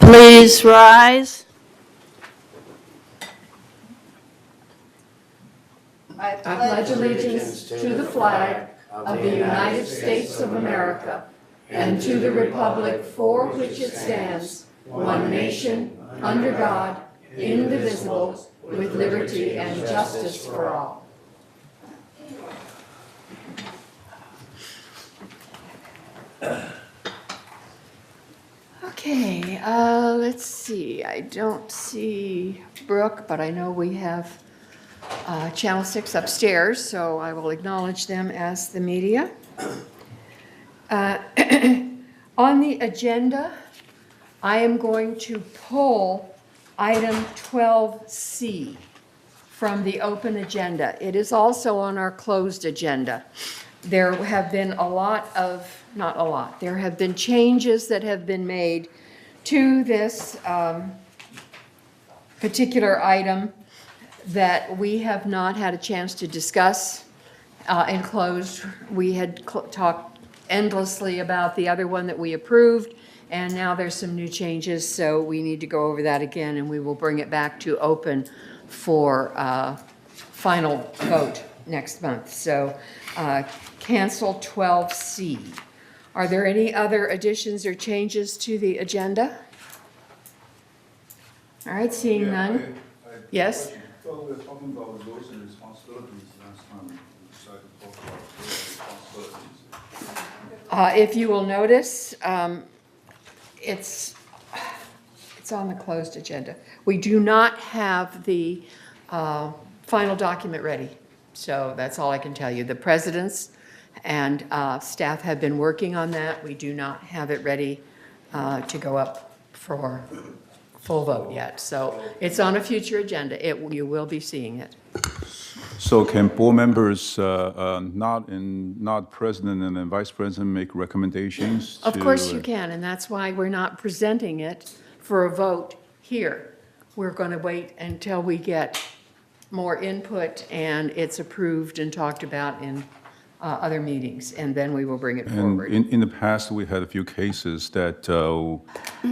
Please rise. I pledge allegiance to the flag of the United States of America and to the republic for which it stands, one nation, under God, indivisible, with liberty and justice for all. Okay, let's see. I don't see Brooke, but I know we have Channel 6 upstairs, so I will acknowledge them as the media. On the agenda, I am going to pull item 12C from the open agenda. It is also on our closed agenda. There have been there have been changes that have been made to this particular item that we have not had a chance to discuss in closed. We had talked endlessly about the other one that we approved, and now there's some new changes, so we need to go over that again, and we will bring it back to open for final vote next month. So cancel 12C. Are there any other additions or changes to the agenda? All right, seeing none. Yes? I thought we were talking about roles and responsibilities last time. We decided to talk about roles and responsibilities. If you will notice, it's on the closed agenda. We do not have the final document ready, so that's all I can tell you. The presidents and staff have been working on that. We do not have it ready to go up for full vote yet. So it's on a future agenda. You will be seeing it. So can board members, not president and then vice president, make recommendations? Of course you can, and that's why we're not presenting it for a vote here. We're going to wait until we get more input and it's approved and talked about in other meetings, and then we will bring it And forward. in the past, we had a few cases that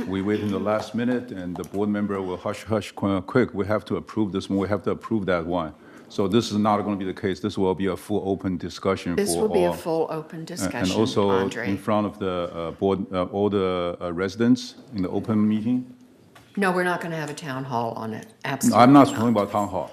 we wait in the last minute and the board member will hush, quick, we have to approve this one, we have to approve that one. So this is not going to be the case. This will be a full open discussion for all. This will be a full open discussion, And also in Andre. front of the board, all the residents in the open meeting. No, we're not going to have a town hall on it, absolutely I'm not talking about town hall,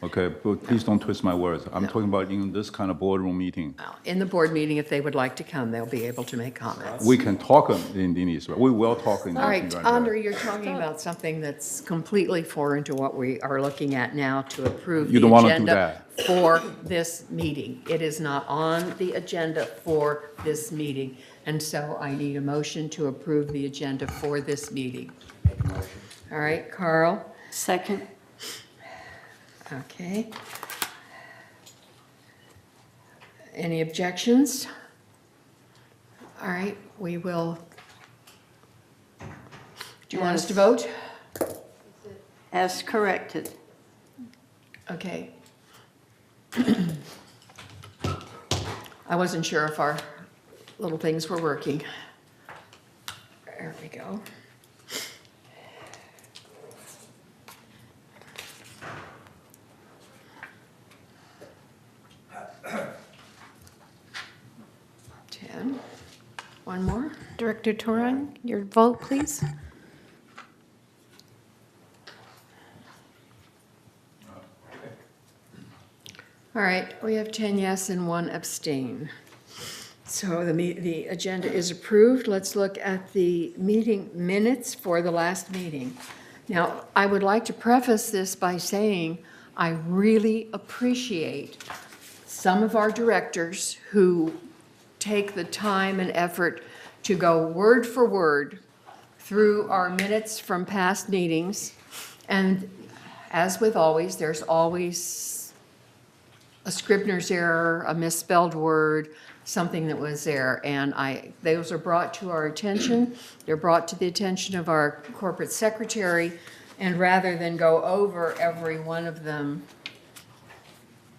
okay? But please don't twist my words. I'm talking about in this kind of boardroom meeting. Well, in the board meeting, if they would like to come, they'll be able to make comments. We can talk in these, we will talk in. All right, Andre, you're talking about something that's completely foreign to what we are looking at now to approve You the don't wanna do agenda for this meeting. It is not on the agenda for this meeting, and so I need a motion to approve the agenda for this meeting. All right, Carl? Second. Okay. Any objections? All right, we will. Do you want us to vote? As corrected. Okay. I wasn't sure if our little things were working. There we go. One more? Director Turan, your vote, please. All right, we have 10 yes and 1 abstain. So the agenda is approved. Let's look at the meeting minutes for the last meeting. Now, I would like to preface this by saying I really appreciate some of our directors who take the time and effort to go word for word through our minutes from past meetings. And as with always, there's always a Scribner's error, a misspelled word, something that was there. And those are brought to our attention. They're brought to the attention of our corporate secretary. And rather than go over every one of them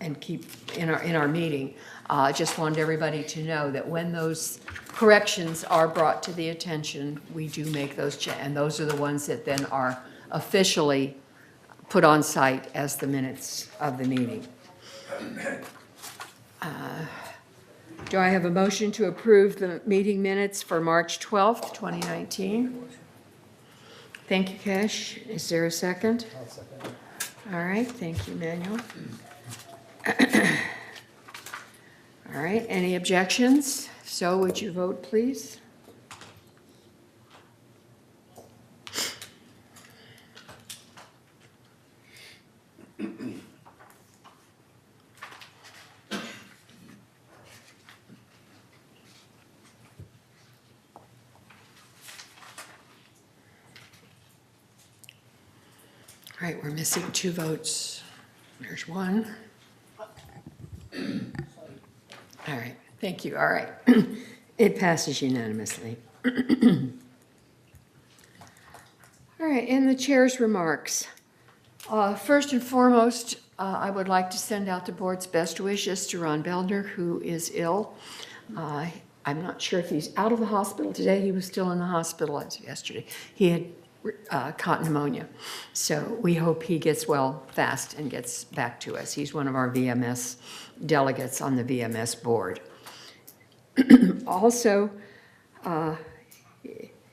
and keep in our meeting. Just wanted everybody to know that when those corrections are brought to the attention, we do make those, and those are the ones that then are officially put on site as the minutes of the meeting. Do I have a motion to approve the meeting minutes for March 12th, 2019? Thank you, Kesh. Is there a second? I'll second. All right, thank you, Manuel. All right, any objections? So would you vote, please? All right, we're missing 2 votes. There's 1. All right, thank you. All right. It passes unanimously. All right, and the chair's remarks. First and foremost, I would like to send out the board's best wishes to Ron Beldner, who is ill. I'm not sure if he's out of the hospital today. He was still in the hospital as yesterday. He had caught pneumonia. So we hope he gets well fast and gets back to us. He's one of our VMS delegates on the VMS board. Also,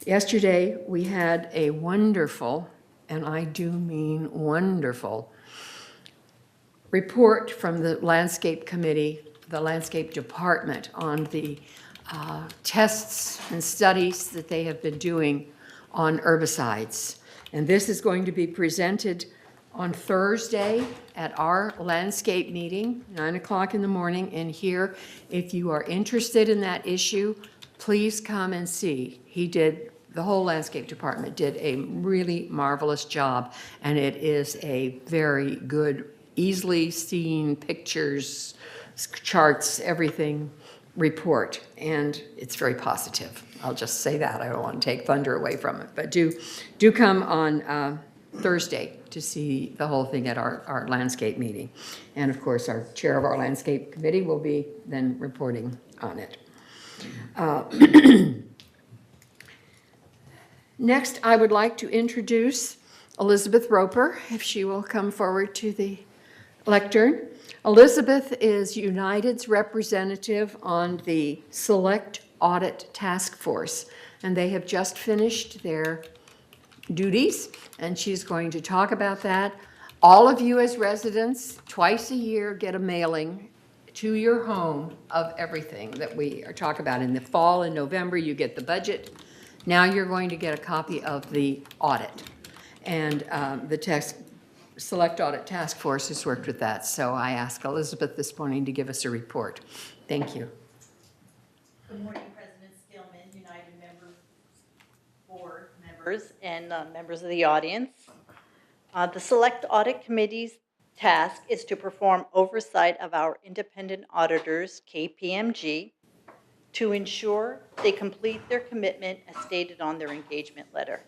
yesterday we had a wonderful, and I do mean wonderful, report from the Landscape Committee, the Landscape Department, on the tests and studies that they have been doing on herbicides. And this is going to be presented on Thursday at our landscape meeting, 9 o'clock in the morning. And here, if you are interested in that issue, please come and see. The whole landscape department did a really marvelous job, and it is a very good, easily seen pictures, charts, everything report, and it's very positive. I'll just say that. I don't want to take thunder away from it, but do come on Thursday to see the whole thing at our landscape meeting. And of course, our chair of our landscape committee will be then reporting on it. Next, I would like to introduce Elizabeth Roper, if she will come forward to the lectern. Elizabeth is United's representative on the Select Audit Task Force, and they have just finished their duties, and she's going to talk about that. All of you as residents, twice a year, get a mailing to your home of everything that we are talking about. In the fall, in November, you get the budget. Now you're going to get a copy of the audit, and the Select Audit Task Force has worked with that. So I asked Elizabeth this morning to give us a report. Thank you. Good morning, President Stillman, United board members, and members of the audience. The Select Audit Committee's task is to perform oversight of our independent auditors, KPMG, to ensure they complete their commitment as stated on their engagement letter.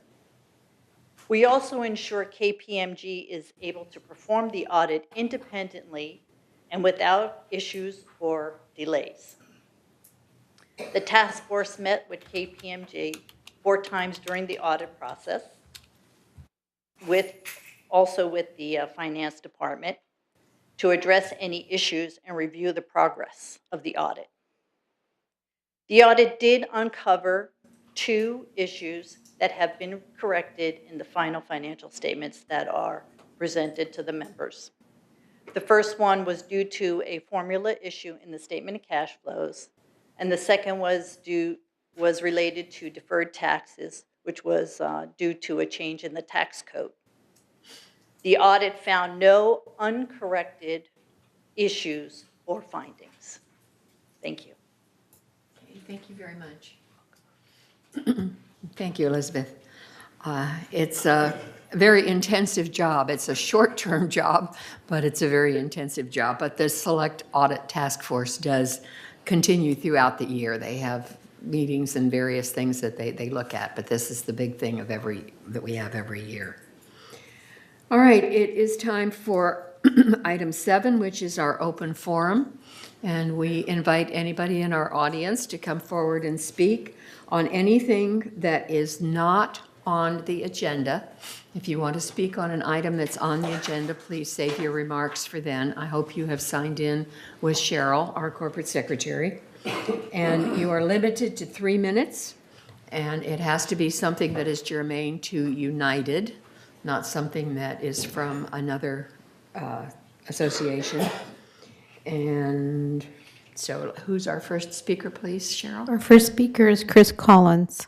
We also ensure KPMG is able to perform the audit independently and without issues or delays. The task force met with KPMG 4 times during the audit process, also with the finance department, to address any issues and review the progress of the audit. The audit did uncover 2 issues that have been corrected in the final financial statements that are presented to the members. The first one was due to a formula issue in the statement of cash flows, and the second was related to deferred taxes, which was due to a change in the tax code. The audit found no uncorrected issues or findings. Thank you. Okay, thank you very much. Thank you, Elizabeth. It's a very intensive job. It's a short-term job, but it's a very intensive job. But the Select Audit Task Force does continue throughout the year. They have meetings and various things that they look at, but this is the big thing that we have every year. All right, it is time for item 7, which is our open forum. And we invite anybody in our audience to come forward and speak on anything that is not on the agenda. If you want to speak on an item that's on the agenda, please save your remarks for then. I hope you have signed in with Cheryl, our corporate secretary. And you are limited to 3 minutes, and it has to be something that is germane to United, not something that is from another association. And so who's our first speaker, please, Cheryl? Our first speaker is Chris Collins.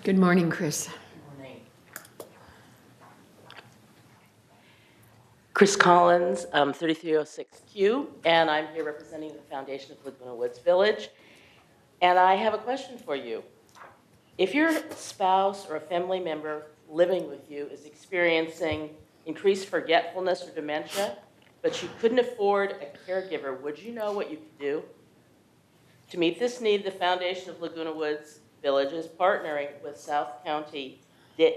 Good morning, Chris. Chris Collins, 3306Q, and I'm here representing the Foundation of Laguna Woods Village. And I have a question for you. If your spouse or a family member living with you is experiencing increased forgetfulness or dementia, but you couldn't afford a caregiver, would you know what you could do? To meet this need, the Foundation of Laguna Woods Village is partnering with South County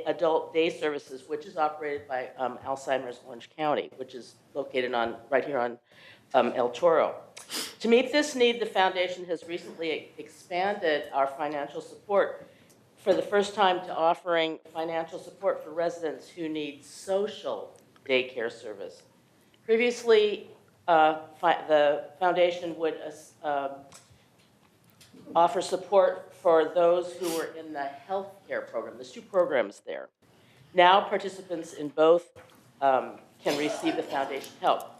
Adult Day Services, which is operated by Alzheimer's Orange County, which is located right here on El Toro. To meet this need, the foundation has recently expanded our financial support for the first time to offering financial support for residents who need social daycare service. Previously, the foundation would offer support for those who were in the healthcare program. There's 2 programs there. Now participants in both can receive the foundation help.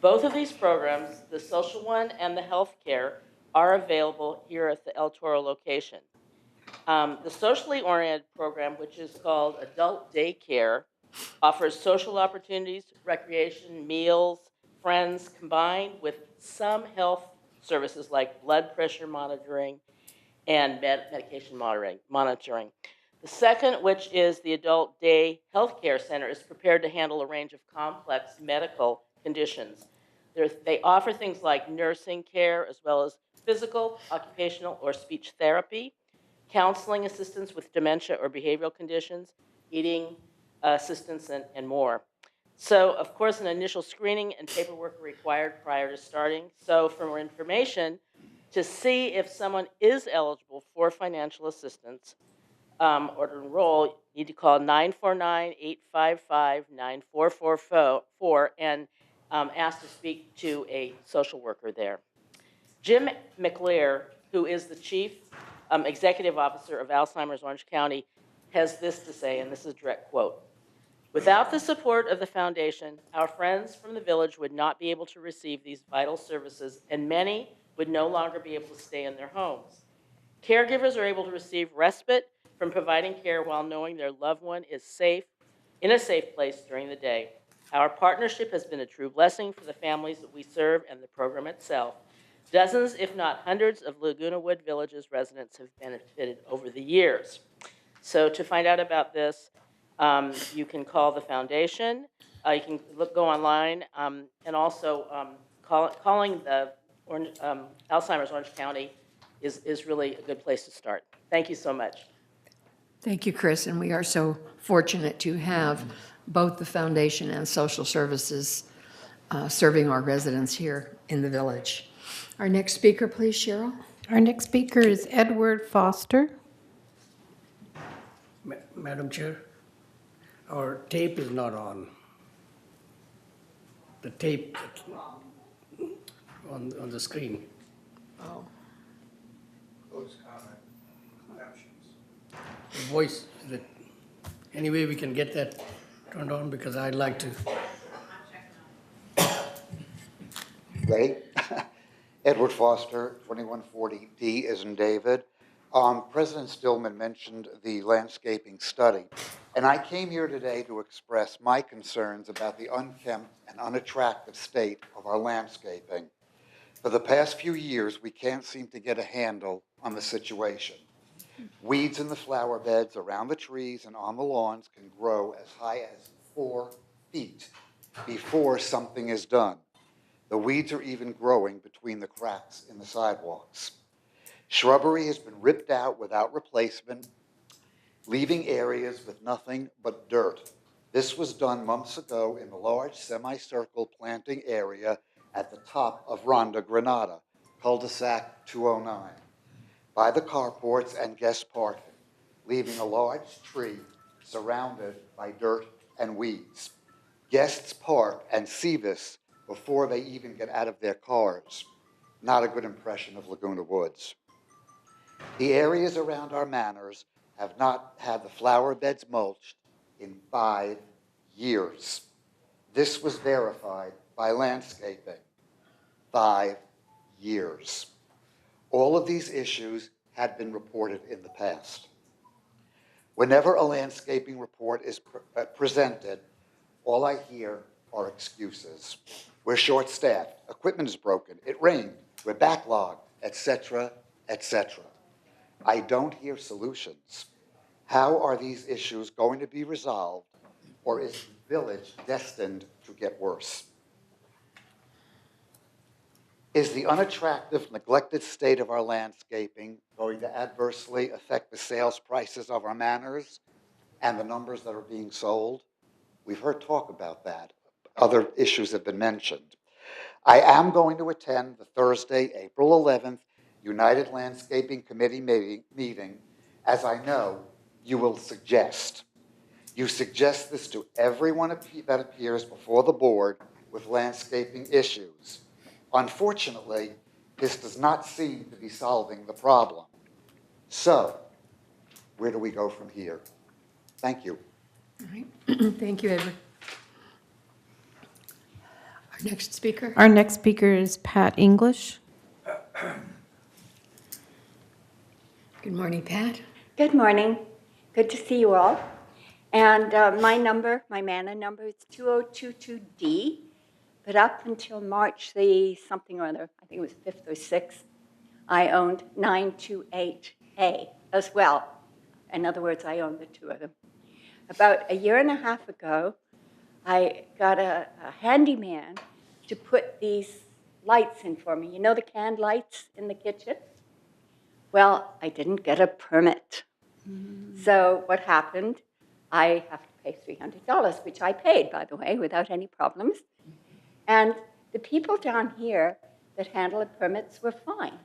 Both of these programs, the social one and the healthcare, are available here at the El Toro location. The socially oriented program, which is called Adult Daycare, offers social opportunities, recreation, meals, friends, combined with some health services like blood pressure monitoring and medication monitoring. The second, which is the Adult Day Healthcare Center, is prepared to handle a range of complex medical conditions. They offer things like nursing care, as well as physical, occupational, or speech therapy, counseling assistance with dementia or behavioral conditions, eating assistance, and more. So, of course, an initial screening and paperwork are required prior to starting. So, for more information, to see if someone is eligible for financial assistance or to enroll, you need to call 949-855-9444 and ask to speak to a social worker there. Jim McLear, who is the Chief Executive Officer of Alzheimer's Orange County, has this to say, and this is a direct quote. Without the support of the foundation, our friends from the village would not be able to receive these vital services, and many would no longer be able to stay in their homes. Caregivers are able to receive respite from providing care while knowing their loved one is safe, in a safe place during the day. Our partnership has been a true blessing for the families that we serve and the program itself. Dozens, if not hundreds, of Laguna Wood Village's residents have benefited over the years. So to find out about this, you can call the foundation. You can go online, and also calling the Alzheimer's Orange County is really a good place to start. Thank you so much. Thank you, Chris, and we are so fortunate to have both the foundation and social services serving our residents here in the village. Our next speaker, please, Cheryl. Our next speaker is Edward Foster. Madam Chair, our tape is not on. The tape on the screen. Oh. Close comment, captions. The voice, any way we can get that turned on, because I'd like to. Ready? Edward Foster, 2140 D as in David. President Stillman mentioned the landscaping study, and I came here today to express my concerns about the unkempt and unattractive state of our landscaping. For the past few years, we can't seem to get a handle on the situation. Weeds in the flower beds, around the trees, and on the lawns can grow as high as 4 feet before something is done. The weeds are even growing between the cracks in the sidewalks. Shrubbery has been ripped out without replacement, leaving areas with nothing but dirt. This was done months ago in the large semicircle planting area at the top of Ronda Granada, cul-de-sac 209, by the carports and guest parking, leaving a large tree surrounded by dirt and weeds. Guests park and see this before they even get out of their cars. Not a good impression of Laguna Woods. The areas around our manors have not had the flower beds mulched in 5 years. This was verified by landscaping. 5 years. All of these issues had been reported in the past. Whenever a landscaping report is presented, all I hear are excuses. We're short-staffed, equipment is broken, it rained, we're backlogged, etc., etc. I don't hear solutions. How are these issues going to be resolved, or is the village destined to get worse? Is the unattractive, neglected state of our landscaping going to adversely affect the sales prices of our manors and the numbers that are being sold? We've heard talk about that. Other issues have been mentioned. I am going to attend the Thursday, April 11th, United Landscaping Committee meeting, as I know you will suggest. You suggest this to everyone that appears before the board with landscaping issues. Unfortunately, this does not seem to be solving the problem. So, where do we go from here? Thank you. All right. Thank you, Edward. Our next speaker? Our next speaker is Pat English. Good morning, Pat. Good morning. Good to see you all. And my MANA number is 2022D. But up until March the something or other, I think it was 5th or 6th, I owned 928A as well. In other words, I owned the two of them. About a year and a half ago, I got a handyman to put these lights in for me. You know the canned lights in the kitchen? Well, I didn't get a permit. So what happened? I have to pay $300, which I paid, by the way, without any problems. And the people down here that handle the permits were fine.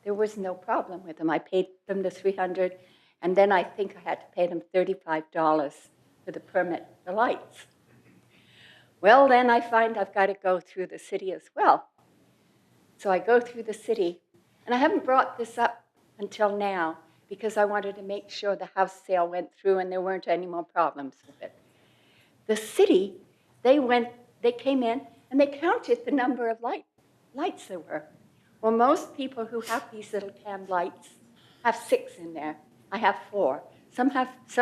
There was no problem with them. I paid them the $300, and then I think I had to pay them $35 for the permit, the lights. Well, then I find I've got to go through the city as well. So I go through the city, and I haven't brought this up until now because I wanted to make sure the house sale went through and there weren't any more problems with it. The city, they came in and they counted the number of lights there were. Well, most people who have these little canned lights have 6 in there. I have 4. Some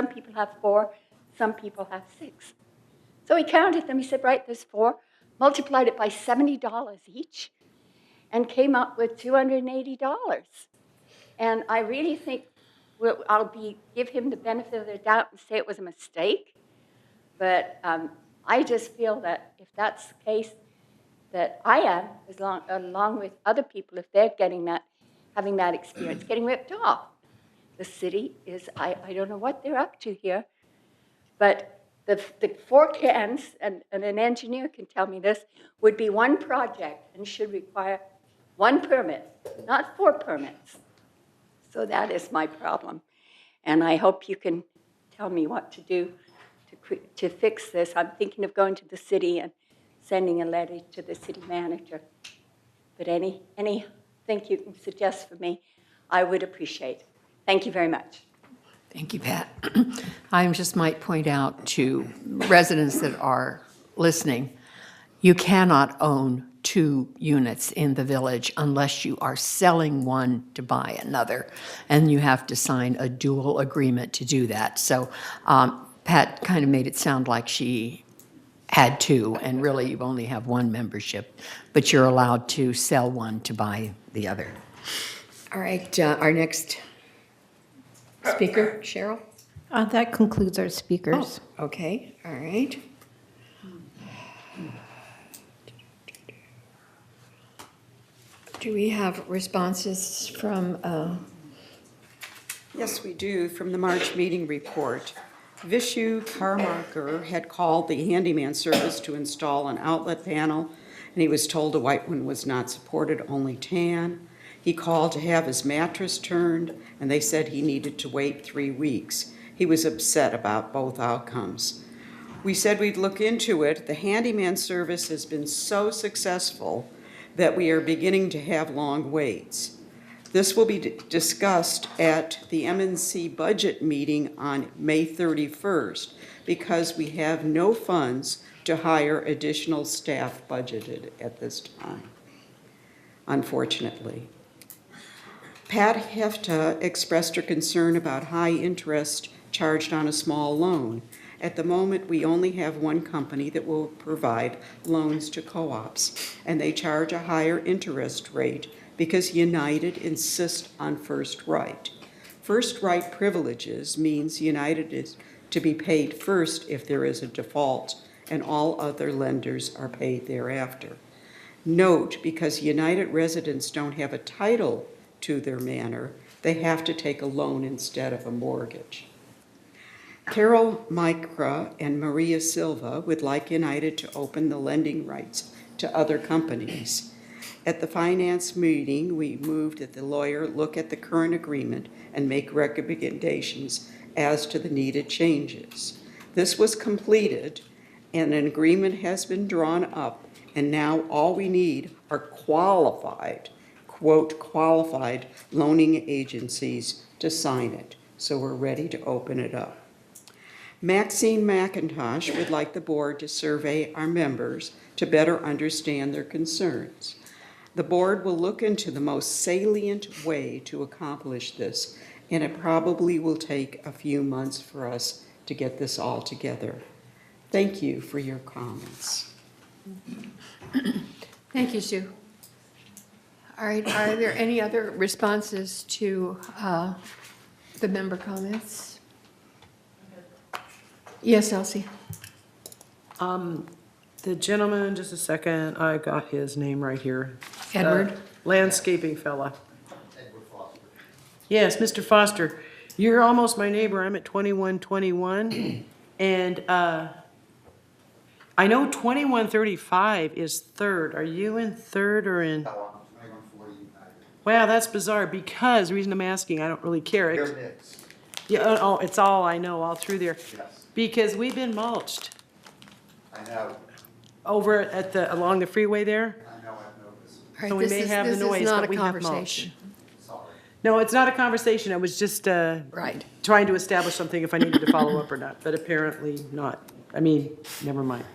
people have 4, some people have 6. So he counted them. He said, right, there's 4, multiplied it by $70 each, and came up with $280. And I really think I'll give him the benefit of the doubt and say it was a mistake. But I just feel that if that's the case, that I am, along with other people, if they're having that experience, getting ripped off. The city is, I don't know what they're up to here, but the 4 cans, and an engineer can tell me this, would be 1 project and should require 1 permit, not 4 permits. So that is my problem. And I hope you can tell me what to do to fix this. I'm thinking of going to the city and sending a letter to the city manager. But anything you can suggest for me, I would appreciate. Thank you very much. Thank you, Pat. I just might point out to residents that are listening, you cannot own 2 units in the village unless you are selling one to buy another, and you have to sign a dual agreement to do that. So Pat kind of made it sound like she had 2, and really you only have 1 membership, but you're allowed to sell one to buy the other. All right, our next speaker, Cheryl? That concludes our speakers. Oh, okay, all right. Do we have responses from Yes, we do, from the March meeting report. Vishu Karmarkar had called the handyman service to install an outlet panel, and he was told a white one was not supported, only tan. He called to have his mattress turned, and they said he needed to wait 3 weeks. He was upset about both outcomes. We said we'd look into it. The handyman service has been so successful that we are beginning to have long waits. This will be discussed at the MNC budget meeting on May 31st because we have no funds to hire additional staff budgeted at this time, unfortunately. Pat Hefta expressed her concern about high interest charged on a small loan. At the moment, we only have one company that will provide loans to co-ops, and they charge a higher interest rate because United insists on first right. First right privileges means United is to be paid first if there is a default, and all other lenders are paid thereafter. Note, because United residents don't have a title to their manor, they have to take a loan instead of a mortgage. Carol Micra and Maria Silva would like United to open the lending rights to other companies. At the finance meeting, we moved that the lawyer look at the current agreement and make recommendations as to the needed changes. This was completed, and an agreement has been drawn up, and now all we need are qualified, quote, qualified loaning agencies to sign it. So we're ready to open it up. Maxine McIntosh would like the board to survey our members to better understand their concerns. The board will look into the most salient way to accomplish this, and it probably will take a few months for us to get this all together. Thank you for your comments. Thank you, Sue. All right, are there any other responses to the member comments? Yes, Elsie? The gentleman, just a second, I got his name right here. Edward? Landscaping fella. Edward Foster. Yes, Mr. Foster, you're almost my neighbor. I'm at 2121. And I know 2135 is third. Are you in third or in? No, I'm 2140 United. Wow, that's bizarre because the reason I'm asking, I don't really care. They're mixed. Yeah, oh, it's all I know, all through there. Yes, Because we've been mulched I know. over at along the freeway there. I know, I've noticed. All right, So we this may is- have the this is noise, not but a we have mulch. conversation. Sorry. No, it's not a conversation. I was just Right. trying to establish something if I needed to follow up or not, but apparently not. I mean, never mind.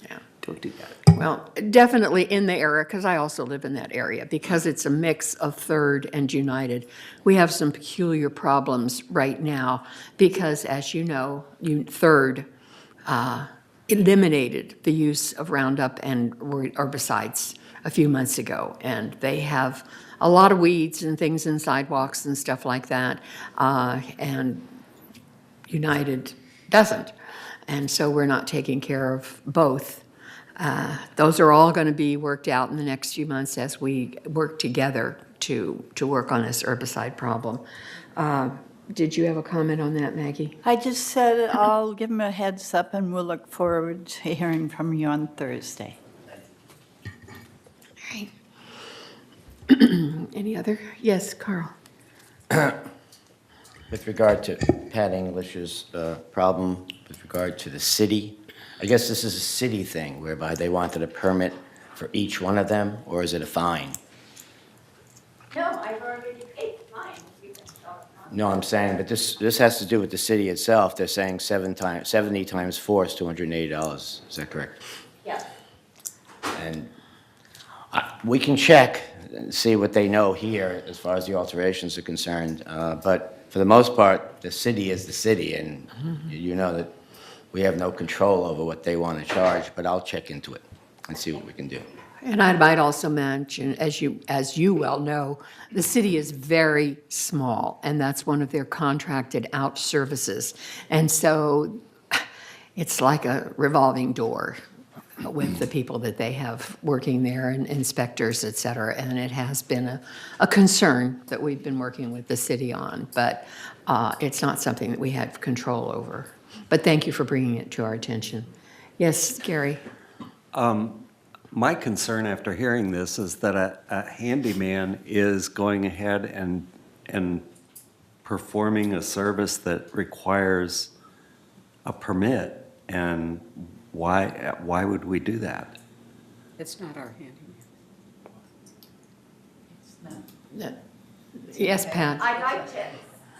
Yeah. Don't do that. Well, definitely in the area, because I also live in that area, because it's a mix of Third and United. We have some peculiar problems right now because, as you know, Third eliminated the use of Roundup and herbicides a few months ago, and they have a lot of weeds and things in sidewalks and stuff like that, and United doesn't. And so we're not taking care of both. Those are all going to be worked out in the next few months as we work together to work on this herbicide problem. Did you have a comment on that, Maggie? I just said I'll give him a heads up and we'll look forward to hearing from you on Thursday. All right. Any other? Yes, Carl. With regard to Pat English's problem, with regard to the city, I guess this is a city thing whereby they wanted a permit for each one of them, or is it a fine? No, I've already paid the fine. No, I'm saying, but this has to do with the city itself. They're saying 70 times 4 is $280. Is that correct? Yeah. And we can check and see what they know here as far as the alterations are concerned. But for the most part, the city is the city, and you know that we have no control over what they want to charge, but I'll check into it and see what we can do. And I might also mention, as you well know, the city is very small, and that's one of their contracted out services. And so it's like a revolving door. with the people that they have working there and inspectors, et cetera. And it has been a concern that we've been working with the city on, but it's not something that we have control over. But thank you for bringing it to our attention. Yes, Gary? My concern after hearing this is that a handyman is going ahead and performing a service that requires a permit, and why would we do that? It's not our handyman. Yes, Pat? I'd like to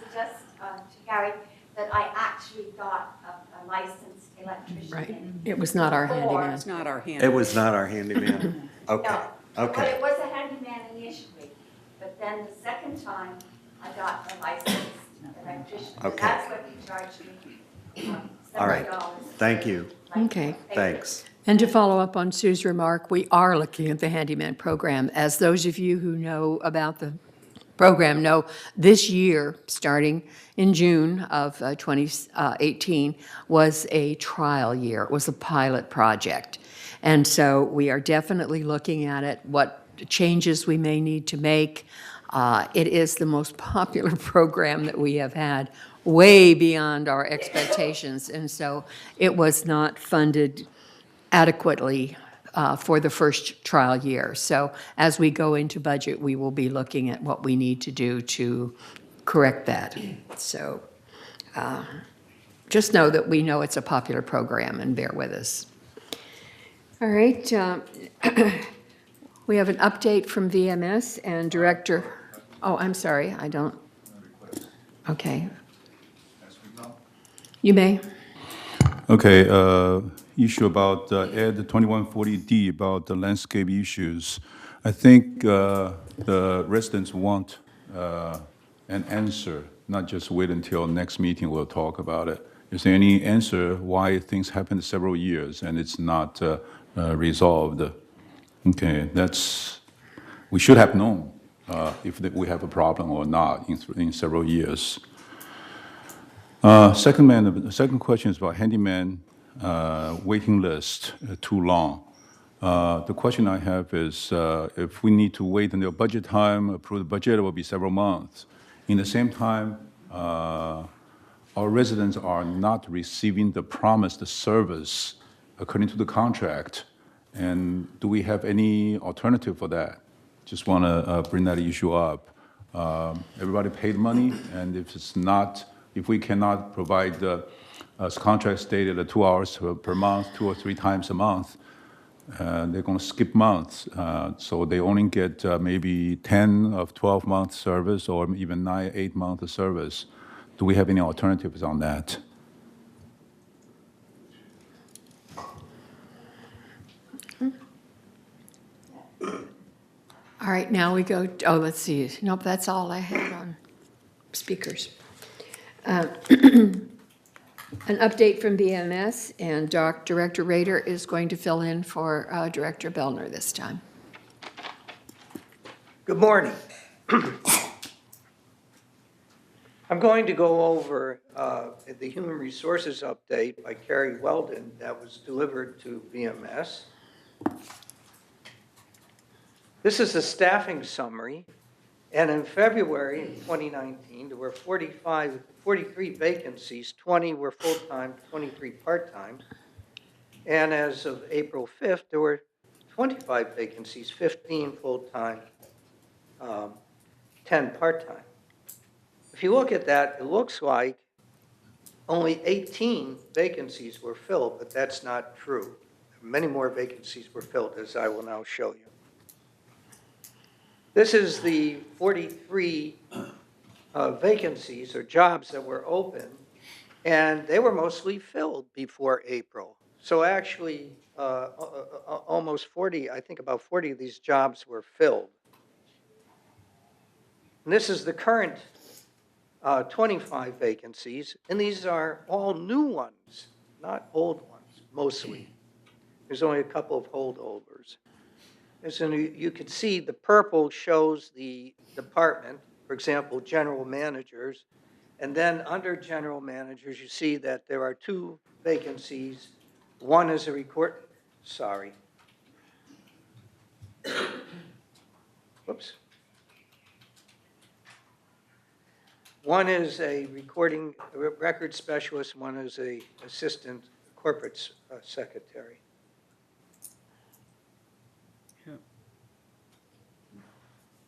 suggest to Gary that I actually got a licensed electrician Right. in. It was not our handyman. It's not our It handyman. was not our handyman. Okay, No, but okay. it was a handyman initially, but then the second time I got a licensed electrician. And Okay. that's what he charged me, All right. $70. Thank you. Okay. Thanks. And to follow up on Sue's remark, we are looking at the handyman program. As those of you who know about the program know, this year, starting in June of 2018, was a trial year. It was a pilot project. And so we are definitely looking at it, what changes we may need to make. It is the most popular program that we have had, way beyond our expectations. And so it was not funded adequately for the first trial year. So as we go into budget, we will be looking at what we need to do to correct that. So just know that we know it's a popular program, and bear with us. All right. We have an update from VMS and Director. Oh, I'm sorry, I don't. Okay. You may. Okay, issue about Ed 2140D about the landscape issues. I think the residents want an answer, not just wait until next meeting, we'll talk about it. Is there any answer why things happened several years and it's not resolved? Okay, we should have known if we have a problem or not in several years. Second question is about handyman waiting list, too long. The question I have is if we need to wait until budget time, approve the budget, it will be several months. In the same time, our residents are not receiving the promised service according to the contract. And do we have any alternative for that? Just want to bring that issue up. Everybody paid money, and if we cannot provide as contract stated 2 hours per month, 2 or 3 times a month, they're going to skip months. So they only get maybe 10 of 12 month service or even 9, 8 month service. Do we have any alternatives on that? All right, now we go, let's see. Nope, that's all I had on speakers. An update from BMS, and Director Rader is going to fill in for Director Bellner this time. Good morning. I'm going to go over the Human Resources Update by Carrie Weldon that was delivered to BMS. This is a staffing summary, and in February of 2019, there were 43 vacancies, 20 were full-time, 23 part-time. And as of April 5th, there were 25 vacancies, 15 full-time, 10 part-time. If you look at that, it looks like only 18 vacancies were filled, but that's not true. Many more vacancies were filled, as I will now show you. This is the 43 vacancies or jobs that were open, and they were mostly filled before April. So actually, almost 40, I think about 40 of these jobs were filled. And this is the current 25 vacancies, and these are all new ones, not old ones, mostly. There's only a couple of holdovers. So you can see the purple shows the department, for example, general managers. And then under general managers, you see that there are 2 vacancies. One is a Sorry. Whoops. One is a record specialist, one is a assistant corporate secretary.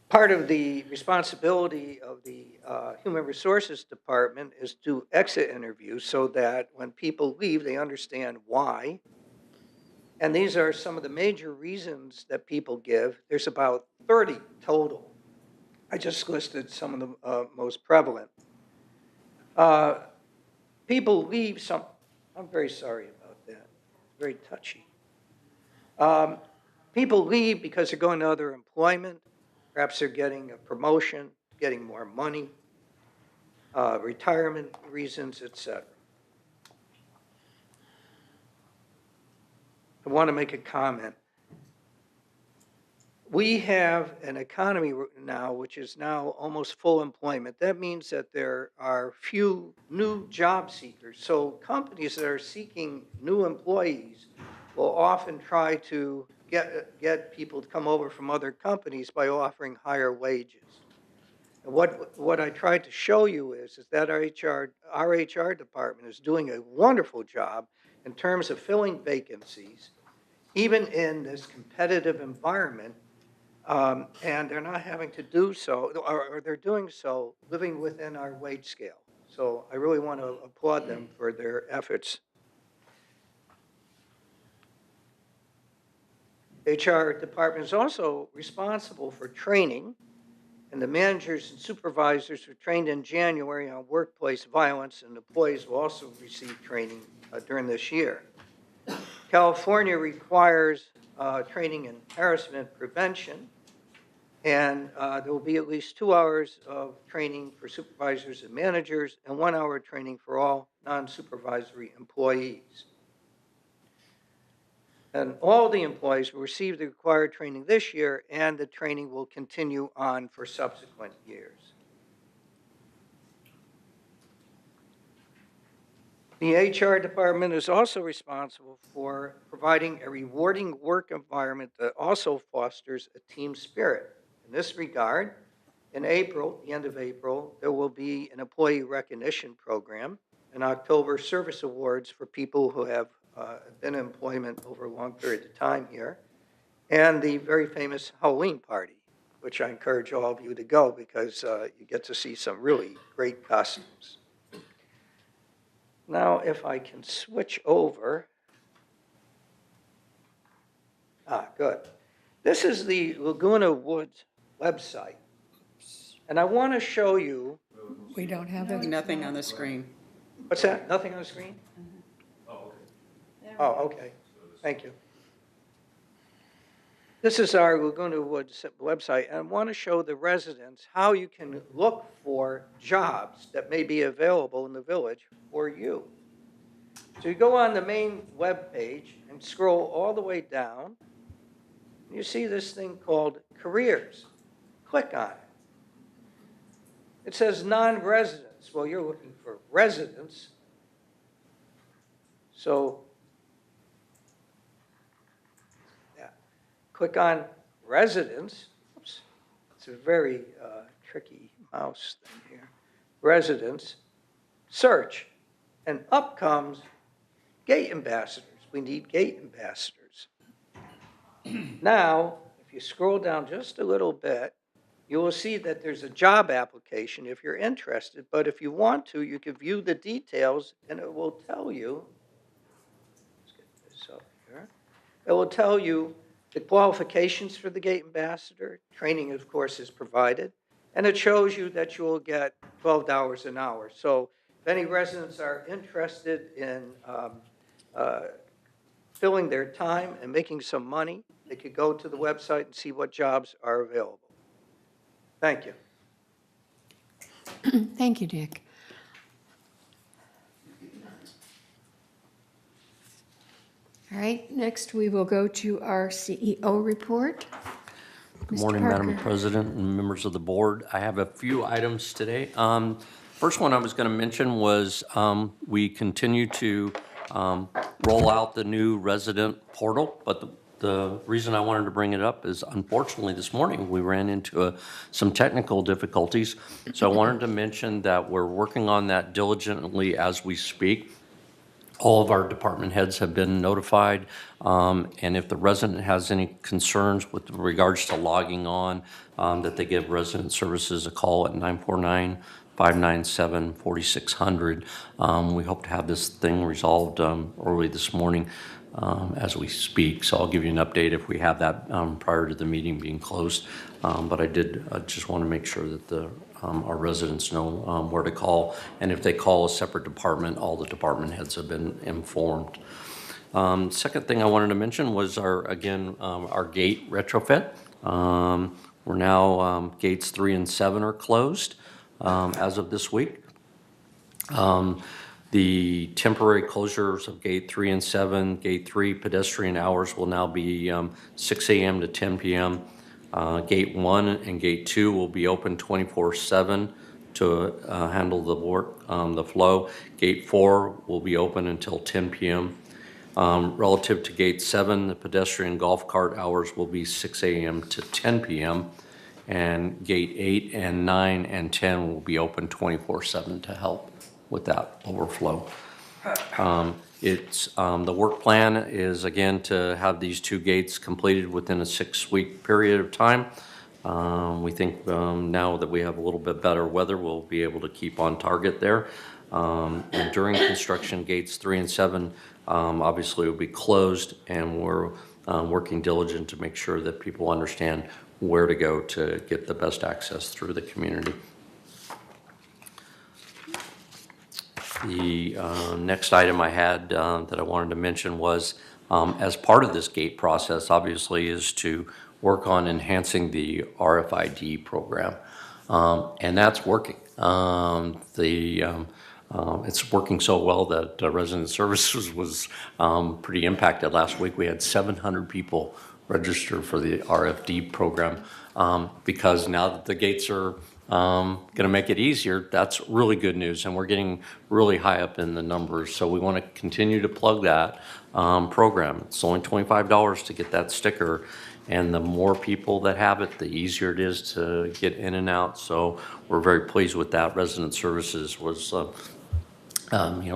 Part of the responsibility of the Human Resources Department is to exit interviews so that when people leave, they understand why. And these are some of the major reasons that people give. There's about 30 total. I just listed some of the most prevalent. People leave some, I'm very sorry about that, very touchy. People leave because they're going to other employment. Perhaps they're getting a promotion, getting more money, retirement reasons, etc. I want to make a comment. We have an economy now which is now almost full employment. That means that there are few new job seekers. So companies that are seeking new employees will often try to get people to come over from other companies by offering higher wages. And what I tried to show you is that our HR department is doing a wonderful job in terms of filling vacancies, even in this competitive environment, and they're not having to do so, or they're doing so living within our wage scale. So I really want to applaud them for their efforts. HR department is also responsible for training, and the managers and supervisors were trained in January on workplace violence, and employees will also receive training during this year. California requires training in harassment prevention, and there will be at least 2 hours of training for supervisors and managers, and 1 hour of training for all non-supervisory employees. And all the employees will receive the required training this year, and the training will continue on for subsequent years. The HR department is also responsible for providing a rewarding work environment that also fosters a team spirit. In this regard, in April, the end of April, there will be an employee recognition program, in October, service awards for people who have been in employment over a long period of time here, and the very famous Halloween party, which I encourage all of you to go because you get to see some really great costumes. Now, if I can switch over. Good. This is the Laguna Woods website, and I want to show you. We don't have Nothing on the screen. What's that? Nothing on the screen? Oh, okay. Thank you. This is our Laguna Woods website, and I want to show the residents how you can look for jobs that may be available in the village for you. So you go on the main web page and scroll all the way down. And you see this thing called careers. Click on it. It says non-residents. Well, you're looking for residents. So click on residents. Oops, it's a very tricky mouse thing here. Residents, search, and up comes gate ambassadors. We need gate ambassadors. Now, if you scroll down just a little bit, you will see that there's a job application if you're interested, but if you want to, you can view the details and it will tell you, let's get this up here, it will tell you the qualifications for the gate ambassador. Training, of course, is provided. And it shows you that you will get $12 an hour. So if any residents are interested in filling their time and making some money, they could go to the website and see what jobs are available. Thank you. Thank you, Dick. All right, next we will go to our CEO report. Good Mr. morning, Parker. Madam President and members of the board. I have a few items today. First one I was going to mention was we continue to roll out the new resident portal, but the reason I wanted to bring it up is unfortunately this morning we ran into some technical difficulties. So I wanted to mention that we're working on that diligently as we speak. All of our department heads have been notified, and if the resident has any concerns with regards to logging on, that they give Resident Services a call at 949-597-4600. We hope to have this thing resolved early this morning as we speak. So I'll give you an update if we have that prior to the meeting being closed. But I just want to make sure that our residents know where to call. And if they call a separate department, all the department heads have been informed. Second thing I wanted to mention was our gate retrofit. We're now, gates 3 and 7 are closed as of this week. The temporary closures of gate 3 and 7, gate 3 pedestrian hours will now be 6 a.m. to 10 p.m. Gate 1 and Gate 2 will be open 24/7 to handle the work, the flow. Gate 4 will be open until 10 p.m. Relative to Gate 7, the pedestrian golf cart hours will be 6 a.m. to 10 p.m. And Gate 8 and 9 and 10 will be open 24/7 to help with that overflow. The work plan is again to have these 2 gates completed within a 6-week period of time. We think now that we have a little bit better weather, we'll be able to keep on target there. And during construction, gates 3 and 7 obviously will be closed, and we're working diligent to make sure that people understand where to go to get the best access through the community. The next item I had that I wanted to mention was, as part of this gate process, obviously, is to work on enhancing the RFID program. And that's working. It's working so well that Resident Services was pretty impacted last week. We had 700 people register for the RFD program because now that the gates are going to make it easier, that's really good news, and we're getting really high up in the numbers. So we want to continue to plug that program. It's only $25 to get that sticker, and the more people that have it, the easier it is to get in and out. So we're very pleased with that. Resident Services was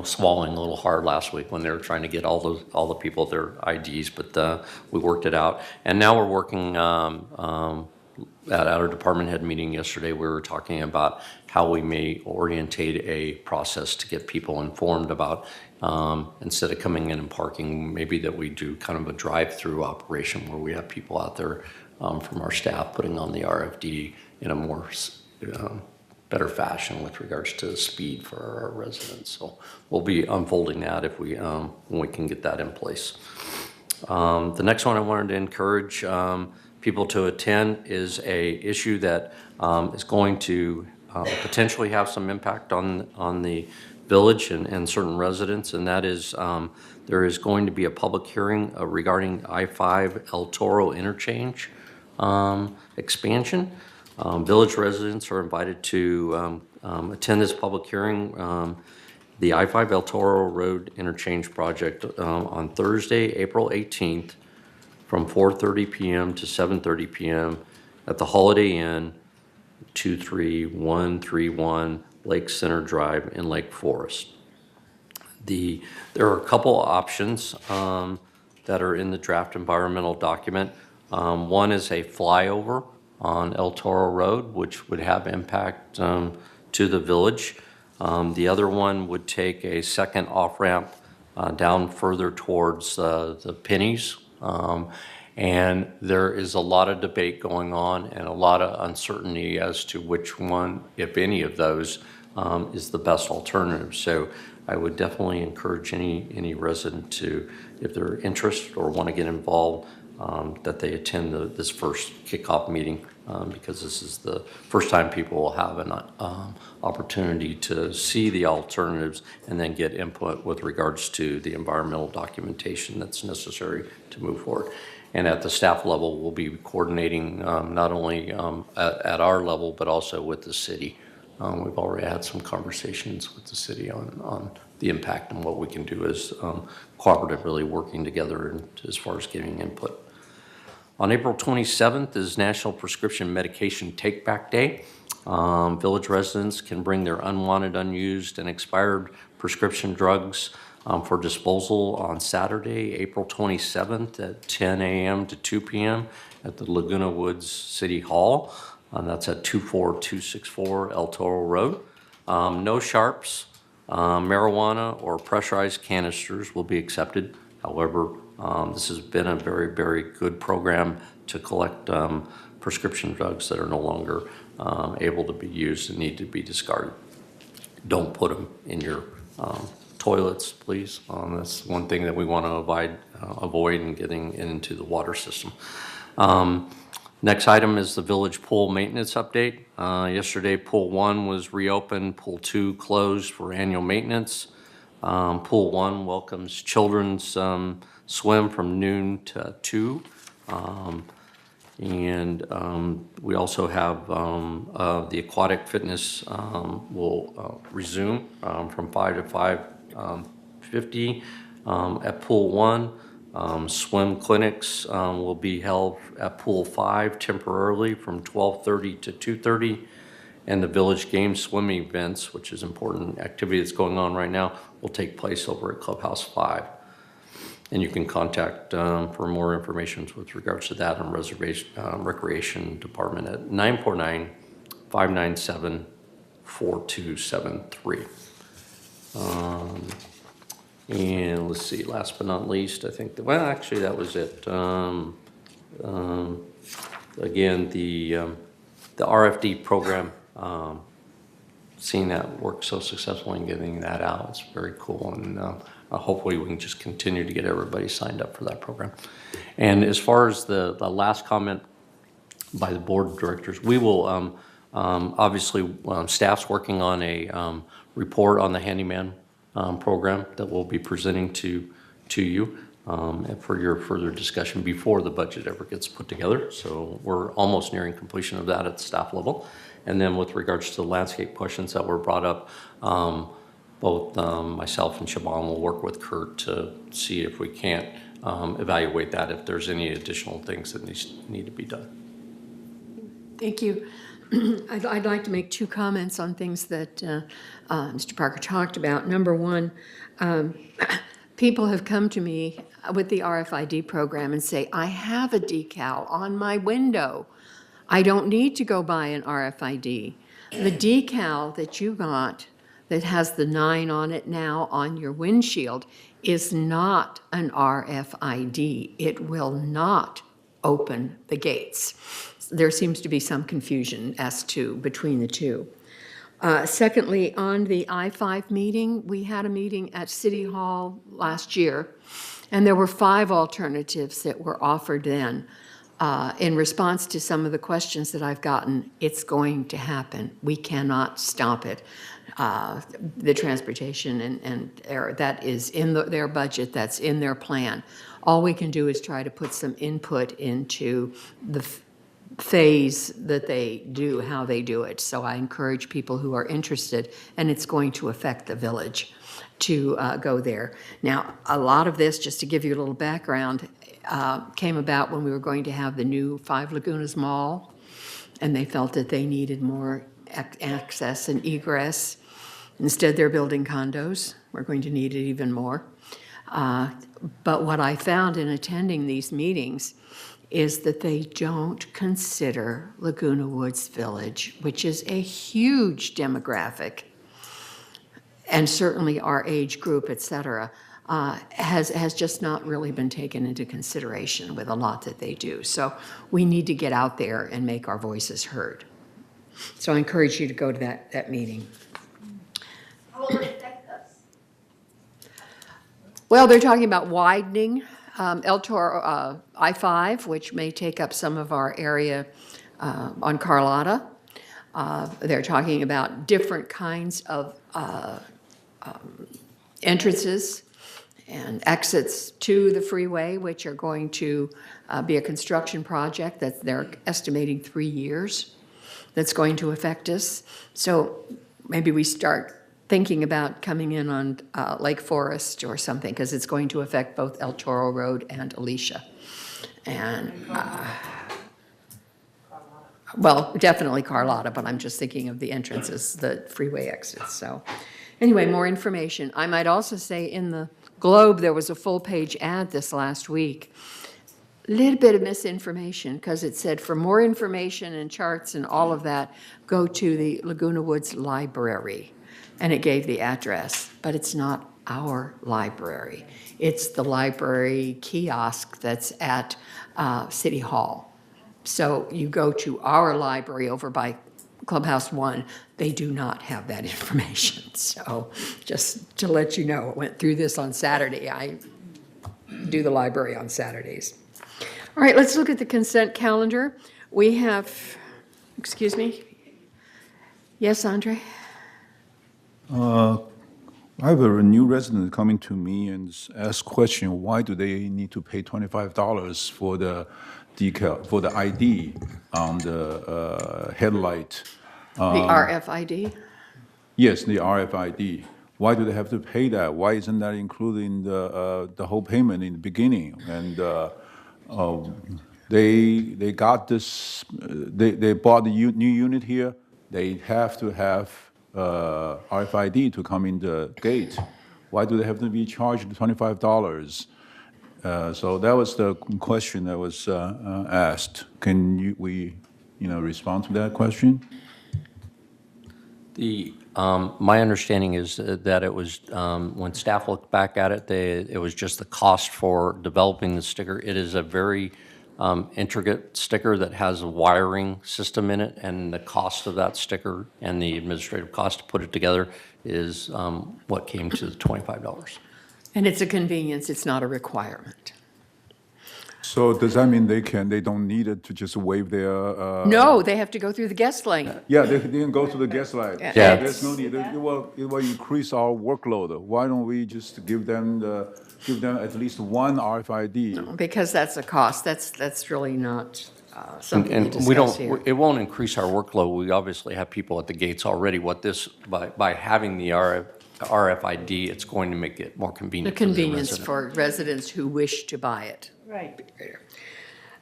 swallowing a little hard last week when they were trying to get all the people their IDs, but we worked it out. And now we're working at our department head meeting yesterday. We were talking about how we may orientate a process to get people informed about, instead of coming in and parking, maybe that we do kind of a drive-through operation where we have people out there from our staff putting on the RFD in a more better fashion with regards to speed for our residents. So we'll be unfolding that if we when we can get that in place. The next one I wanted to encourage people to attend is a issue that is going to potentially have some impact on the village and certain residents, and that is there is going to be a public hearing regarding I-5 El Toro interchange expansion. Village residents are invited to attend this public hearing. The I-5 El Toro Road interchange project on Thursday, April 18th, from 4:30 p.m. to 7:30 p.m. at the Holiday Inn, 23131 Lake Center Drive in Lake Forest. There are a couple options that are in the draft environmental document. One is a flyover on El Toro Road, which would have impact to the village. The other one would take a second off-ramp down further towards the Pennies. And there is a lot of debate going on and a lot of uncertainty as to which one, if any of those, is the best alternative. So I would definitely encourage any resident to, if they're interested or want to get involved, that they attend this first kickoff meeting, because this is the first time people will have an opportunity to see the alternatives and then get input with regards to the environmental documentation that's necessary to move forward. And at the staff level, we'll be coordinating not only at our level, but also with the city. We've already had some conversations with the city on the impact and what we can do as cooperatively working together and as far as giving input. On April 27th is National Prescription Medication Take-Back Day. Village residents can bring their unwanted, unused, and expired prescription drugs for disposal on Saturday, April 27th at 10 a.m. to 2 p.m. at the Laguna Woods City Hall. That's at 24264 El Toro Road. No sharps, marijuana, or pressurized canisters will be accepted. However, this has been a very, very good program to collect prescription drugs that are no longer able to be used and need to be discarded. Don't put them in your toilets, please. That's one thing that we want to avoid in getting into the water system. Next item is the village pool maintenance update. Yesterday, pool 1 was reopened, pool 2 closed for annual maintenance. Pool 1 welcomes children's swim from noon to 2. We also have the aquatic fitness will resume from 5 to 5:50 at pool 1. Swim clinics will be held at pool 5 temporarily from 12:30 to 2:30. And the village game swimming events, which is important activity that's going on right now, will take place over at Clubhouse 5. And you can contact for more information with regards to that on Recreation Department at 949-597-4273. And let's see, last but not least, I think, well, actually, that was it. Again, the RFD program, seeing that work so successfully and getting that out, it's very cool. And hopefully we can just continue to get everybody signed up for that program. And as far as the last comment by the board of directors, we will obviously, staff's working on a report on the handyman program that we'll be presenting to you and for your further discussion before the budget ever gets put together. So we're almost nearing completion of that at the staff level. And then with regards to the landscape questions that were brought up, both myself and Siobhan will work with Kurt to see if we can't evaluate that, if there's any additional things that need to be done. Thank you. I'd like to make two comments on things that Mr. Parker talked about. Number one, people have come to me with the RFID program and say, I have a decal on my window. I don't need to go buy an RFID. The decal that you got that has the 9 on it now on your windshield is not an RFID. It will not open the gates. There seems to be some confusion as to between the two. Secondly, on the I-5 meeting, we had a meeting at City Hall last year, and there were 5 alternatives that were offered then. In response to some of the questions that I've gotten, it's going to happen. We cannot stop it. The transportation and that is in their budget, that's in their plan. All we can do is try to put some input into the phase that they do, how they do it. So I encourage people who are interested, and it's going to affect the village, to go there. Now, a lot of this, just to give you a little background, came about when we were going to have the new Five Lagunas Mall, and they felt that they needed more access and egress. Instead, they're building condos. We're going to need it even more. But what I found in attending these meetings is that they don't consider Laguna Woods Village, which is a huge demographic, and certainly our age group, et cetera, has just not really been taken into consideration with a lot that they do. So we need to get out there and make our voices heard. So I encourage you to go to that meeting. How will it affect us? Well, they're talking about widening El Toro I-5, which may take up some of our area on Carlotta. They're talking about different kinds of entrances and exits to the freeway, which are going to be a construction project that they're estimating 3 years that's going to affect us. So maybe we start thinking about coming in on Lake Forest or something, because it's going to affect both El Toro Road and Alicia. And, well, definitely Carlotta, but I'm just thinking of the entrances, the freeway exits. So anyway, more information. I might also say in the Globe, there was a full-page ad this last week. A little bit of misinformation, because it said, for more information and charts and all of that, go to the Laguna Woods Library. And it gave the address, but it's not our library. It's the library kiosk that's at City Hall. So you go to our library over by Clubhouse 1, they do not have that information. So just to let you know, I went through this on Saturday. I do the library on Saturdays. All right, let's look at the consent calendar. We have, excuse me. Yes, Andre? I have a new resident coming to me and ask question, why do they need to pay $25 for the decal, for the ID on the headlight? The RFID? Yes, the RFID. Why do they have to pay that? Why isn't that included in the whole payment in the beginning? And they got this, they bought the new unit here. They have to have RFID to come in the gate. Why do they have to be charged $25? So that was the question that was asked. Can we respond to that question? My understanding is that it was, when staff looked back at it, it was just the cost for developing the sticker. It is a very intricate sticker that has a wiring system in it, and the cost of that sticker and the administrative cost to put it together is what came to the $25. And it's a convenience, it's not a requirement. So does that mean they don't need it to just waive their? No, they have to go through the guest lane. Yeah, they didn't go to the guest line. Yeah. There's no need. It will increase our workload. Why don't we just give them at least one RFID? Because that's a cost. That's really not something to And we discuss don't, here. it won't increase our workload. We obviously have people at the gates already. What this, by having the RFID, it's going to make it more The convenient. convenience resident. for residents who wish to buy it. Right.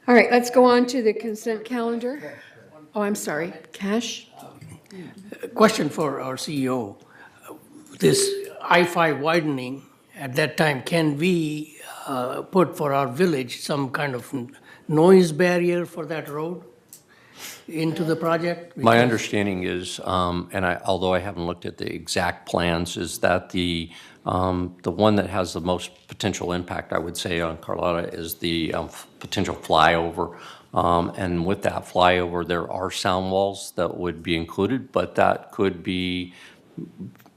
All right, let's go on to the consent calendar. Oh, I'm sorry, Cash? Question for our CEO. This I-5 widening, at that time, can we put for our village some kind of noise barrier for that road into the project? My understanding is, and although I haven't looked at the exact plans, is that the one that has the most potential impact, I would say, on Carlotta is the potential flyover. And with that flyover, there are sound walls that would be included, but that could be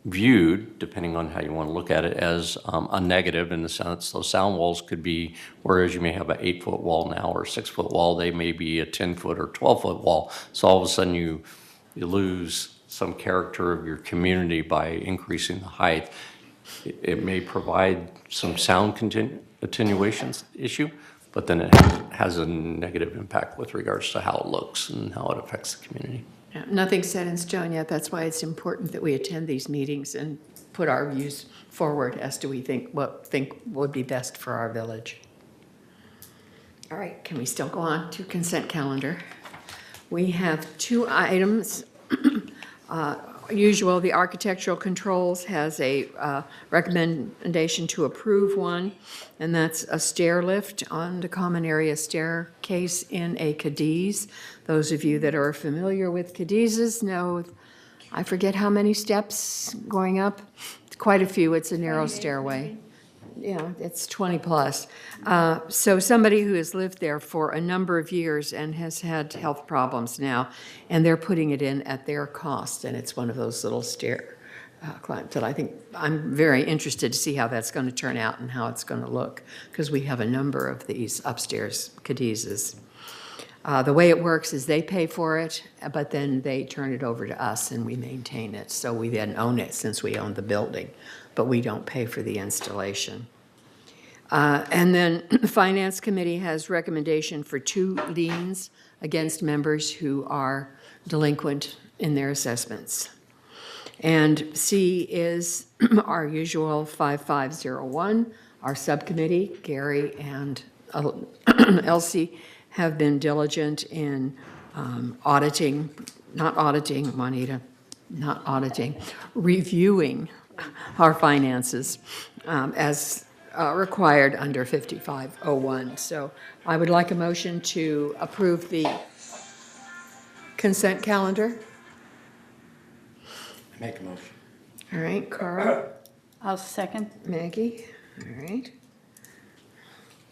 viewed, depending on how you want to look at it, as a negative in the sense those sound walls could be, whereas you may have an 8-foot wall now or a 6-foot wall, they may be a 10-foot or 12-foot wall. So all of a sudden you lose some character of your community by increasing the height. It may provide some sound attenuation issue, but then it has a negative impact with regards to how it looks and how it affects the community. Yeah, nothing's set in stone yet. That's why it's important that we attend these meetings and put our views forward as to what would be best for our village. All right, can we still go on to consent calendar? We have 2 items. Usual, the Architectural Controls has a recommendation to approve one, and that's a stair lift on the common area staircase in a Cadiz. Those of you that are familiar with Cadizes know, I forget how many steps going up. It's quite a few. It's a narrow stairway. Yeah, it's 20 plus. So somebody who has lived there for a number of years and has had health problems now, and they're putting it in at their cost, and it's one of those little stair climbs that I think I'm very interested to see how that's going to turn out and how it's going to look, because we have a number of these upstairs Cadizes. The way it works is they pay for it, but then they turn it over to us and we maintain it. So we then own it since we own the building, but we don't pay for the installation. And then the Finance Committee has recommendation for 2 liens against members who are delinquent in their assessments. And C is our usual 5501. Our subcommittee, Gary and Elsie, have been diligent in auditing, not auditing, Juanita, not auditing, reviewing our finances as required under 5501. So I would like a motion to approve the consent calendar. Make a motion. All right, Carl, I'll second. Maggie, all right.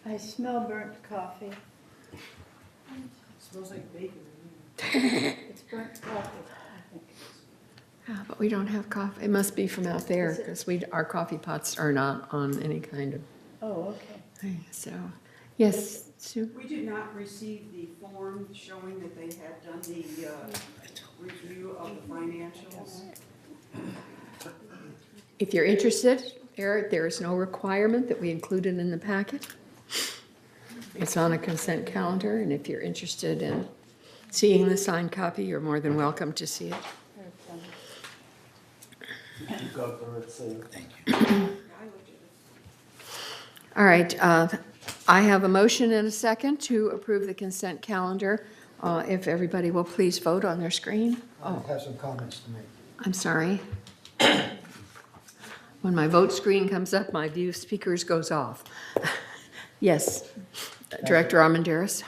I smell burnt coffee. Smells like bacon. It's burnt coffee, I think. But we don't have coffee. It must be from out there because our coffee pots are not on any kind of, Oh, okay. so, yes, Sue? We did not receive the form showing that they had done the review of the financials. If you're interested, Eric, there is no requirement that we include it in the packet. It's on a consent calendar, and if you're interested in seeing the signed copy, you're more than welcome to see it. All right, I have a motion and a second to approve the consent calendar. If everybody will please vote on their screen. I have some comments to make. I'm sorry. When my vote screen comes up, my view of speakers goes off. Yes, Director Armendariz.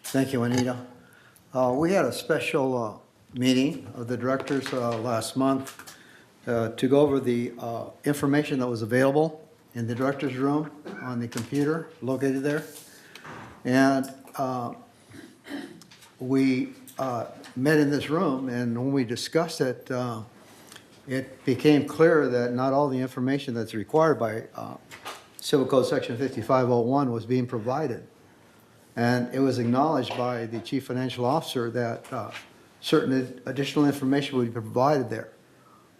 Thank you, Anita. We had a special meeting of the directors last month to go over the information that was available in the director's room on the computer located there. And we met in this room, and when we discussed it, it became clear that not all the information that's required by Civil Code Section 5501 was being provided. And it was acknowledged by the Chief Financial Officer that certain additional information would be provided there.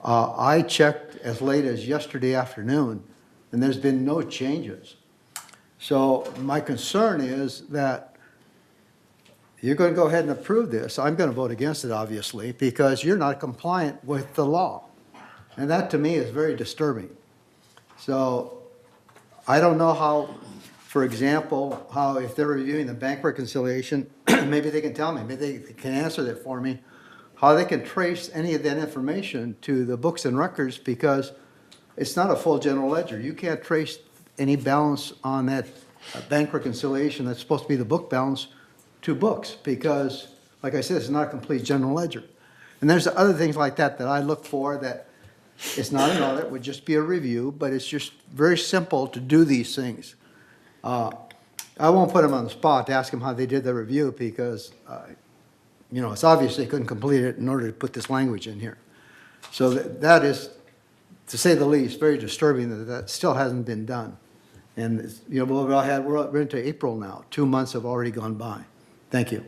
I checked as late as yesterday afternoon, and there's been no changes. So my concern is that you're going to go ahead and approve this. I'm going to vote against it, obviously, because you're not compliant with the law. And that, to me, is very disturbing. So I don't know how, for example, how if they're reviewing the bank reconciliation, maybe they can tell me, maybe they can answer that for me, how they can trace any of that information to the books and records, because it's not a full general ledger. You can't trace any balance on that bank reconciliation that's supposed to be the book balance to books, because, like I said, it's not a complete general ledger. And there's other things like that that I look for that it's not an audit, it would just be a review, but it's just very simple to do these things. I won't put them on the spot to ask them how they did the review, because, you know, it's obvious they couldn't complete it in order to put this language in here. So that is, to say the least, very disturbing that that still hasn't been done. And, you know, we're into April now. 2 months have already gone by. Thank you.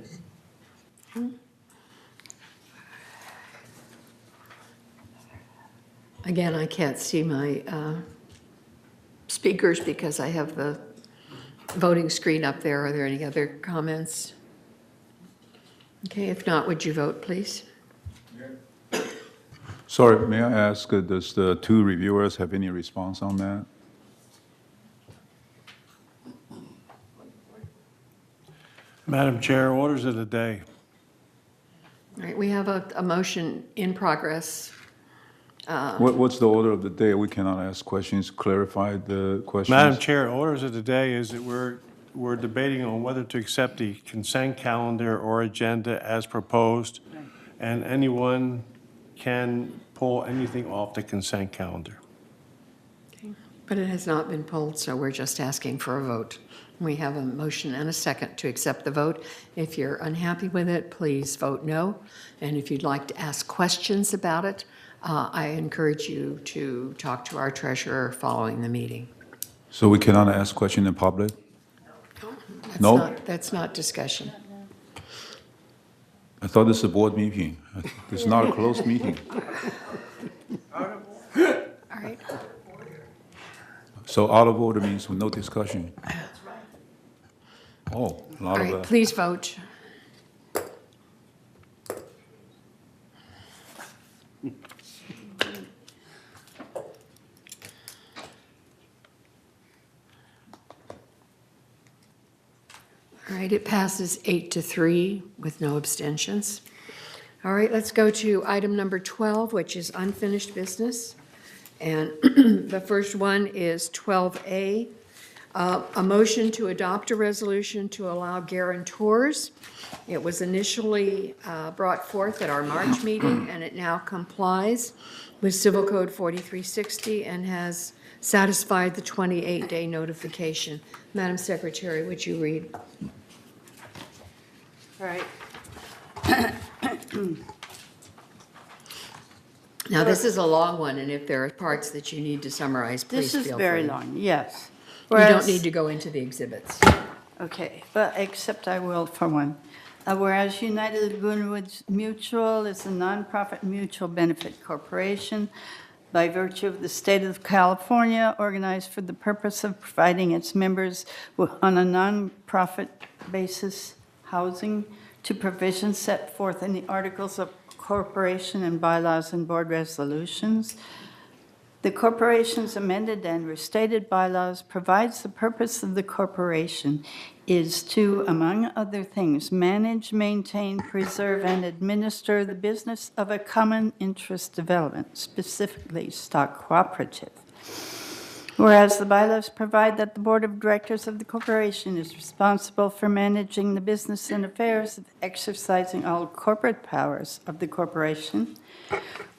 Again, I can't see my speakers because I have the voting screen up there. Are there any other comments? Okay, if not, would you vote, please? Sorry, may I ask, does the two reviewers have any response on that? Madam Chair, orders of the day. All right, we have a motion in progress. What's the order of the day? We cannot ask questions, clarify the questions. Madam Chair, orders of the day is that we're debating on whether to accept the consent calendar or agenda as proposed, and anyone can pull anything off the consent calendar. Okay, but it has not been pulled, so we're just asking for a vote. We have a motion and a second to accept the vote. If you're unhappy with it, please vote no. And if you'd like to ask questions about it, I encourage you to talk to our treasurer following the meeting. So we cannot ask questions in public? No? That's not discussion. I thought this is a board meeting. It's not a closed meeting. All right. So out of order means with no discussion. Oh, a lot All of right, please vote. All right, it passes 8-3 with no abstentions. All right, let's go to item number 12, which is unfinished business. And the first one is 12A, a motion to adopt a resolution to allow guarantors. It was initially brought forth at our March meeting, and it now complies with Civil Code 4360 and has satisfied the 28-day notification. Madam Secretary, would you read? All right. Now, this is a long one, and if there are parts that you need to summarize, please This feel is free. very long, yes. You don't Whereas- need to go into the exhibits. Okay, but except I will for one. Whereas United Lagoon Woods Mutual is a nonprofit mutual benefit corporation by virtue of the state of California, organized for the purpose of providing its members on a nonprofit basis housing to provisions set forth in the Articles of Corporation and bylaws and board resolutions. The corporation's amended and restated bylaws provides the purpose of the corporation is to, among other things, manage, maintain, preserve, and administer the business of a common interest development, specifically stock cooperative. Whereas the bylaws provide that the board of directors of the corporation is responsible for managing the business and affairs of exercising all corporate powers of the corporation.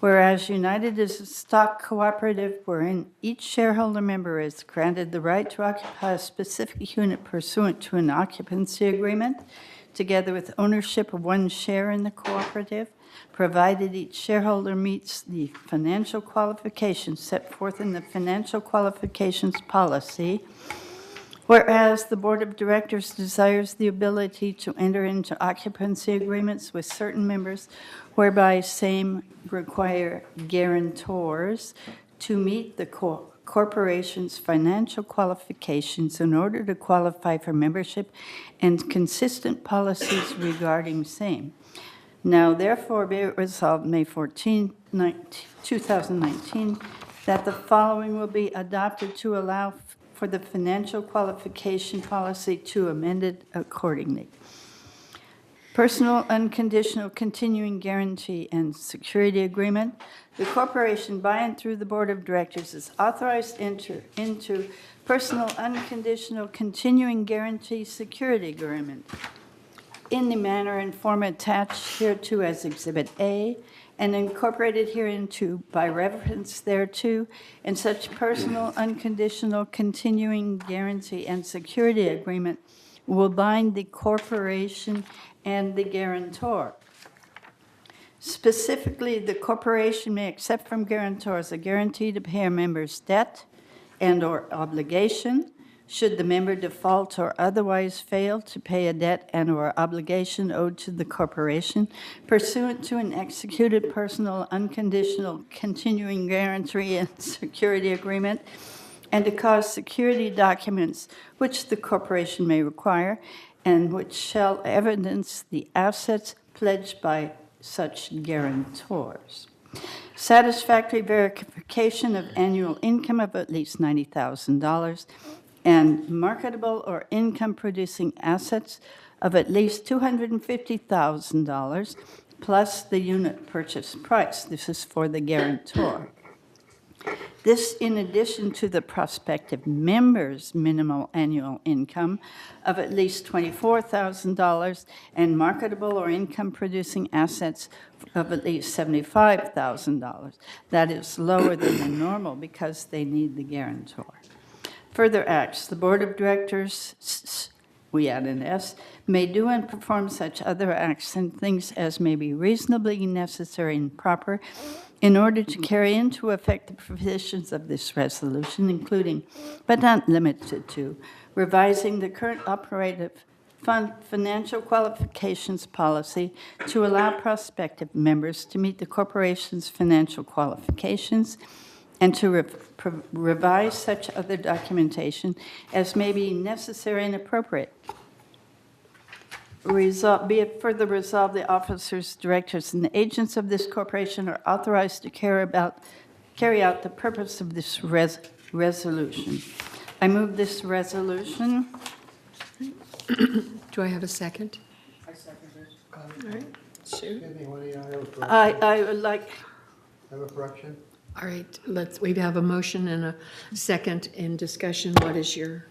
Whereas United is a stock cooperative wherein each shareholder member is granted the right to occupy a specific unit pursuant to an occupancy agreement, together with ownership of one share in the cooperative, provided each shareholder meets the financial qualifications set forth in the financial qualifications policy. Whereas the Board of Directors desires the ability to enter into occupancy agreements with certain members whereby same require guarantors to meet the corporation's financial qualifications in order to qualify for membership and consistent policies regarding same. Now therefore be it resolved May 14, 2019, that the following will be adopted to allow for the financial qualification policy to amend it accordingly. Personal unconditional continuing guarantee and security agreement. The corporation by and through the Board of Directors is authorized to enter into personal unconditional continuing guarantee security agreement in the manner and form attached hereto as Exhibit A, and incorporated hereinto by reference thereto, and such personal unconditional continuing guarantee and security agreement will bind the corporation and the guarantor. Specifically, the corporation may accept from guarantors a guarantee to pay a member's debt and/or obligation, should the member default or otherwise fail to pay a debt and/or obligation owed to the corporation pursuant to an executed personal unconditional continuing guarantee and security agreement, and to cause security documents which the corporation may require and which shall evidence the assets pledged by such guarantors. Satisfactory verification of annual income of at least $90,000 and marketable or income-producing assets of at least $250,000 plus the unit purchase price. This is for the guarantor. This in addition to the prospective member's minimal annual income of at least $24,000 and marketable or income-producing assets of at least $75,000. That is lower than the normal because they need the guarantor. Further acts, the Board of Directors, we add an S, may do and perform such other acts and things as may be reasonably necessary and proper in order to carry into effect the provisions of this resolution, including, but not limited to, revising the current operative financial qualifications policy to allow prospective members to meet the corporation's financial qualifications, and to revise such other documentation as may be necessary and appropriate. Be it further resolved, the officers, directors, and the agents of this corporation are authorized to carry out the purpose of this resolution. I move this resolution. Do I have a second? I second this. All right, Sue? Excuse me, Winnie, I have a correction. I would like, Have a correction? All right, we have a motion and a second in discussion. What is your,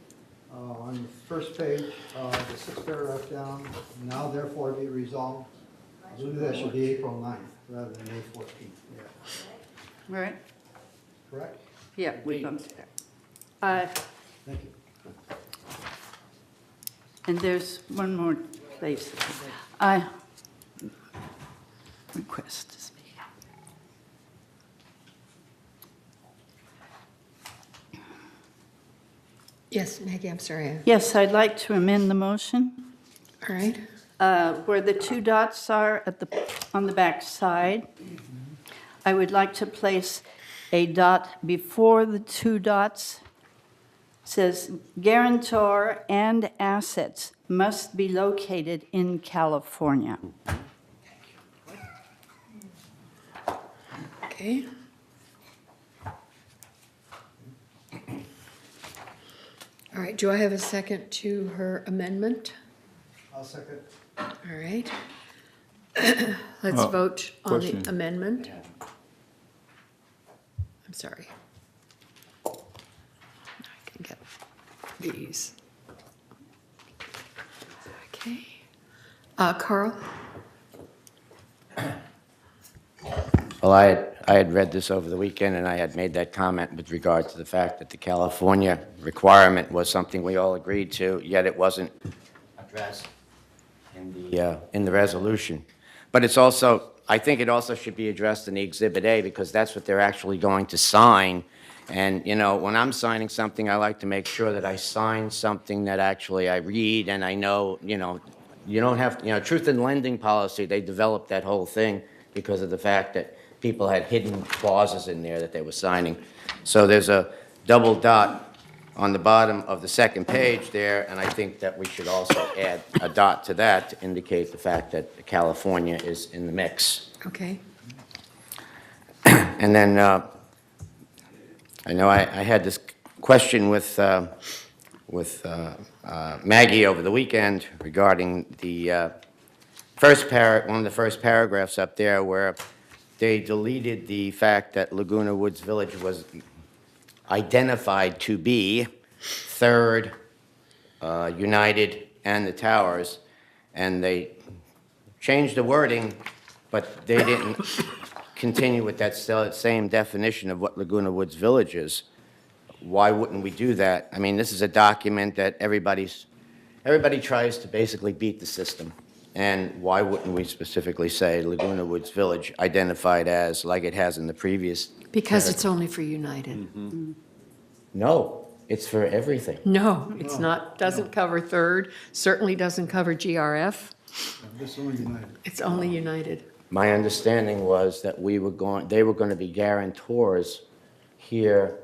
On the first page, the sixth paragraph down, now therefore be resolved. I believe that should be April 9th rather than May 14th. Yeah. right? Correct? Yeah, we bumped it. Thank you. And there's one more place. I request to speak. yes, Maggie, I'm sorry. Yes, I'd like to amend the motion. All right, Where the two dots are on the back side, I would like to place a dot before the two dots. Says guarantor and assets must be located in California. okay. All right, do I have a second to her amendment? I'll second. All right. Let's vote on the question. amendment. I'm sorry. I can get these. Okay. Carl? Well, I had read this over the weekend, and I had made that comment with regard to the fact that the California requirement was something we all agreed to, yet it wasn't addressed in the resolution. But it's also, I think it also should be addressed in the Exhibit A, because that's what they're actually going to sign. And, you know, when I'm signing something, I like to make sure that I sign something that actually I read and I know, you don't have, truth in lending policy, they developed that whole thing because of the fact that people had hidden clauses in there that they were signing. So there's a double dot on the bottom of the second page there, and I think that we should also add a dot to that to indicate the fact that California is in the mix. Okay. And then I know I had this question with Maggie over the weekend regarding the one of the first paragraphs up there where they deleted the fact that Laguna Woods Village was identified to be Third, United, and the Towers, and they changed the wording, but they didn't continue with that same definition of what Laguna Woods Village is. Why wouldn't we do that? I mean, this is a document that everybody tries to basically beat the system. And why wouldn't we specifically say Laguna Woods Village identified as, like it has in the previous? Because it's only for United. No, it's for everything. No, it's not, doesn't cover Third, certainly doesn't cover GRF. This is only United. It's only United. My understanding was that they were going to be guarantors here,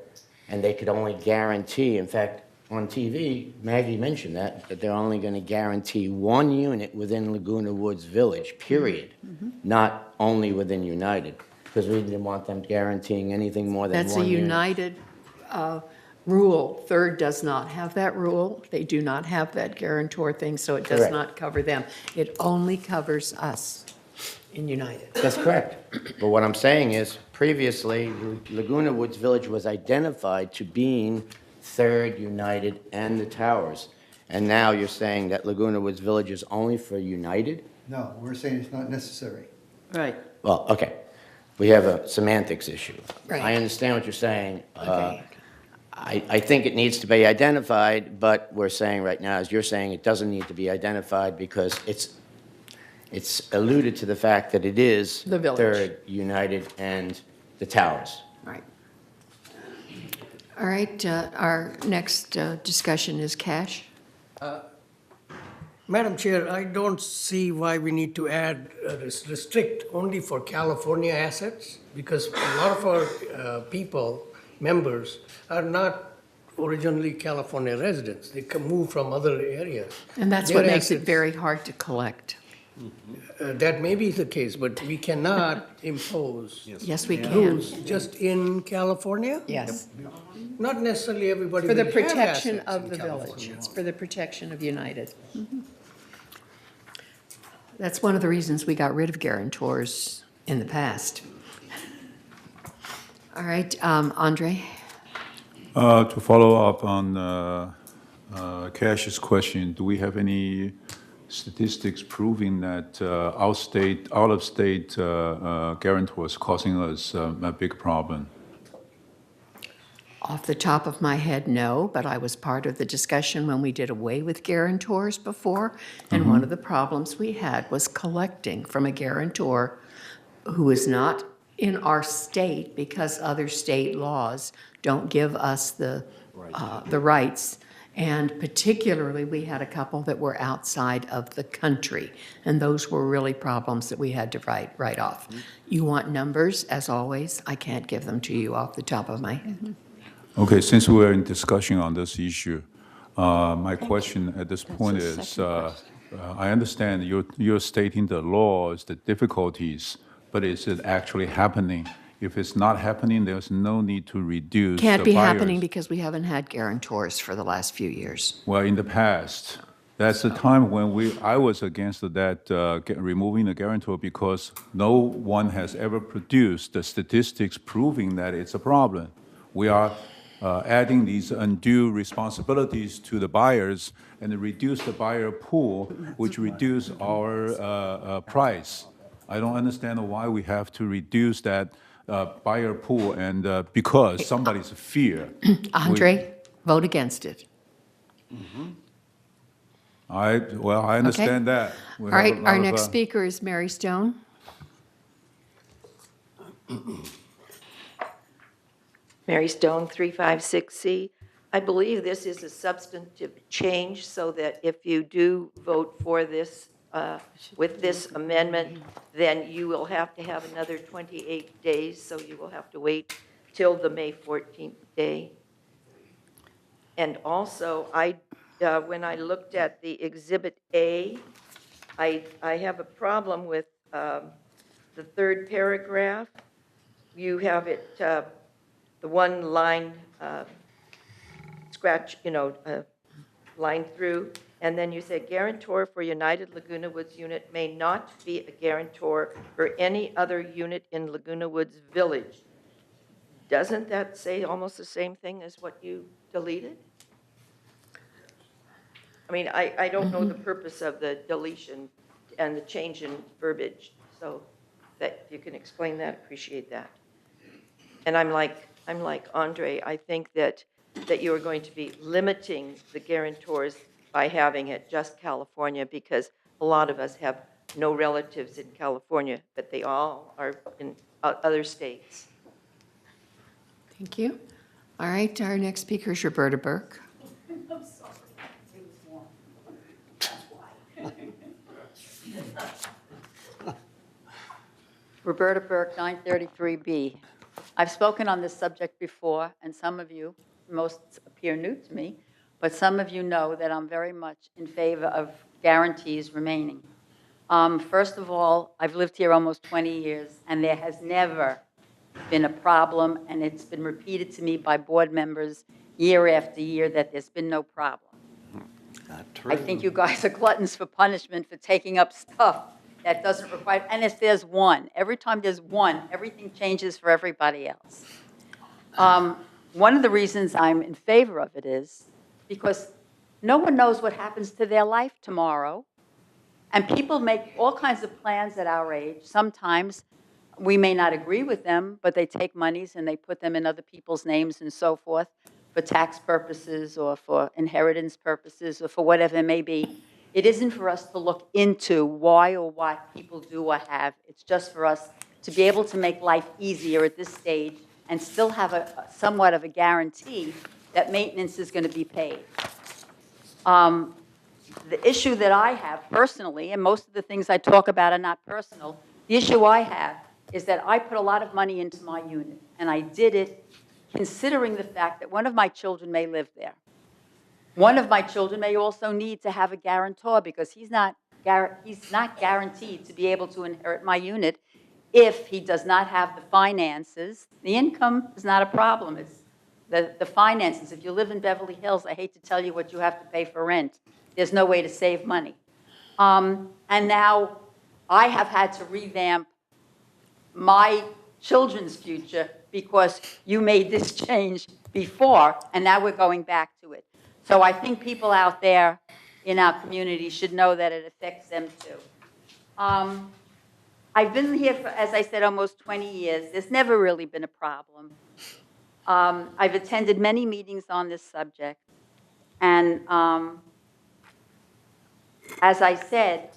and they could only guarantee, in fact, on TV, Maggie mentioned that they're only going to guarantee one unit within Laguna Woods Village, period, not only within United, because we didn't want them guaranteeing anything more than That's one a unit. United rule. Third does not have that rule. They do not have that guarantor thing, so it does Correct. not cover them. It only covers us in United. That's correct. But what I'm saying is, previously, Laguna Woods Village was identified to being Third, United, and the Towers. And now you're saying that Laguna Woods Village is only for United? No, we're saying it's not necessary. Right. Well, okay. We have a semantics issue. Right. I understand what you're saying. Okay. I think it needs to be identified, but we're saying right now, as you're saying, it doesn't need to be identified because it's alluded to the fact that it is The village. Third, United, and the Towers. Right. All right, our next discussion is cash. Madam Chair, I don't see why we need to add, restrict only for California assets, because a lot of our people, members, are not originally California residents. They can move from other areas. And that's Their what makes it assets- very hard to collect. That may be the case, but we cannot impose. Yes, we can. Rules just in California? Yes. Not necessarily everybody For the will have protection assets of in the village. California. It's for the protection of United. That's one of the reasons we got rid of guarantors in the past. All right, Andre? To follow up on Cash's question, do we have any statistics proving that out-of-state guarantors causing us a big problem? Off the top of my head, no, but I was part of the discussion when we did away with guarantors before, and one of the problems we had was collecting from a guarantor who is not in our state because other state laws don't give us the rights. And particularly, we had a couple that were outside of the country, and those were really problems that we had to write off. You want numbers, as always, I can't give them to you off the top of my head. Okay, since we're in discussion on this issue, my question at this point is, I understand you're stating the laws, the difficulties, but is it actually happening? If it's not happening, there's no need to reduce Can't the be buyers. happening because we haven't had guarantors for the last few years. Well, in the past, that's the time when I was against that removing the guarantor because no one has ever produced the statistics proving that it's a problem. We are adding these undue responsibilities to the buyers and reduce the buyer pool, which reduce our price. I don't understand why we have to reduce that buyer pool and because somebody's fear. Andre, vote against it. I understand that. We All have a right, lot our of, next speaker is Mary Stone. Mary Stone, 356C. I believe this is a substantive change so that if you do vote for this, with this amendment, then you will have to have another 28 days, so you will have to wait till the May 14th day. And also, when I looked at the Exhibit A, I have a problem with the third paragraph. You have it, the one line line through, and then you say guarantor for United Laguna Woods unit may not be a guarantor for any other unit in Laguna Woods Village. Doesn't that say almost the same thing as what you deleted? I mean, I don't know the purpose of the deletion and the change in verbiage, so that if you can explain that, appreciate that. And I'm like Andre, I think that you are going to be limiting the guarantors by having it just California, because a lot of us have no relatives in California, but they all are in other states. Thank you. All right, our next speaker is Roberta Burke. I'm sorry. It was warm. That's why. Roberta Burke, 933B. I've spoken on this subject before, and some of you, most appear new to me, but some of you know that I'm very much in favor of guarantees remaining. First of all, I've lived here almost 20 years, and there has never been a problem, and it's been repeated to me by board members year after year that there's been no problem. I think you guys are gluttons for punishment for taking up stuff that doesn't require, and if there's one, every time there's one, everything changes for everybody else. One of the reasons I'm in favor of it is because no one knows what happens to their life tomorrow, and people make all kinds of plans at our age. Sometimes we may not agree with them, but they take monies and they put them in other people's names and so forth for tax purposes or for inheritance purposes or for whatever it may be. It isn't for us to look into why or what people do or have. It's just for us to be able to make life easier at this stage and still have somewhat of a guarantee that maintenance is going to be paid. The issue that I have personally, and most of the things I talk about are not personal, the issue I have is that I put a lot of money into my unit, and I did it considering the fact that one of my children may live there. One of my children may also need to have a guarantor because he's not guaranteed to be able to inherit my unit if he does not have the finances. The income is not a problem. It's the finances. If you live in Beverly Hills, I hate to tell you what you have to pay for rent. There's no way to save money. And now I have had to revamp my children's future because you made this change before, and now we're going back to it. So I think people out there in our community should know that it affects them too. I've been here for, as I said, almost 20 years. There's never really been a problem. I've attended many meetings on this subject. And as I said,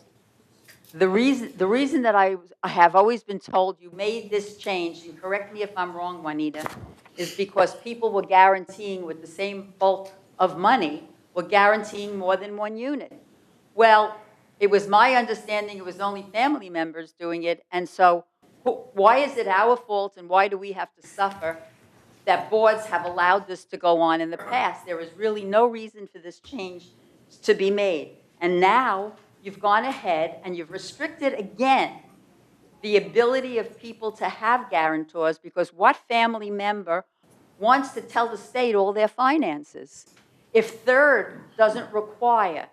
the reason that I have always been told you made this change, and correct me if I'm wrong, Juanita, is because people were guaranteeing with the same bulk of money, were guaranteeing more than one unit. Well, it was my understanding it was only family members doing it, and so why is it our fault and why do we have to suffer that boards have allowed this to go on in the past? There is really no reason for this change to be made. And now you've gone ahead and you've restricted again the ability of people to have guarantors, because what family member wants to tell the state all their finances? If Third doesn't require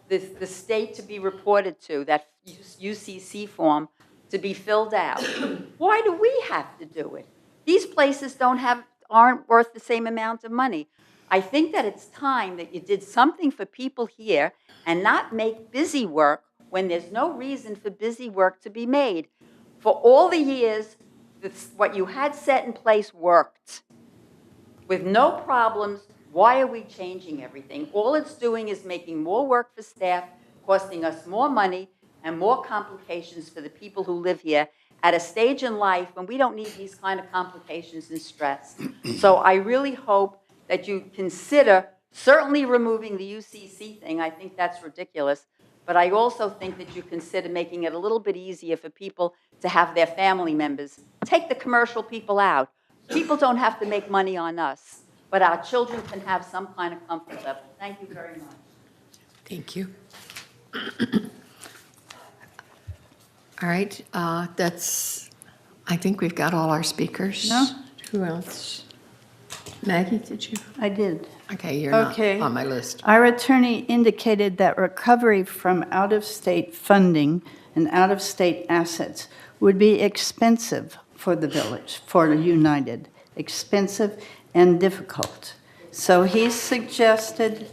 the state to be reported to, that UCC form to be filled out, why do we have to do it? These places aren't worth the same amount of money. I think that it's time that you did something for people here and not make busy work when there's no reason for busy work to be made. For all the years, what you had set in place worked. With no problems, why are we changing everything? All it's doing is making more work for staff, costing us more money and more complications for the people who live here at a stage in life when we don't need these kind of complications and stress. So I really hope that you consider certainly removing the UCC thing. I think that's ridiculous. But I also think that you consider making it a little bit easier for people to have their family members. Take the commercial people out. People don't have to make money on us, but our children can have some kind of comfort level. Thank you very much. Thank you. All right, I think we've got all our speakers. No? Who else? Maggie, did you? I did. Okay, you're not on my list. Our attorney indicated that recovery from out-of-state funding and out-of-state assets would be expensive for the village, for United, expensive and difficult. So he suggested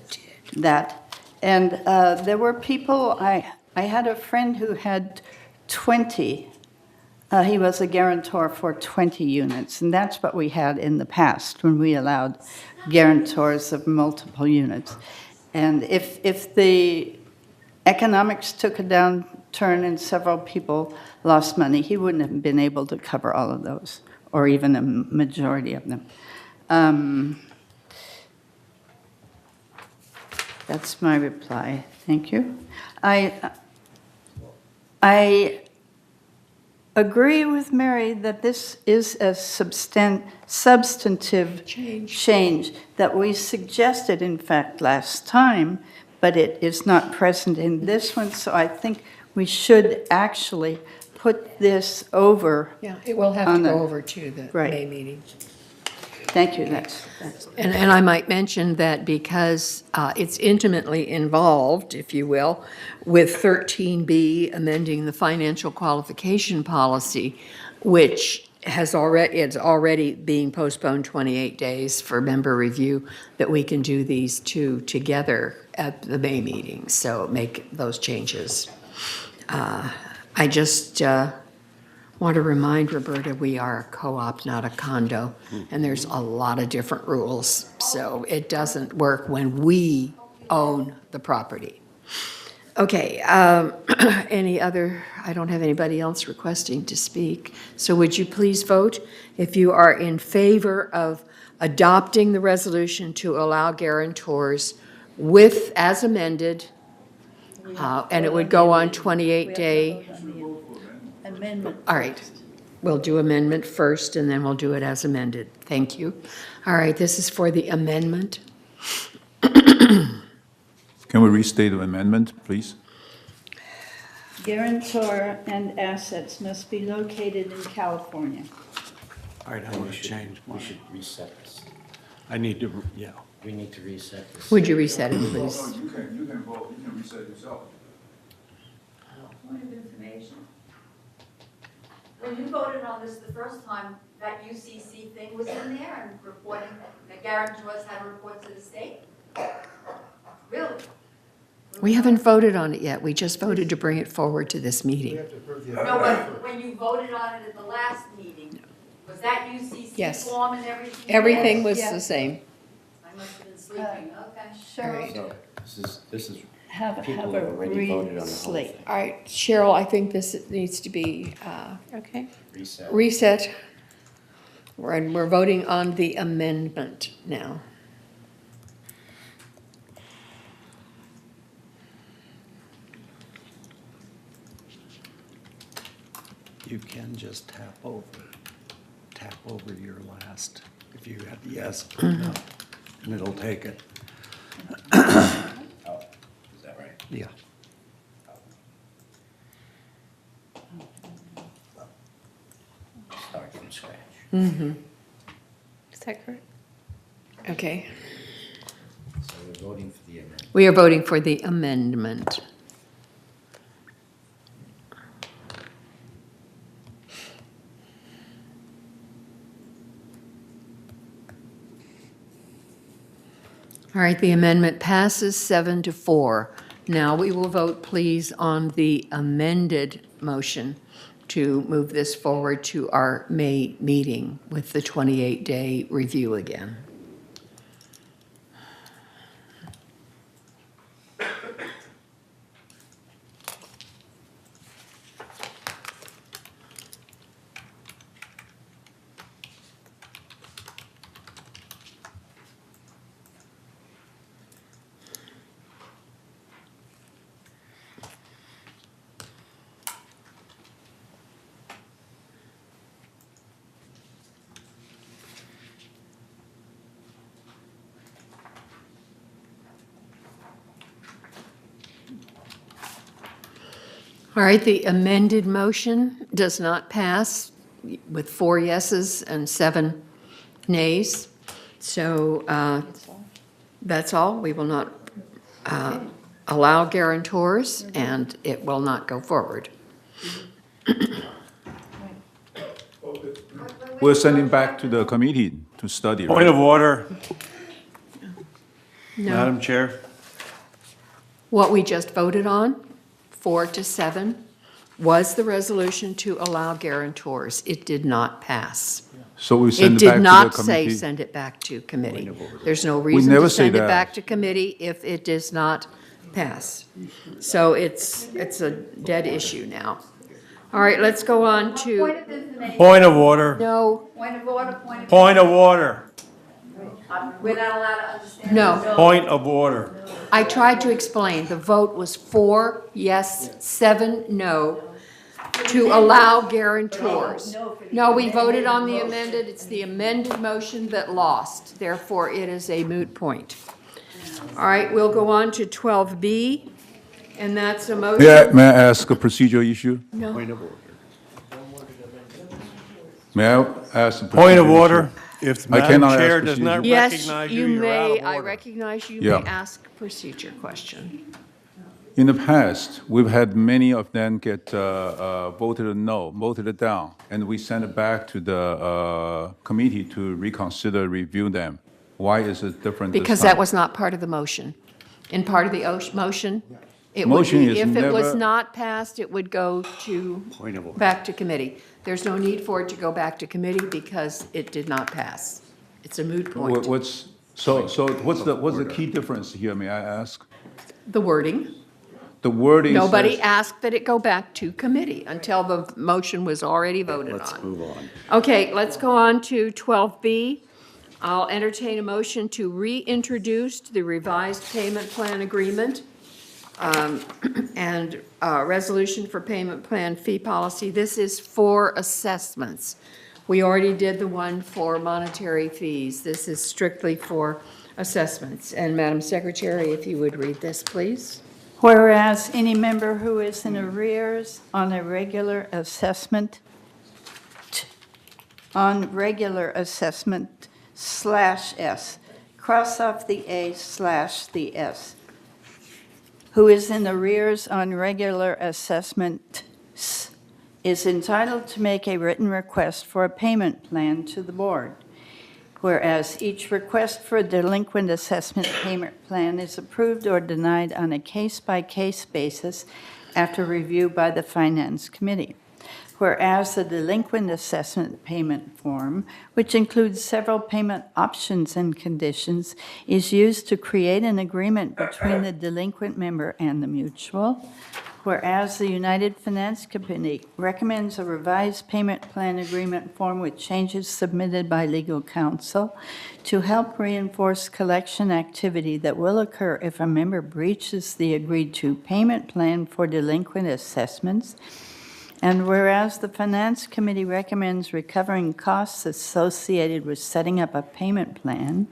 that. And there were people, I had a friend who had 20. He was a guarantor for 20 units, and that's what we had in the past when we allowed guarantors of multiple units. And if the economics took a downturn and several people lost money, he wouldn't have been able to cover all of those, or even a majority of them. That's my reply. Thank you. I agree with Mary that this is a substantive change that we suggested, in fact, last time, but it is not present in this one, so I think we should actually put this over. Yeah, it will have to go over to the May meeting. Thank you. And I might mention that because it's intimately involved, if you will, with 13B amending the financial qualification policy, which it's already being postponed 28 days for member review, that we can do these two together at the May meeting, so make those changes. I just want to remind Roberta, we are a co-op, not a condo, and there's a lot of different rules, so it doesn't work when we own the property. Okay, I don't have anybody else requesting to speak, so would you please vote if you are in favor of adopting the resolution to allow guarantors as amended, and it would go on 28-day. Amendment. All right, we'll do amendment first, and then we'll do it as amended. Thank you. All right, this is for the amendment. Can we restate the amendment, please? Guarantor and assets must be located in California. All right, I want to change We mine. should reset this. I need to, We need to reset this. Would you reset it, please? You can vote, you can reset yourself. Point of information. When you voted on this the first time, that UCC thing was in there and reporting, the guarantors had to report to the state? Really? We haven't voted on it yet. We just voted to bring it forward to this meeting. No, but when you voted on it at the last meeting, was that UCC Yes. form and everything? Everything was Yes. the same. I must have been sleeping, okay. Cheryl, So this is have people a who already voted on read the whole slate. thing. All right, Cheryl, I think this needs to be Okay. reset. We're voting on the amendment now. You can just tap over your last, if you have yes or no, and it'll take it. Oh, is that right? Yeah. Start from scratch. Mm-hmm. Is that correct? Okay. So we're voting for the amendment. We are voting for the amendment. All right, the amendment passes 7-4. Now we will vote, please, on the amended motion to move this forward to our May meeting with the 28-day review again. All right, the amended motion does not pass with 4 yeses and 7 nays. So that's all. We will not allow guarantors, and it will not go forward. We're sending back to the committee to study. Point of order, No. Madam Chair. What we just voted on, 4-7, was the resolution to allow guarantors. It did not pass. So we send It it back to did the not say committee. send it back to committee. There's no reason never to say send it that. back to committee if it does not pass. So it's a dead issue now. All right, let's go on Point to, of information. Point of order, no, Point of order, point of. point of order, We're not allowed to understand. No. point of order. I tried to explain. The vote was 4 yes, 7 no, to allow guarantors. No, we voted on the amended, it's the amended motion that lost. Therefore, it is a moot point. All right, we'll go on to 12B, and that's a motion. May I ask a procedural issue? No. May I ask a Point of procedural order. issue? If the I Madam cannot Chair ask does not Yes, recognize you you're out may, of I order. recognize you Yeah. may ask procedure question. In the past, we've had many of them get voted no, voted down, and we send it back to the committee to reconsider, review them. Why is it different this time? Because that was not part of the motion. In part of the motion, it would Motion be, is if it was never- not passed, it would go to, Point of order. back to committee. There's no need for it to go back to committee because it did not pass. It's a moot point. What's the key difference here, may I ask? The wording. The wording Nobody says- asked that it go back to committee until the motion was already voted on. Let's move on. Okay, let's go on to 12B. I'll entertain a motion to reintroduce the revised payment plan agreement and resolution for payment plan fee policy. This is for assessments. We already did the one for monetary fees. This is strictly for assessments. And Madam Secretary, if you would read this, please. Whereas any member who is in arrears on a regular assessment, /S, cross off the A/the S. who is in arrears on regular assessments is entitled to make a written request for a payment plan to the board. Whereas each request for a delinquent assessment payment plan is approved or denied on a case-by-case basis after review by the Finance Committee. Whereas the delinquent assessment payment form, which includes several payment options and conditions, is used to create an agreement between the delinquent member and the mutual. Whereas the United Finance Committee recommends a revised payment plan agreement form with changes submitted by legal counsel to help reinforce collection activity that will occur if a member breaches the agreed-to payment plan for delinquent assessments. And whereas the Finance Committee recommends recovering costs associated with setting up a payment plan,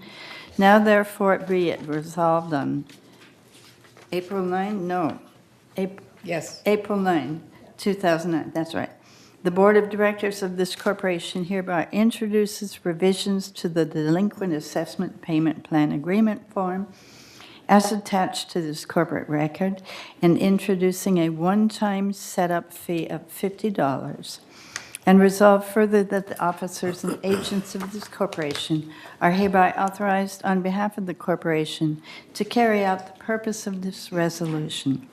now therefore be it resolved on April 9, 2009, that's right. The Board of Directors of this corporation hereby introduces revisions to the Delinquent Assessment Payment Plan Agreement form as attached to this corporate record, and introducing a one-time setup fee of $50. And resolve further that the officers and agents of this corporation are hereby authorized on behalf of the corporation to carry out the purpose of this resolution.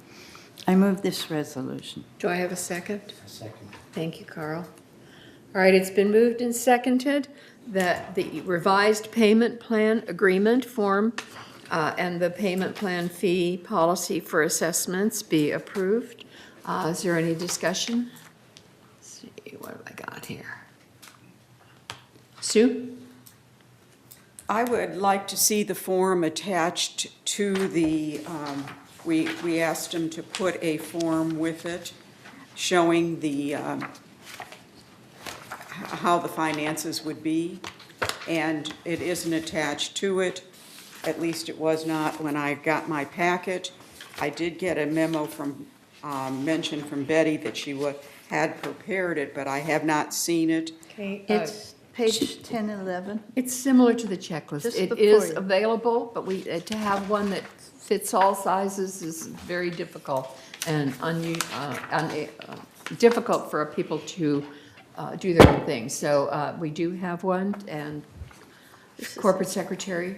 I move this resolution. Do I have a second? A second. Thank you, Carl. All right, it's been moved and seconded that the revised payment plan agreement form and the payment plan fee policy for assessments be approved. Is there any discussion? Let's see, what have I got here? Sue? I would like to see the form attached to the, we asked them to put a form with it showing the, how the finances would be, and it isn't attached to it. At least it was not when I got my packet. I did get a memo from, mention from Betty that she had prepared it, but I have not seen it. Okay. It's page 1011. It's similar to the checklist. Just It before is you. available, but to have one that fits all sizes is very difficult and difficult for people to do their own thing. So we do have one, and Corporate Secretary.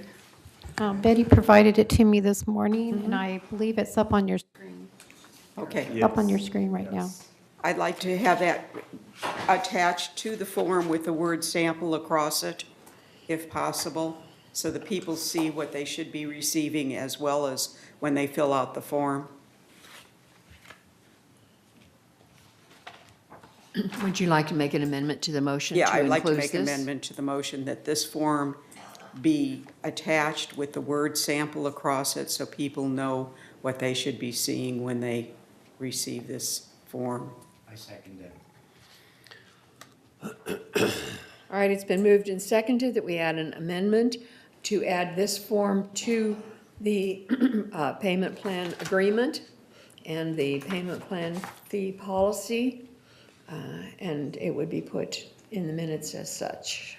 Betty provided it to me this morning, and I believe it's up on your screen. Okay. It's up on your screen right now. I'd like to have that attached to the form with the word sample across it, if possible, so the people see what they should be receiving as well as when they fill out the form. Would you like to make an amendment to the motion to Yeah, include I'd like to this? make an amendment to the motion that this form be attached with the word sample across it so people know what they should be seeing when they receive this form. I second it. All right, it's been moved and seconded that we add an amendment to add this form to the payment plan agreement and the payment plan fee policy, and it would be put in the minutes as such.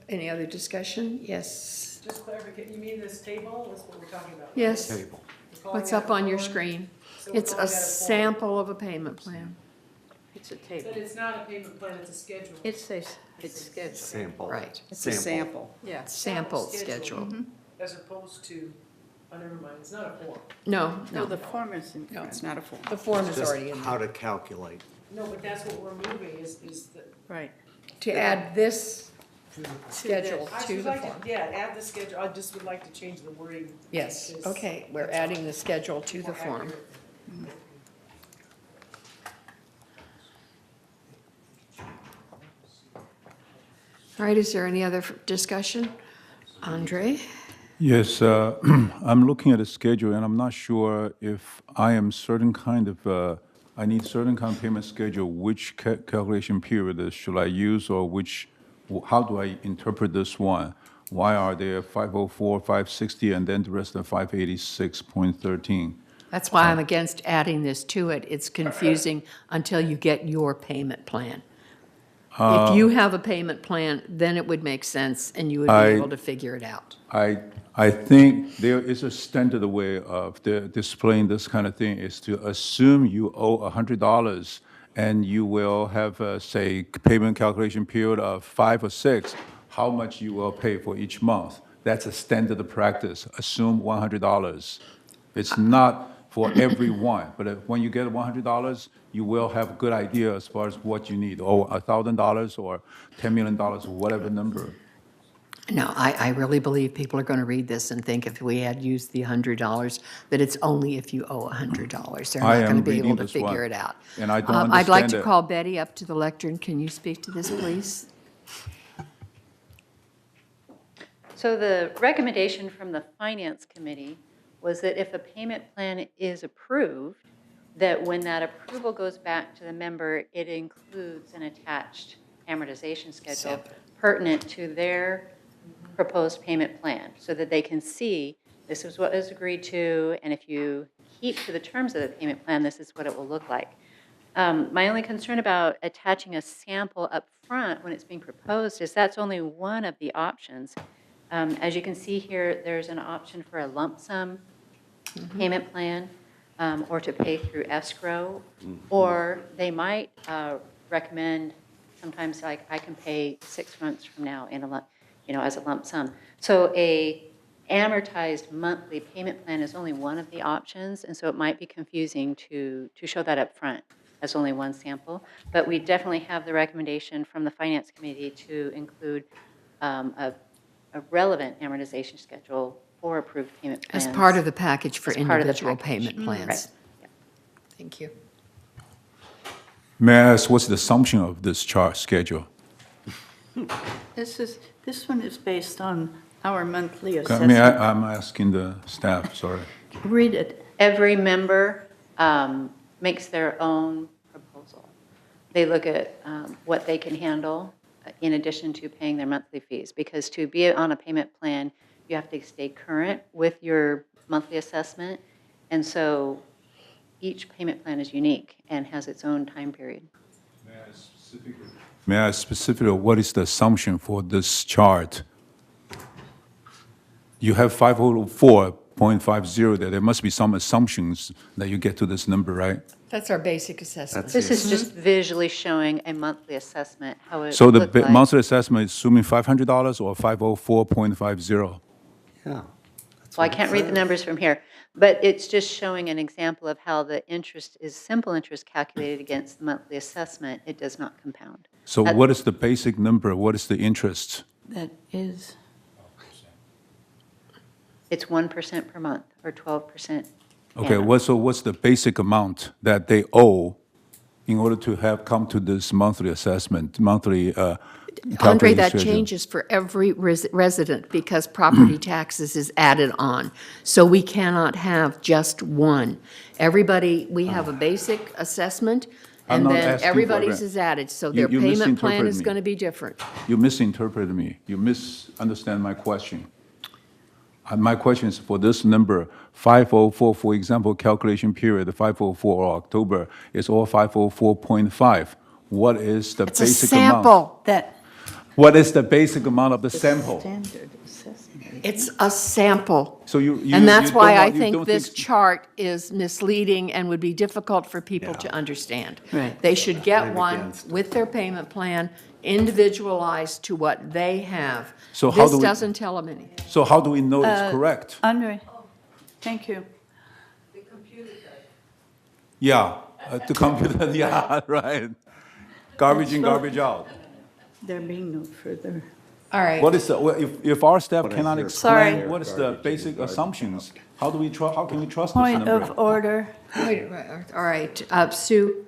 Any other discussion? Yes. Just clarification, you mean this table, that's what we're talking about? Yes. Table. What's up on your screen? It's a sample of a payment plan. It's a table. But it's not a payment plan, it's a schedule. It's scheduled. Sample. Right. It's a sample. Yeah. Sample schedule. As opposed to, oh, never mind, it's not a form. No, No, no, the form is in. No, it's not a form. the form is Just already in how there. to calculate. No, but that's what we're moving is the. Right. To add this schedule I to would the like form. yeah, add the schedule, I just would like to change the wording. Yes, It's- okay, we're adding the schedule to the more form. accurate. All right, is there any other discussion? Andre? Yes, I'm looking at the schedule, and I'm not sure if I am certain kind of, I need certain kind of payment schedule, which calculation period should I use, or how do I interpret this one? Why are there 504, 560, and then the rest of 586.13? That's why I'm against adding this to it. It's confusing until you get your payment plan. If you have a payment plan, then it would make sense and you would be able to figure it out. I think there is a standard way of displaying this kind of thing is to assume you owe $100 and you will have, say, payment calculation period of 5 or 6, how much you will pay for each month. That's a standard practice. Assume $100. It's not for everyone, but when you get $100, you will have a good idea as far as what you need, or $1,000 or $10 million, or whatever number. No, I really believe people are going to read this and think if we had used the $100, that it's only if you owe $100. They're I not going am to be able reading to this figure one, it out. and I don't I'd like understand to it. call Betty up to the lectern. Can you speak to this, please? So the recommendation from the Finance Committee was that if a payment plan is approved, that when that approval goes back to the member, it includes an attached amortization schedule pertinent to their proposed payment plan, so that they can see this is what is agreed to, and if you keep to the terms of the payment plan, this is what it will look like. My only concern about attaching a sample up front when it's being proposed is that's only one of the options. As you can see here, there's an option for a lump sum payment plan, or to pay through escrow, or they might recommend sometimes like I can pay 6 months from now in a as a lump sum. So a amortized monthly payment plan is only one of the options, and so it might be confusing to show that up front as only one sample. But we definitely have the recommendation from the Finance Committee to include a relevant amortization schedule for approved payment plans. As part of the package for As part of the individual package. payment plans. Right. Thank you. May I ask, what's the assumption of this chart schedule? This one is based on our monthly I assessment. mean, I'm asking the staff, sorry. Read it. Every member makes their own proposal. They look at what they can handle in addition to paying their monthly fees. Because to be on a payment plan, you have to stay current with your monthly assessment. And so each payment plan is unique and has its own time period. May I ask specifically, what is the assumption for this chart? You have 504.50 there. There must be some assumptions that you get to this number, right? That's our basic assessment. This is just visually showing a monthly assessment, how it So would the look like. monthly assessment is assuming $500 or 504.50? Yeah. Well, I can't read the numbers from here, but it's just showing an example of how the interest is simple interest calculated against the monthly assessment. It does not compound. So what is the basic number? What is the interest? That is, It's 1% per month or 12%. Okay, annual. so what's the basic amount that they owe in order to have come to this monthly assessment, monthly Andre, calculation that schedule? changes for every resident because property taxes is added on. So we cannot have just one. Everybody, we have a basic assessment, I'm and not then asking for everybody's that. is added, so You- their you payment plan misinterpreted is me. going to be different. You misinterpreted me. You misunderstand my question. My question is for this number, 504, for example, calculation period, 504 or October, is all 504.5. What is the It's a basic amount? sample. What is the basic amount of the sample? standard assessment. It's a sample. So you And that's you why don't I want- you think don't this chart is misleading and would be difficult for people to understand. Right. They should get one with their payment plan, individualized to what they have. So how This do we- doesn't tell them anything. So how do we know it's correct? Andre, thank you. Yeah, the computer, yeah, right. Garbage in, garbage out. There being no further. All right. What is the, well, if our staff cannot Sorry. explain what is the basic assumptions, how can we trust this Point number? of order. All right, Sue?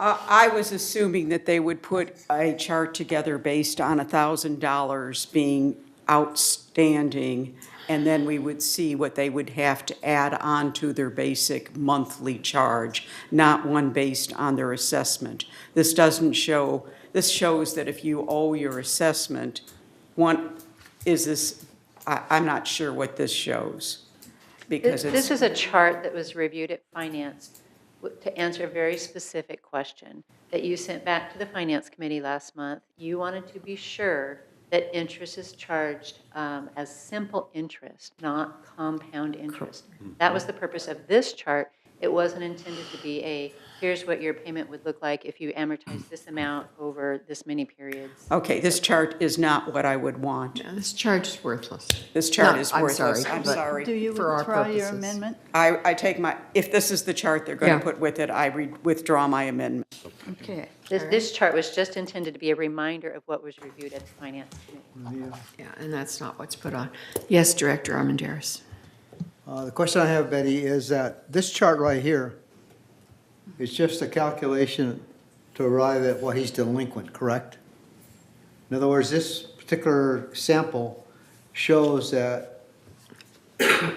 I was assuming that they would put a chart together based on $1,000 being outstanding, and then we would see what they would have to add on to their basic monthly charge, not one based on their assessment. This doesn't show, this shows that if you owe your assessment, I'm not sure what this shows. Because This it's, is a chart that was reviewed at Finance to answer a very specific question that you sent back to the Finance Committee last month. You wanted to be sure that interest is charged as simple interest, not compound interest. That was the purpose of this chart. It wasn't intended to be a, here's what your payment would look like if you amortize this amount over this many periods. Okay, this chart is not what I would want. This chart is worthless. This chart No, is I'm worthless. sorry, I'm but sorry. Do you For our withdraw your purposes. amendment? I take my, if this is the chart they're going Yeah. to put with it, I withdraw my amendment. Okay. This chart was just intended to be a reminder of what was reviewed at the Finance Committee. Yeah, and that's not what's put on. Yes, Director Armandaris. The question I have, Betty, is that this chart right here is just a calculation to arrive at what he's delinquent, correct? In other words, this particular sample shows that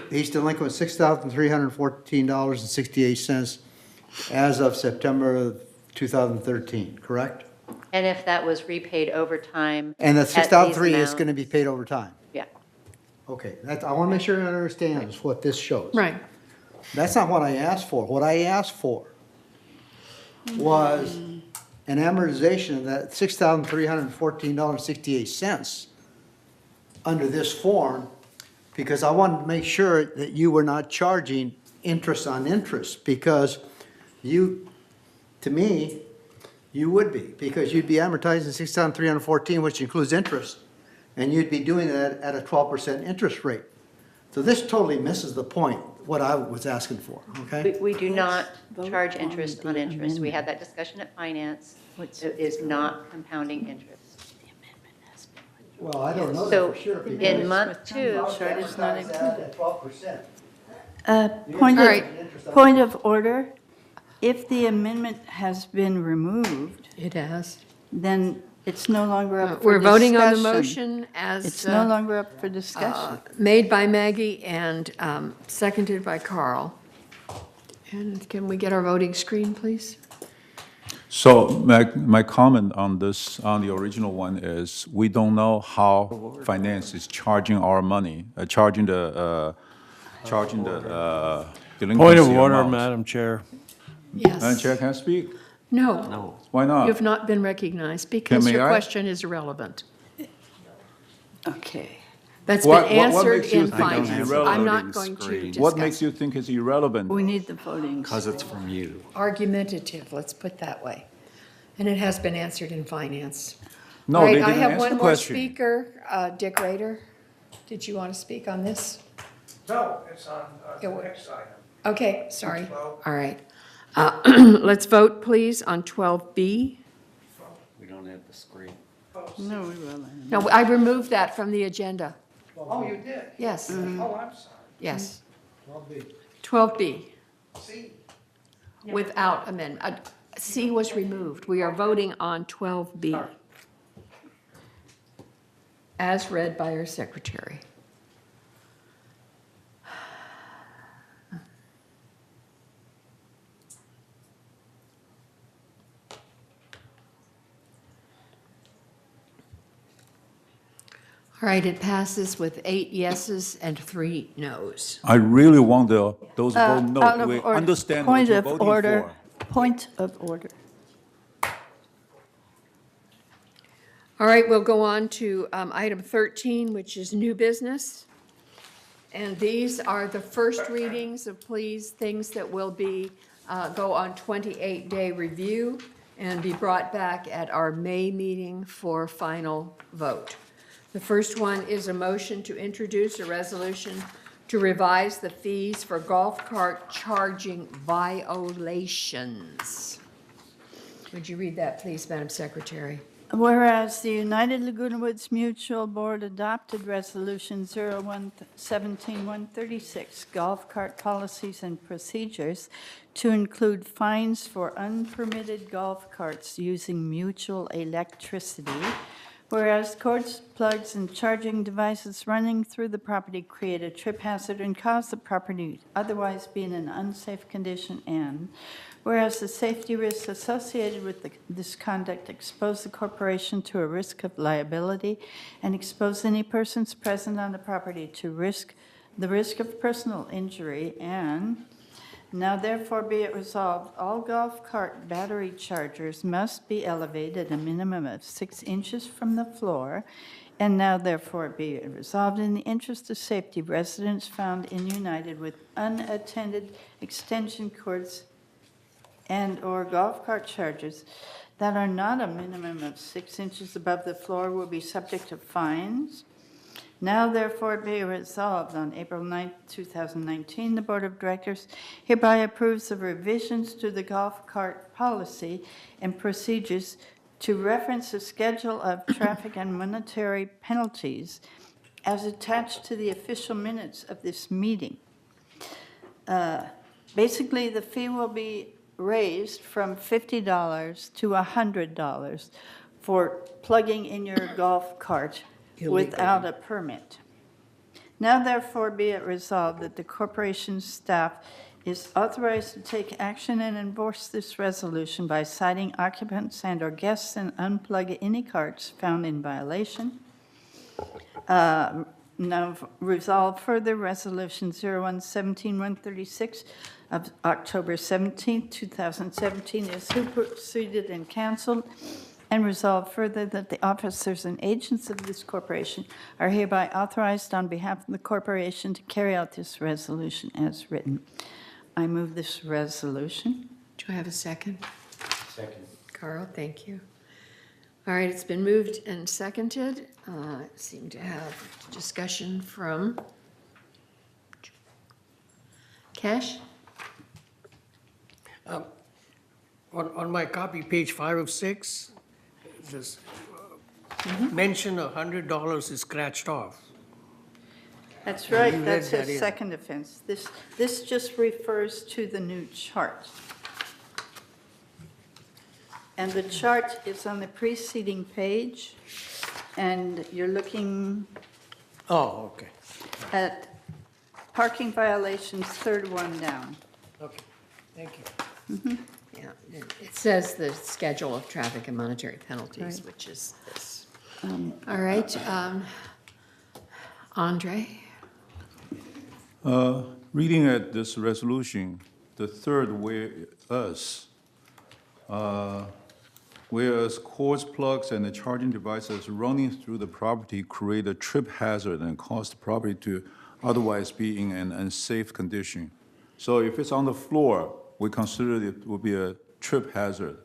he's delinquent $6,314.68 as of September 2013, correct? And if that was repaid over time. And the at these 6,003 is amounts- going to be paid over time? Yeah. Okay, I want to make sure I understand what this shows. Right. That's not what I asked for. What I asked for was an amortization of that $6,314.68 under this form, because I wanted to make sure that you were not charging interest on interest, because you, to me, you would be, because you'd be amortizing 6,314, which includes interest, and you'd be doing that at a 12% interest rate. So this totally misses the point, what I was asking for, okay? We do not charge interest on interest. We had that discussion at Finance. It is not compounding interest. Well, I don't know So that for sure. because in month two, Chart is not amortize that at 12%. Point All of, right. point of order, if the amendment has been removed, It has. then it's no longer up for We're voting on the discussion. motion as It's no longer up for discussion. made by Maggie and seconded by Carl. And can we get our voting screen, please? So my comment on this, on the original one is, we don't know how finance is charging our money, charging the delinquency Point of order, amounts. Madam Chair. Yes. Madam Chair, can I speak? No. Why not? You have not been recognized because May your I? question is irrelevant. Okay. That's What- been what answered makes you in think it's finance. irrelevant? I'm not going to discuss. What makes you think it's irrelevant? We need the voting. Because it's from you. Argumentative, let's put that way. And it has been answered in finance. No, All right, they didn't I have answer one the more question. speaker, Dick Rader. Did you want to speak on this? No, it's on the next item. Okay, sorry. All right. Let's vote, please, on 12B. We don't have the screen. No, we will. No, I removed that from the agenda. Oh, you did? Yes. Oh, I'm sorry. Yes. 12B, See? without amendment. C was removed. We are voting on 12B. As read by our secretary. All right, it passes with 8 yeses and 3 nos. I really want those vote Out no of to order. understand what Point you're of voting order. for. Point of order. All right, we'll go on to item 13, which is new business. And these are the first readings of things that will be, go on 28-day review and be brought back at our May meeting for final vote. The first one is a motion to introduce a resolution to revise the fees for golf cart charging violations. Would you read that, please, Madam Secretary? Whereas the United Laguna Woods Mutual Board adopted Resolution 01-17-136, golf cart policies and procedures, to include fines for unpermitted golf carts using mutual electricity. Whereas cords, plugs, and charging devices running through the property create a trip hazard and cause the property otherwise be in an unsafe condition, and whereas the safety risks associated with this conduct expose the corporation to a risk of liability and expose any persons present on the property to the risk of personal injury, and Now therefore be it resolved, all golf cart battery chargers must be elevated a minimum of 6 inches from the floor. And now therefore be it resolved, in the interest of safety, residents found in United with unattended extension cords and/or golf cart chargers that are not a minimum of 6 inches above the floor will be subject to fines. Now therefore be resolved, on April 9th, 2019, the Board of Directors hereby approves the revisions to the golf cart policy and procedures to reference a schedule of traffic and monetary penalties as attached to the official minutes of this meeting. Basically, the fee will be raised from $50 to $100 for plugging in your golf cart without a permit. Now therefore be it resolved that the corporation's staff is authorized to take action and enforce this resolution by citing occupants and/or guests and unplug any carts found in violation. Now resolve further resolution 01-17-136 of October 17, 2017 is superseded and canceled. And resolve further that the officers and agents of this corporation are hereby authorized on behalf of the corporation to carry out this resolution as written. I move this resolution. Do I have a second? Second. Carl, thank you. All right, it's been moved and seconded. Seem to have discussion from Cash? On my copy, page 5 of 6, this mention $100 is scratched off. That's right, You read that's that his in. second offense. This just refers to the new chart. And the chart is on the preceding page, and you're looking Oh, okay, at parking violations, third one down. okay, thank you. Yeah, it says the schedule of traffic and monetary penalties, Right. which is this. All right, Andre? Reading at this resolution, the third whereas cords, plugs, and the charging devices running through the property create a trip hazard and cause the property to otherwise be in an unsafe condition. So if it's on the floor, we consider it will be a trip hazard.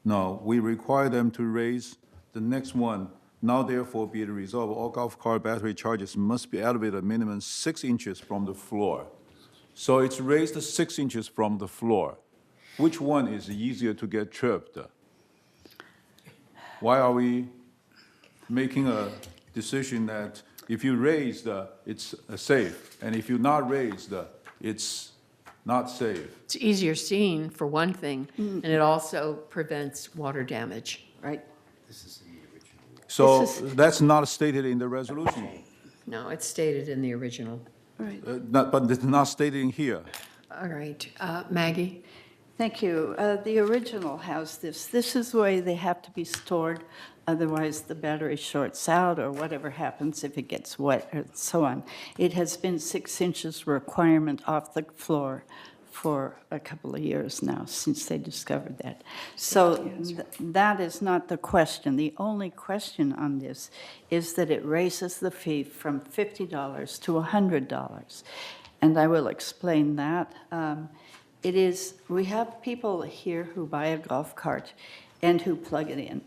No, we require them to raise the next one. Now therefore be it resolved, all golf cart battery chargers must be elevated a minimum 6 inches from the floor. So it's raised 6 inches from the floor. Which one is easier to get tripped? Why are we making a decision that if you raise it's safe, and if you're not raised, it's not safe? It's easier seen, for one thing, and it also prevents water damage. Right. So This is- that's not stated in the resolution. No, it's stated in the original. Right. But it's not stated in here. All right, Maggie? Thank you. The original has this. This is the way they have to be stored, otherwise the battery shorts out or whatever happens if it gets wet and so on. It has been 6 inches requirement off the floor for a couple of years now, since they discovered that. So that is not the question. The only question on this is that it raises the fee from $50 to $100. And I will explain that. We have people here who buy a golf cart and who plug it in.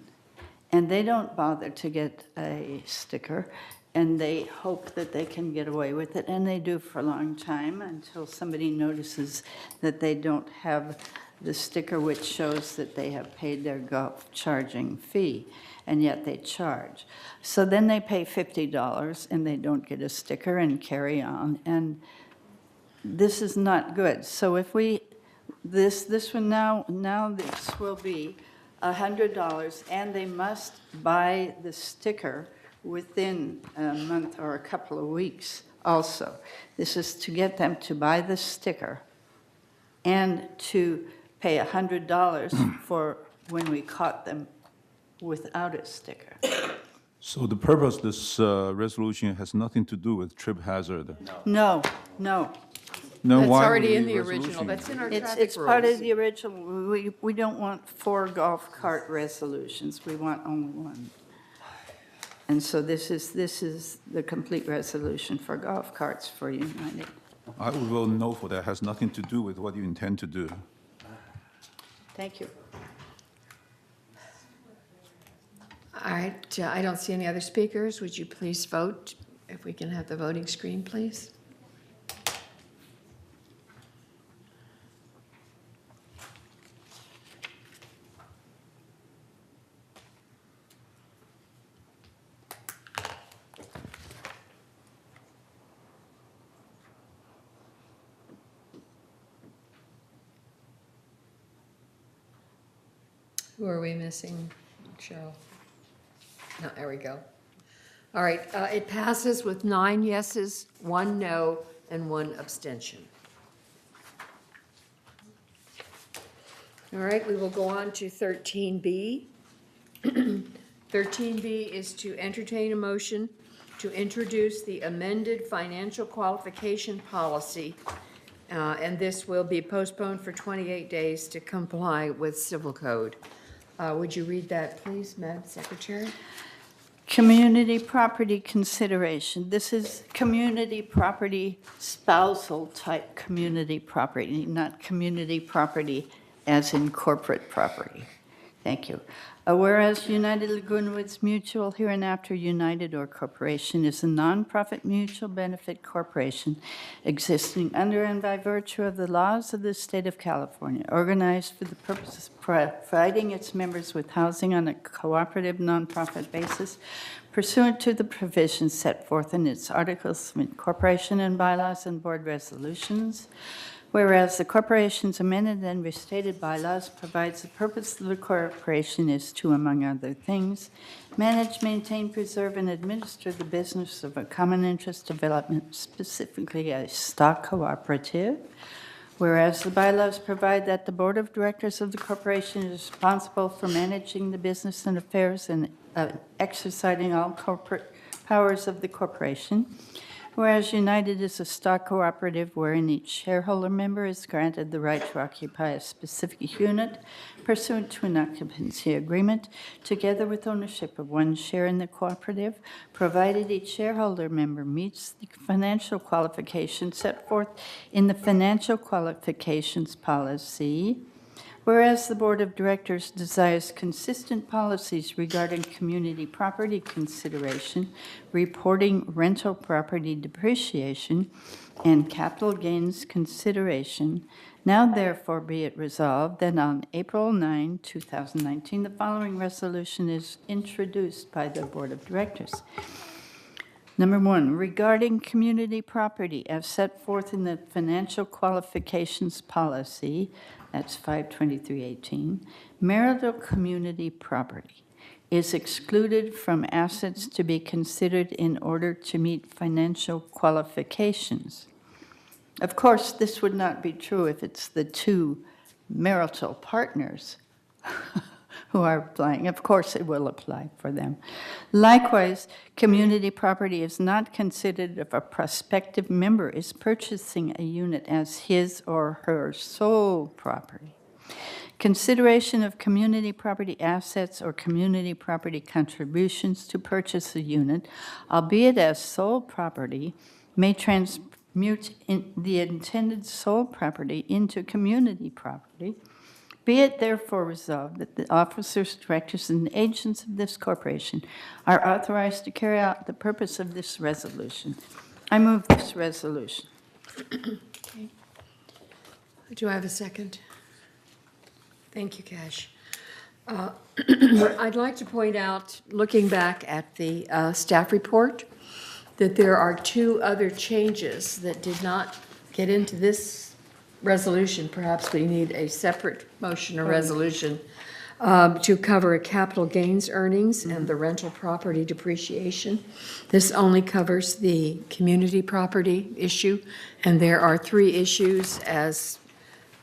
And they don't bother to get a sticker, and they hope that they can get away with it, and they do for a long time until somebody notices that they don't have the sticker which shows that they have paid their golf charging fee, and yet they charge. So then they pay $50 and they don't get a sticker and carry on, and this is not good. So if this one now this will be $100, and they must buy the sticker within a month or a couple of weeks also. This is to get them to buy the sticker and to pay $100 for when we caught them without a sticker. So the purpose of this resolution has nothing to do with trip hazard. No. No, That's why already would in we the original, resolution? that's in our It's, traffic it's part rules. of the original, we don't want 4 golf cart resolutions, we want only one. And so this is the complete resolution for golf carts for United. I would vote no for that. Has nothing to do with what you intend to do. Thank you. All right, I don't see any other speakers. Would you please vote? If we can have the voting screen, please. Who are we missing, Cheryl? No, there we go. All right, it passes with 9 yeses, 1 no, and 1 abstention. All right, we will go on to 13B. 13B is to entertain a motion to introduce the amended financial qualification policy, and this will be postponed for 28 days to comply with civil code. Would you read that, please, Madam Secretary? Community property consideration. This is community property, spousal type community property, not community property as in corporate property. Thank you. Whereas United Laguna Woods Mutual, hereinafter United or Corporation, is a nonprofit mutual benefit corporation existing under and by virtue of the laws of the state of California, organized for the purpose of providing its members with housing on a cooperative nonprofit basis pursuant to the provisions set forth in its articles of incorporation and bylaws and board resolutions. Whereas the corporation's amended and restated bylaws provides the purpose of the corporation is to, among other things, manage, maintain, preserve, and administer the business of a common interest development, specifically a stock cooperative. Whereas the bylaws provide that the board of directors of the corporation is responsible for managing the business and affairs and exercising all corporate powers of the corporation. Whereas United is a stock cooperative wherein each shareholder member is granted the right to occupy a specific unit pursuant to an occupancy agreement, together with ownership of 1 share in the cooperative, provided each shareholder member meets the financial qualifications set forth in the financial qualifications policy. Whereas the Board of Directors desires consistent policies regarding community property consideration, reporting rental property depreciation, and capital gains consideration, now therefore be it resolved that on April 9, 2019, the following resolution is introduced by the Board of Directors. Number 1, regarding community property as set forth in the financial qualifications policy, that's 52318, marital community property is excluded from assets to be considered in order to meet financial qualifications. Of course, this would not be true if it's the 2 marital partners who are applying. Of course, it will apply for them. Likewise, community property is not considered if a prospective member is purchasing a unit as his or her sole property. Consideration of community property assets or community property contributions to purchase a unit, albeit as sole property, may transmute the intended sole property into community property. Be it therefore resolved that the officers, directors, and agents of this corporation are authorized to carry out the purpose of this resolution. I move this resolution. Okay. Do I have a second? Thank you, Cash. I'd like to point out, looking back at the staff report, that there are 2 other changes that did not get into this resolution. Perhaps we need a separate motion or resolution to cover capital gains earnings and the rental property depreciation. This only covers the community property issue, and there are 3 issues as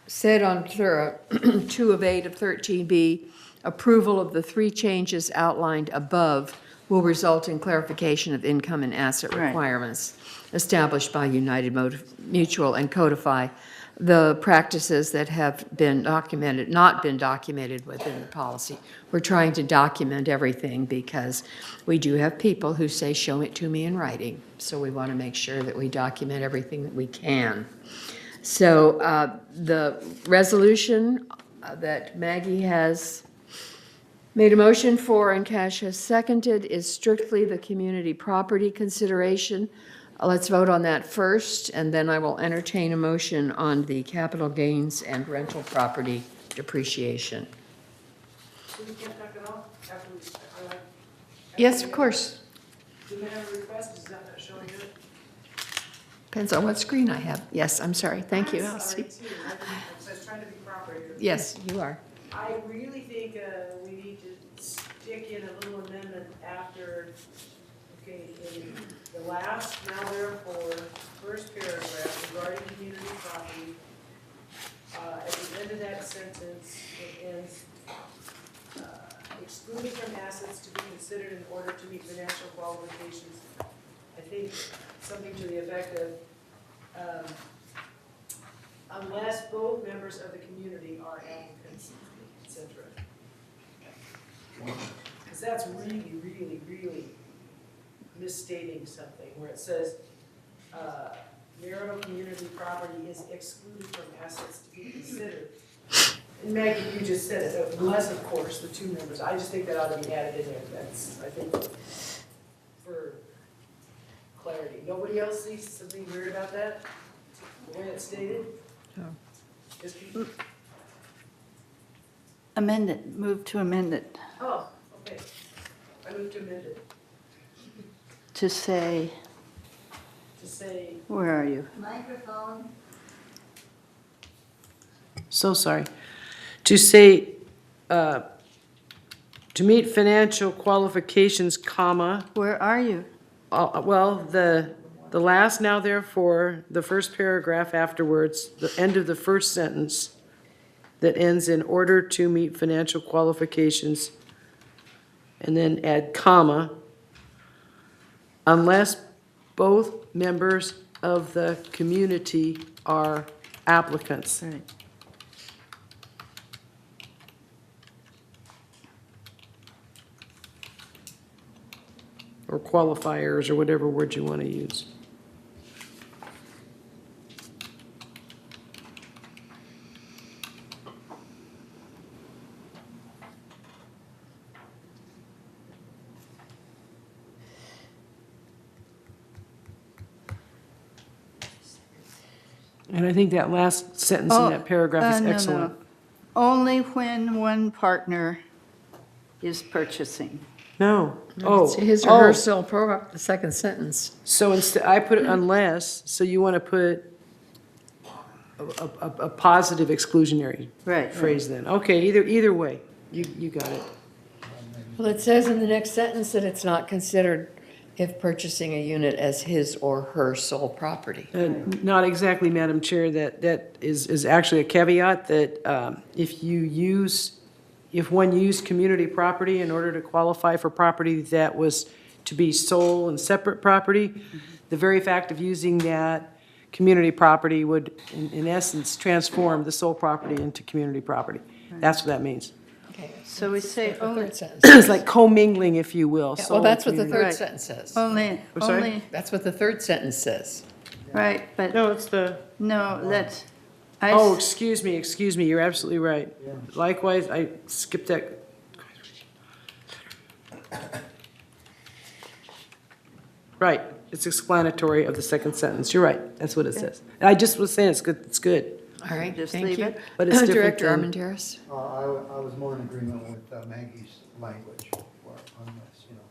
said on 2 of 8 of 13B, approval of the 3 changes outlined above will result in clarification of income and asset Right. requirements established by United Mutual and codify the practices that have been documented, not been documented within the policy. We're trying to document everything because we do have people who say, show it to me in writing. So we want to make sure that we document everything that we can. So the resolution that Maggie has made a motion for and Cash has seconded is strictly the community property consideration. Let's vote on that first, and then I will entertain a motion on the capital gains and rental property depreciation. So we can't knock it off after we, Yes, of course. do we have a request? Is that not showing it? Depends on what screen I have. Yes, I'm sorry. Thank you, I'm Elsie. sorry, too. I was trying to be proper here. Yes, you are. I really think we need to stick in a little amendment after, okay, in the last, now therefore, first paragraph regarding community property. At the end of that sentence, it ends, excluded from assets to be considered in order to meet financial qualifications. I think something to the effect of, unless both members of the community are applicants, et cetera. Because that's really, really, really misstating something, where it says, marital community property is excluded from assets to be considered. And Maggie, you just said it, unless, of course, the two members, I just think that ought to be added in there, that's, I think, for clarity. Nobody else sees something weird about that, the way it's stated? No. Just people? Amend it, move to amend it, Oh, okay. I move to amend it, to say, to say. where are you? Microphone. So sorry. To say, to meet financial qualifications, comma. Where are you? Well, the last now therefore, the first paragraph afterwards, the end of the first sentence that ends in order to meet financial qualifications, and then add comma, unless both members of the community are applicants. Right. Or qualifiers, or whatever word you want to use. And I think that last sentence in that paragraph is no, no. excellent. Only when one partner is purchasing. No. It's his or her sole the second sentence. So instead, I put unless, so you want to put a positive exclusionary Right. phrase then. Okay, either way, you got it. Well, it says in the next sentence that it's not considered if purchasing a unit as his or her sole property. Not exactly, Madam Chair, that is actually a caveat that if one used community property in order to qualify for property that was to be sole and separate property, the very fact of using that community property would, in essence, transform the sole property into community property. That's what that means. Okay. So we say only, It's like commingling, if you will. Yeah, sole well, that's what the and third community. sentence says. only, I'm sorry? only, That's what the third sentence says. right, but, No, it's the. no, that's, Oh, excuse me, you're absolutely right. Likewise, I skipped that. Right, it's explanatory of the second sentence, you're right, that's what it says. I just was saying, it's good. All right, Just thank leave you. it. But it's different Director than- Armendaris? I was more in agreement with Maggie's language on this, you know.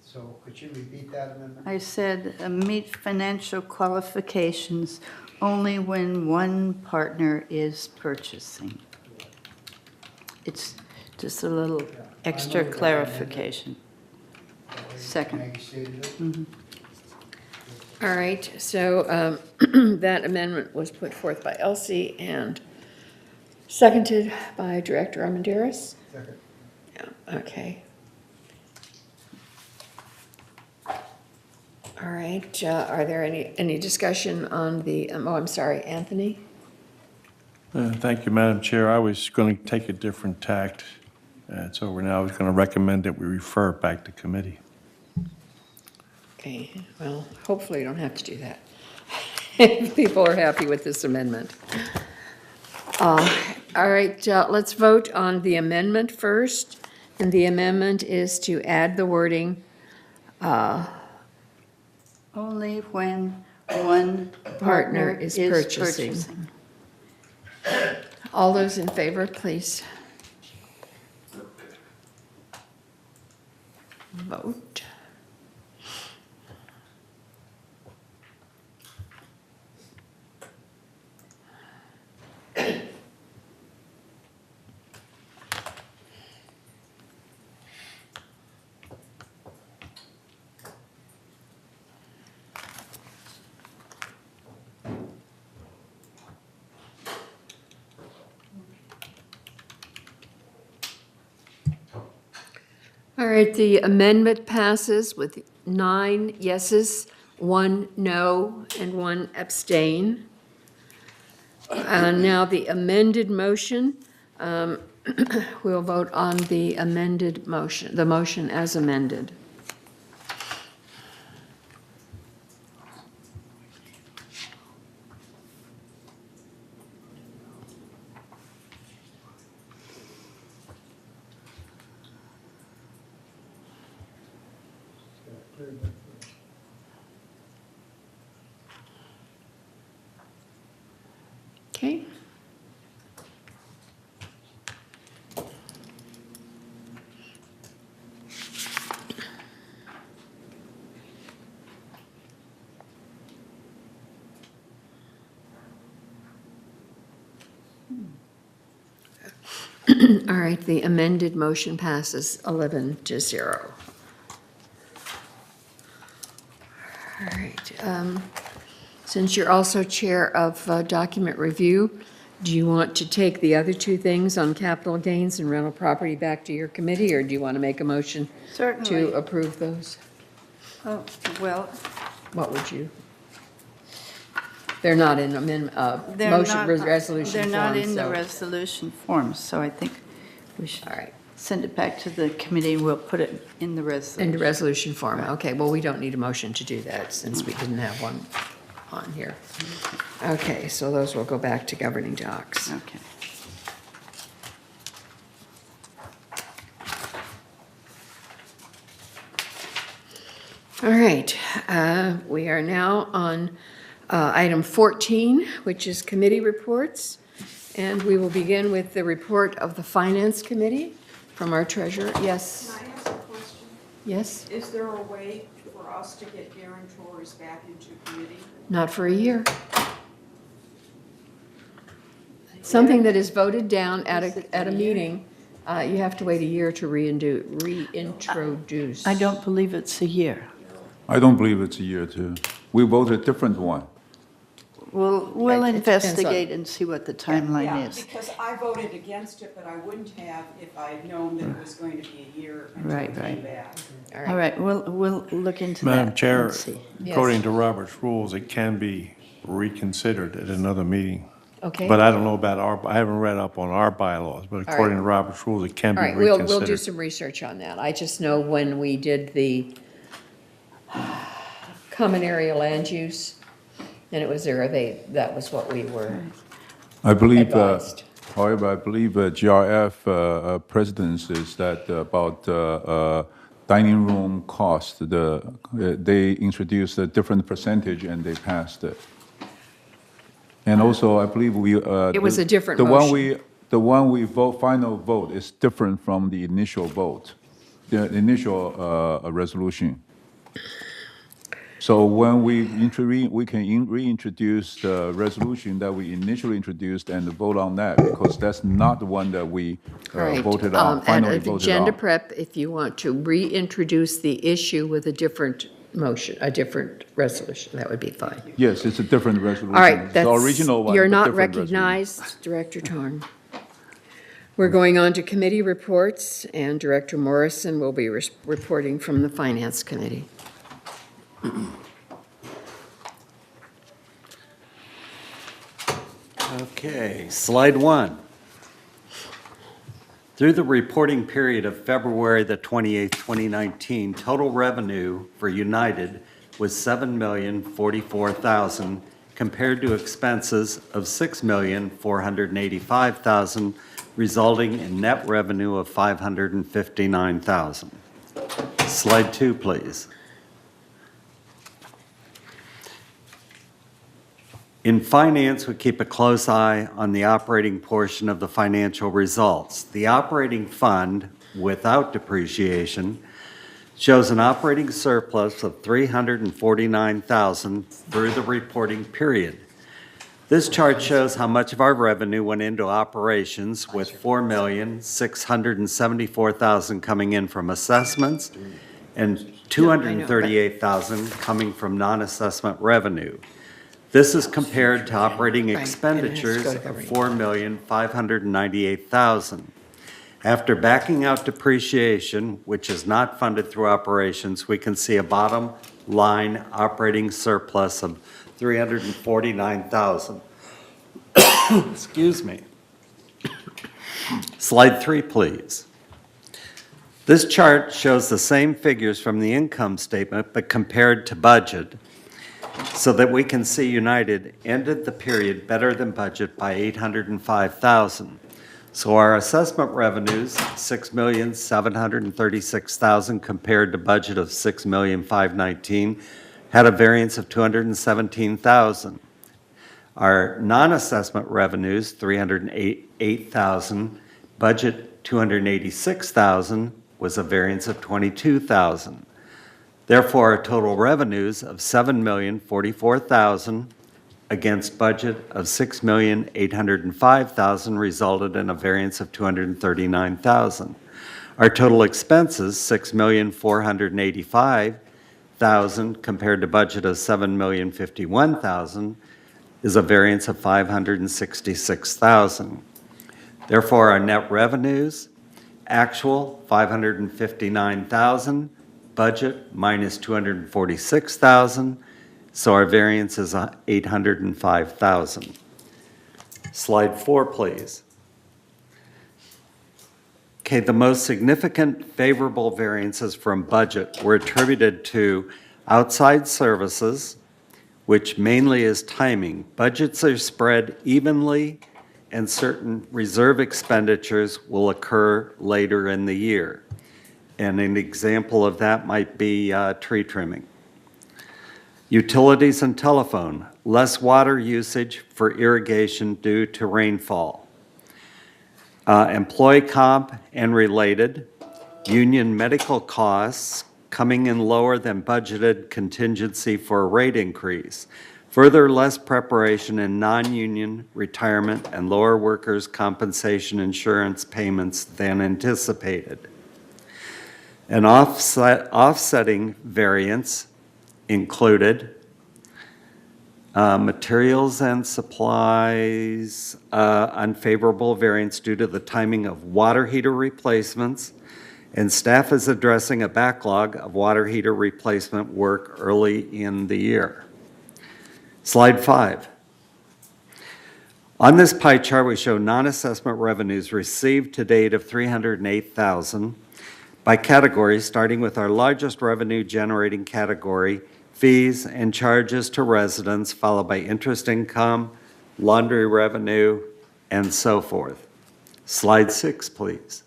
So could you repeat that amendment? I said, meet financial qualifications only when one partner is purchasing. It's just a little extra clarification. Second. Maggie stated it? Mhm. All right, so that amendment was put forth by Elsie and seconded by Director Armendaris. Second. Yeah, okay. All right, are there any discussion on the, oh, I'm sorry, Anthony? Thank you, Madam Chair. I was going to take a different tact. So we're now going to recommend that we refer it back to committee. Okay, well, hopefully you don't have to do that. If people are happy with this amendment. All right, let's vote on the amendment first. And the amendment is to add the wording, Only when one partner is purchasing. All those in favor, please vote. All right, the amendment passes with 9 yeses, 1 no, and 1 abstain. Now the amended motion, we'll vote on the amended motion, the motion as amended. Okay. All right, the amended motion passes 11-0. All right. Since you're also chair of document review, do you want to take the other 2 things on capital gains and rental property back to your committee, or do you want to make a motion Certainly. to approve those? Oh, well, What would you? They're not in amendment, they're motion, not, resolution they're form, not in the so- resolution form, so I think we should All right. send it back to the committee, and we'll put it in the resolution. In the resolution form, okay, well, we don't need a motion to do that since we didn't have one on here. Okay, so those will go back to governing docs. Okay. All right, we are now on item 14, which is committee reports. And we will begin with the report of the Finance Committee from our treasurer. Yes? Can I ask a question? Yes? Is there a way for us to get guarantors back into committee? Not for a year. Something that is voted down at a meeting, you have to wait a year to reintroduce. I don't believe it's a year. I don't believe it's a year too. We voted a different one. We'll Right, it depends on- investigate and see what the timeline is. Because I voted against it, but I wouldn't have if I had known that it was going to be a year until Right, it came right. back. All right, we'll look into that. Madam Chair, and see. according to Robert's rules, it can be reconsidered at another meeting. Okay. But I don't know about I haven't read up on our bylaws, but according to Robert's rules, it can All be right, reconsidered. we'll do some research on that. I just know when we did the common area land use, and it was there, that was what we were I believe, advised. however, I believe GRF precedence is that about dining room cost, they introduced a different percentage and they passed it. And also, I believe we. It was a different The motion. one we vote, final vote is different from the initial vote, the initial resolution. So when we can reintroduce the resolution that we initially introduced and vote on that, because that's not the one that we All right, voted on, finally At voted agenda on. prep, if you want to reintroduce the issue with a different motion, a different resolution, that would be fine. Yes, it's a different resolution. All right, The original one. you're but not different resolution. recognized, Director Torn. We're going on to committee reports, and Director Morrison will be reporting from the Finance Committee. Okay, slide 1. Through the reporting period of February the 28th, 2019, total revenue for United was $7,044,000 compared to expenses of $6,485,000, resulting in net revenue of $559,000. Slide 2, please. In finance, we keep a close eye on the operating portion of the financial results. The operating fund, without depreciation, shows an operating surplus of $349,000 through the reporting period. This chart shows how much of our revenue went into operations, with $4,674,000 coming in from assessments and $238,000 coming from non-assessment revenue. This is compared to operating expenditures of $4,598,000. After backing out depreciation, which is not funded through operations, we can see a bottom line operating surplus of $349,000. Excuse me. Slide 3, please. This chart shows the same figures from the income statement, but compared to budget, so that we can see United ended the period better than budget by $805,000. So our assessment revenues, $6,736,000 compared to budget of $6,519,000, had a variance of $217,000. Our non-assessment revenues, $308,000, budget $286,000, was a variance of $22,000. Therefore, our total revenues of $7,044,000 against budget of $6,805,000 resulted in a variance of $239,000. Our total expenses, $6,485,000 compared to budget of $7,051,000, is a variance of $566,000. Therefore, our net revenues, actual $559,000, budget minus $246,000, so our variance is $805,000. Slide 4, please. Okay, the most significant favorable variances from budget were attributed to outside services, which mainly is timing. Budgets are spread evenly, and certain reserve expenditures will occur later in the year. And an example of that might be tree trimming. Utilities and telephone, less water usage for irrigation due to rainfall. Employee comp and related, union medical costs coming in lower than budgeted contingency for a rate increase. Further, less preparation in non-union retirement and lower workers' compensation insurance payments than anticipated. An offsetting variance included materials and supplies, unfavorable variance due to the timing of water heater replacements, and staff is addressing a backlog of water heater replacement work early in the year. Slide 5. On this pie chart, we show non-assessment revenues received to date of $308,000 by category, starting with our largest revenue-generating category, fees and charges to residents, followed by interest income, laundry revenue, and so forth. Slide 6, please.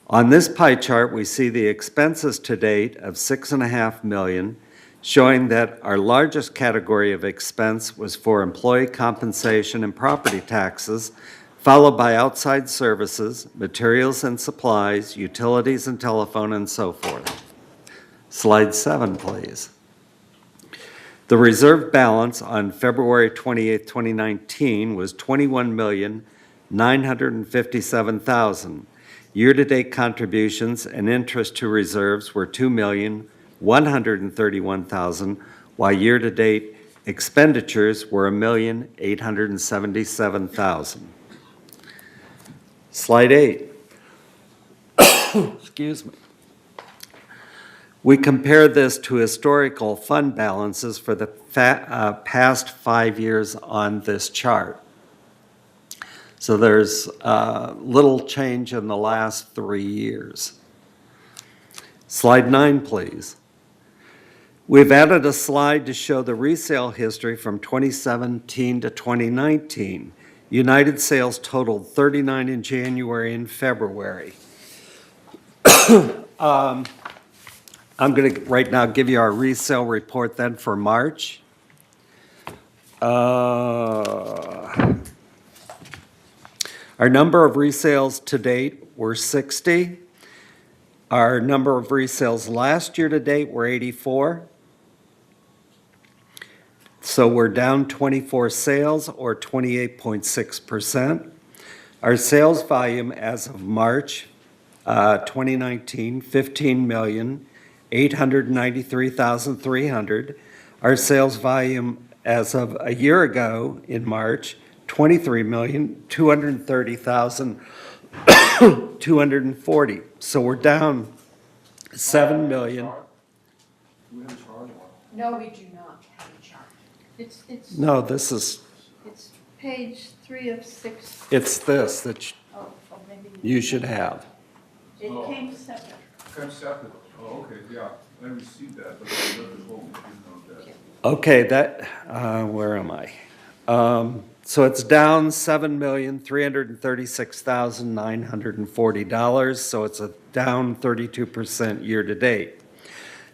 On this pie chart, we see the expenses to date of $6.5 million, showing that our largest category of expense was for employee compensation and property taxes, followed by outside services, materials and supplies, utilities and telephone, and so forth. Slide 7, please. The reserve balance on February 28, 2019 was $21,957,000. Year-to-date contributions and interest to reserves were $2,131,000, while year-to-date expenditures were $1,877,000. Slide 8. Excuse me. We compare this to historical fund balances for the past 5 years on this chart. So there's little change in the last 3 years. Slide 9, please. We've added a slide to show the resale history from 2017 to 2019. United sales totaled 39 in January and February. I'm going to right now give you our resale report then for March. Our number of resales to date were 60. Our number of resales last year to date were 84. So we're down 24 sales or 28.6%. Our sales volume as of March 2019, 15,893,300. Our sales volume as of a year ago in March, 23,230,240. So we're down 7 million. No, we do not have a chart. It's No, this is, it's page 3 of 6. it's this that Oh, maybe. you should have. It came separate. Separate. Oh, okay, yeah, I received that, but I read the home, I didn't know that. Okay, where am I? So it's down $7,336,940, so it's down 32% year-to-date.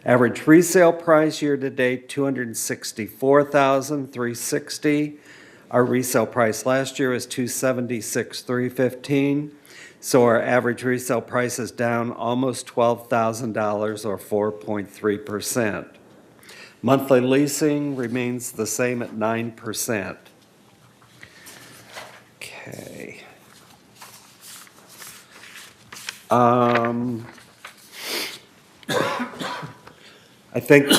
Average resale price year-to-date, $264,360. Our resale price last year was $276,315. So our average resale price is down almost $12,000 or 4.3%. Monthly leasing remains the same at 9%. Okay. I think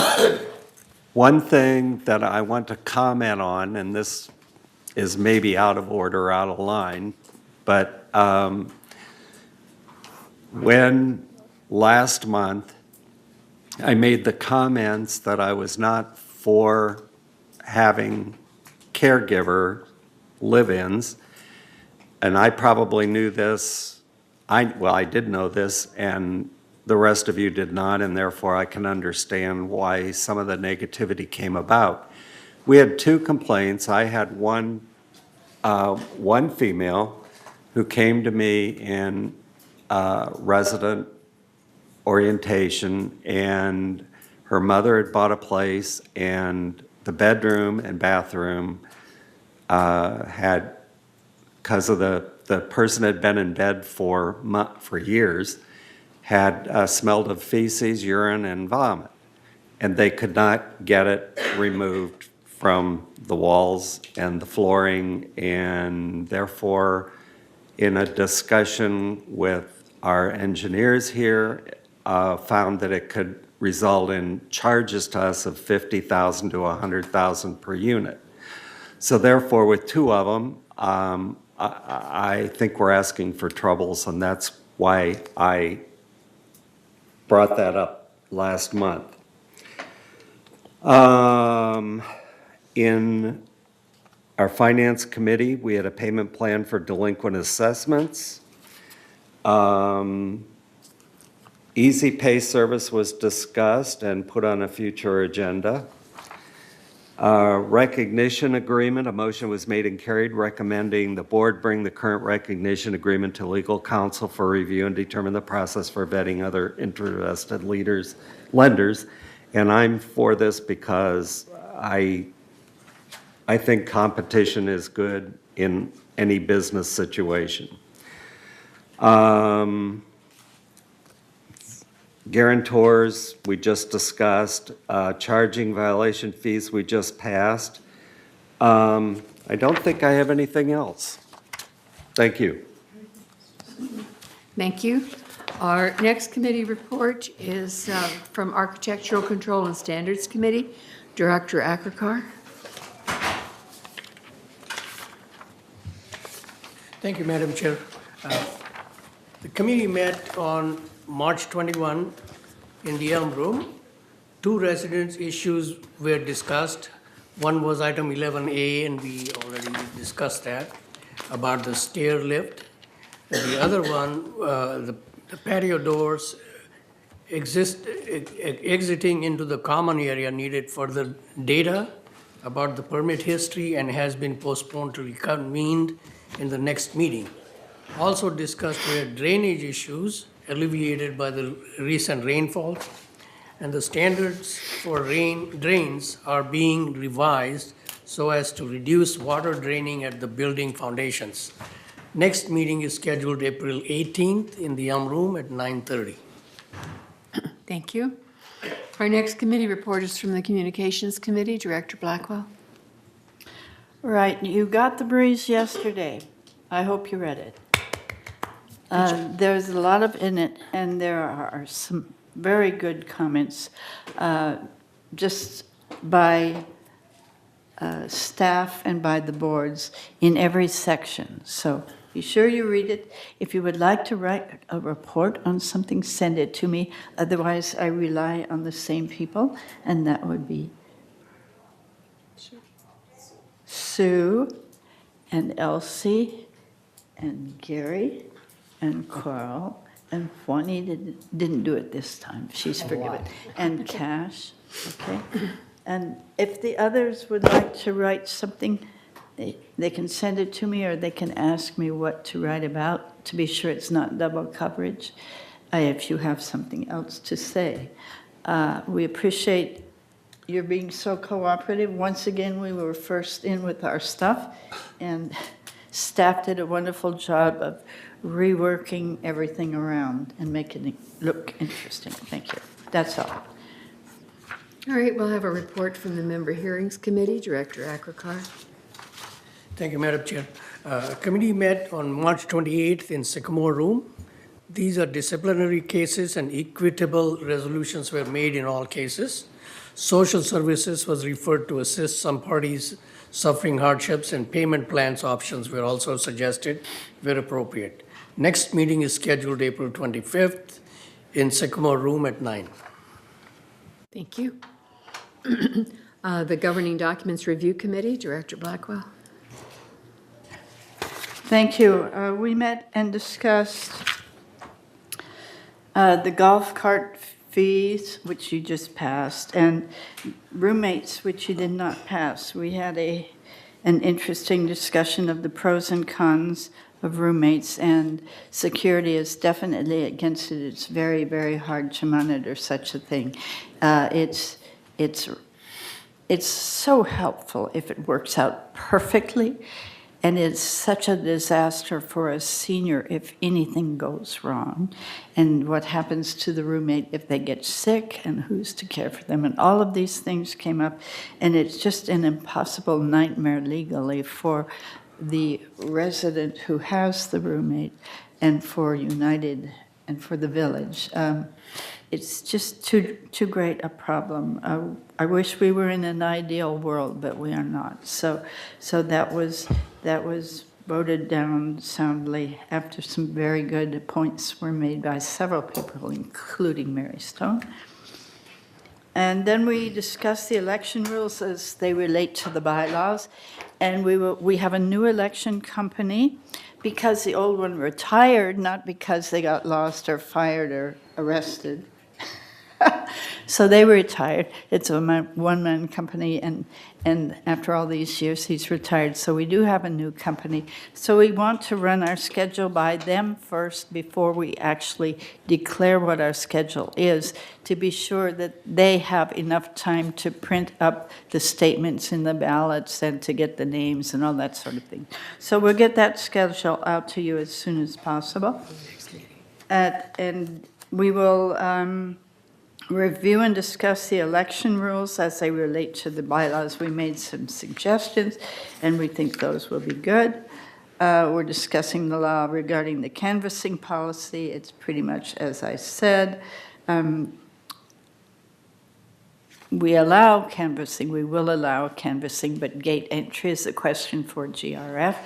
one thing that I want to comment on, and this is maybe out of order, out of line, but when last month I made the comments that I was not for having caregiver live-ins, and I probably knew this, I did know this, and the rest of you did not, and therefore I can understand why some of the negativity came about. We had 2 complaints. I had one female who came to me in resident orientation, and her mother had bought a place, and the bedroom and bathroom had, because of the person had been in bed for years, had smelled of feces, urine, and vomit. And they could not get it removed from the walls and the flooring, and therefore, in a discussion with our engineers here, found that it could result in charges to us of $50,000 to $100,000 per unit. So therefore, with 2 of them, I think we're asking for troubles, and that's why I brought that up last month. In our finance committee, we had a payment plan for delinquent assessments. Easy Pay service was discussed and put on a future agenda. Recognition agreement, a motion was made and carried recommending the board bring the current recognition agreement to legal counsel for review and determine the process for vetting other interested lenders. And I'm for this because I think competition is good in any business situation. Guarantors, we just discussed. Charging violation fees, we just passed. I don't think I have anything else. Thank you. Thank you. Our next committee report is from Architectural Control and Standards Committee, Director Akrakar. Thank you, Madam Chair. The committee met on March 21 in the Elm Room. 2 residents' issues were discussed. One was item 11A, and we already discussed that, about the stair lift. The other one, the patio doors exiting into the common area needed further data about the permit history and has been postponed to be convened in the next meeting. Also discussed were drainage issues alleviated by the recent rainfall, and the standards for drains are being revised so as to reduce water draining at the building foundations. Next meeting is scheduled April 18th in the Elm Room at 9:30. Thank you. Our next committee report is from the Communications Committee. Director Blackwell. Right, you got the breeze yesterday. I hope you read it. There's a lot in it, and there are some very good comments just by staff and by the boards in every section. So be sure you read it. If you would like to write a report on something, send it to me. Otherwise, I rely on the same people, and that would be Sue and Elsie and Gary and Carl, and Juanita didn't do it this time. She's forgiven. And Cash, okay? And if the others would like to write something, they can send it to me, or they can ask me what to write about to be sure it's not double coverage, if you have something else to say. We appreciate your being so cooperative. Once again, we were first in with our stuff, and staff did a wonderful job of reworking everything around and making it look interesting. Thank you. That's all. All right, we'll have a report from the Member Hearings Committee. Director Akrakar. Thank you, Madam Chair. Committee met on March 28th in Sycamore Room. These are disciplinary cases, and equitable resolutions were made in all cases. Social services was referred to assist some parties suffering hardships, and payment plans options were also suggested where appropriate. Next meeting is scheduled April 25th in Sycamore Room at 9. Thank you. The Governing Documents Review Committee. Director Blackwell. Thank you. We met and discussed the golf cart fees, which you just passed, and roommates, which you did not pass. We had an interesting discussion of the pros and cons of roommates, and security is definitely against it. It's very, very hard to monitor such a thing. It's so helpful if it works out perfectly, and it's such a disaster for a senior if anything goes wrong, and what happens to the roommate if they get sick, and who's to care for them, and all of these things came up, and it's just an impossible nightmare legally for the resident who has the roommate, and for United, and for the village. It's just too great a problem. I wish we were in an ideal world, but we are not. So that was voted down soundly after some very good points were made by several people, including Mary Stone. And then we discussed the election rules as they relate to the bylaws. And we have a new election company because the old one retired, not because they got lost or fired or arrested. So they were retired. It's a one-man company, and after all these years, he's retired. So we do have a new company. So we want to run our schedule by them first before we actually declare what our schedule is, to be sure that they have enough time to print up the statements in the ballots and to get the names and all that sort of thing. So we'll get that schedule out to you as soon as possible. And we will review and discuss the election rules as they relate to the bylaws. We made some suggestions, and we think those will be good. We're discussing the law regarding the canvassing policy. It's pretty much as I said. we allow canvassing, we will allow canvassing, but gate entry is a question for GRF.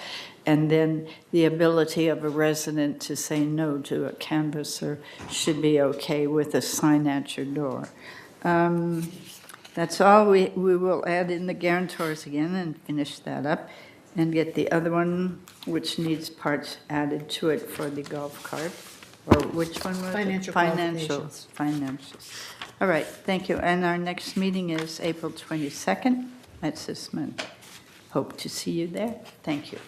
And then the ability of a resident to say no to a canvasser should be okay with a sign at your door. That's all. We will add in the guarantors again and finish that up and get the other one, which needs parts added to it for the golf cart. Or which one was it? Financial Financials. All right, thank you. And our next meeting is April 22nd. That's this month. Hope to see you there. Thank you.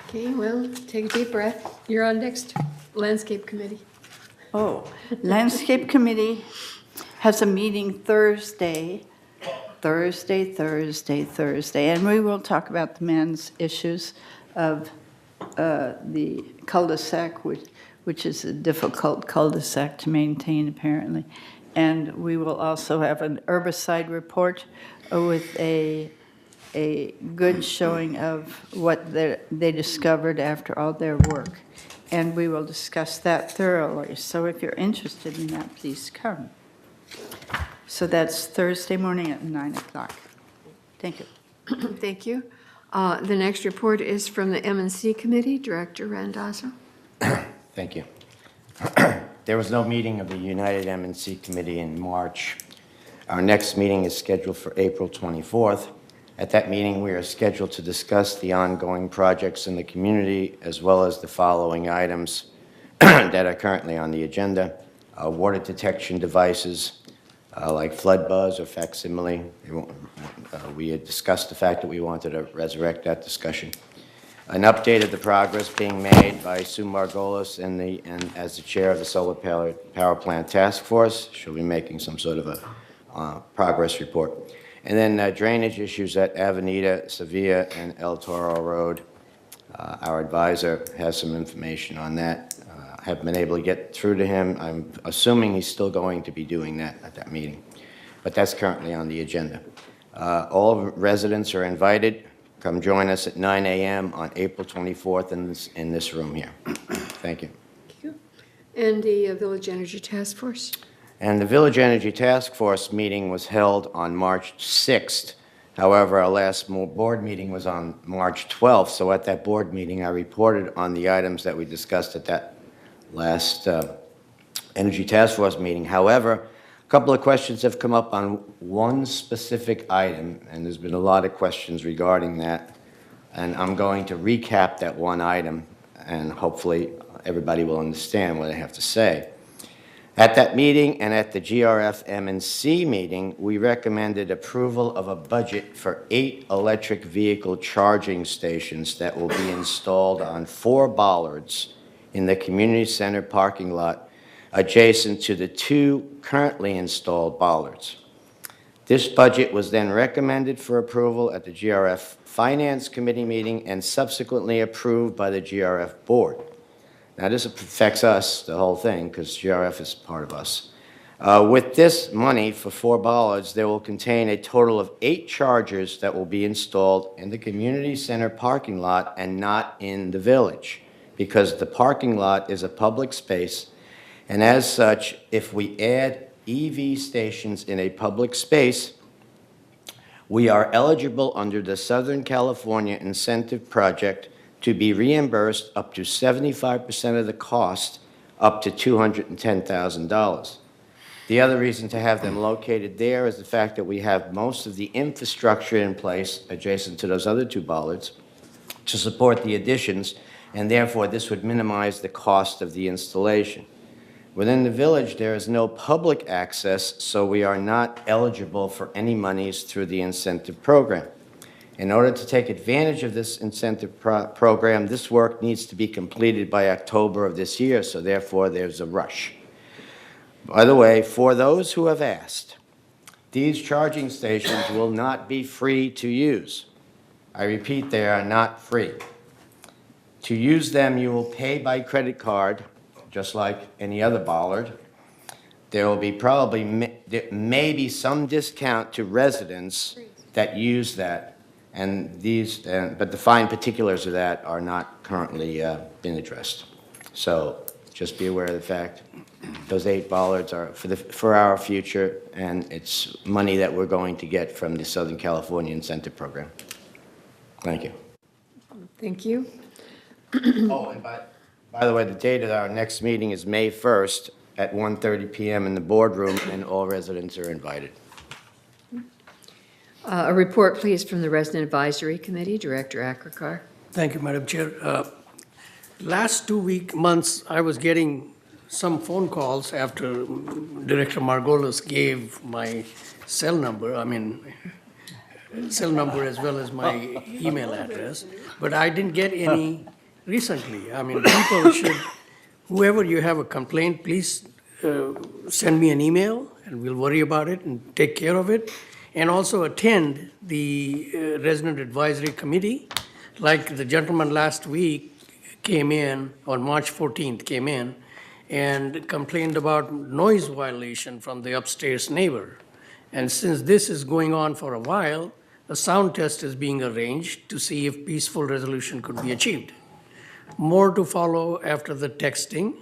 Okay, well, take a deep breath. You're on next. Landscape Committee. Oh, Landscape Committee has a meeting Thursday, and we will talk about the man's issues of the cul-de-sac, which is a difficult cul-de-sac to maintain, apparently. And we will also have an herbicide report with a good showing of what they discovered after all their work. And we will discuss that thoroughly. So if you're interested in that, please come. So that's Thursday morning at 9 o'clock. Thank you. Thank you. The next report is from the M&C Committee, Director Randazzo. Thank you. There was no meeting of the United M&C Committee in March. Our next meeting is scheduled for April 24th. At that meeting, we are scheduled to discuss the ongoing projects in the community, as well as the following items that are currently on the agenda. Water detection devices, like flood buzz or facsimile. We had discussed the fact that we wanted to resurrect that discussion. An update of the progress being made by Sue Margolis and as the chair of the Solar Power Plant Task Force. She'll be making some sort of a progress report. And then drainage issues at Avenida, Sevilla, and El Toro Road. Our advisor has some information on that. Haven't been able to get through to him. I'm assuming he's still going to be doing that at that meeting. But that's currently on the agenda. All residents are invited. Come join us at 9 a.m. on April 24th in this room here. Thank you. Thank you. And the Village Energy Task Force? And the Village Energy Task Force meeting was held on March 6th. However, our last board meeting was on March 12th. So at that board meeting, I reported on the items that we discussed at that last Energy Task Force meeting. However, a couple of questions have come up on one specific item, and there's been a lot of questions regarding that. And I'm going to recap that one item, and hopefully everybody will understand what I have to say. At that meeting and at the GRF M&C meeting, we recommended approval of a budget for 8 electric vehicle charging stations that will be installed on 4 bollards in the community center parking lot adjacent to the 2 currently installed bollards. This budget was then recommended for approval at the GRF Finance Committee meeting and subsequently approved by the GRF board. Now, this affects us, the whole thing, because GRF is part of us. With this money for 4 bollards, they will contain a total of 8 chargers that will be installed in the community center parking lot and not in the village, because the parking lot is a public space, and as such, if we add EV stations in a public space, we are eligible under the Southern California Incentive Project to be reimbursed up to 75% of the cost, up to $210,000. The other reason to have them located there is the fact that we have most of the infrastructure in place adjacent to those other 2 bollards to support the additions, and therefore this would minimize the cost of the installation. Within the village, there is no public access, so we are not eligible for any monies through the incentive program. In order to take advantage of this incentive program, this work needs to be completed by October of this year, so therefore there's a rush. By the way, for those who have asked, these charging stations will not be free to use. I repeat, they are not free. To use them, you will pay by credit card, just like any other bollard. There will be probably maybe some discount to residents that use that, and but the fine particulars of that are not currently been addressed. So just be aware of the fact. Those 8 bollards are for our future, and it's money that we're going to get from the Southern California Incentive Program. Thank you. Thank you. Oh, and by the way, the date of our next meeting is May 1st at 1:30 PM in the boardroom, and all residents are invited. A report, please, from the Resident Advisory Committee, Director Akrakar. Thank you, Madam Chair. Last 2 months, I was getting some phone calls after Director Margolis gave my cell number, cell number as well as my email address, but I didn't get any recently. People should, whoever you have a complaint, please send me an email, and we'll worry about it and take care of it. And also attend the Resident Advisory Committee. Like the gentleman last week came in, on March 14th, came in and complained about noise violation from the upstairs neighbor. And since this is going on for a while, a sound test is being arranged to see if peaceful resolution could be achieved. More to follow after the texting.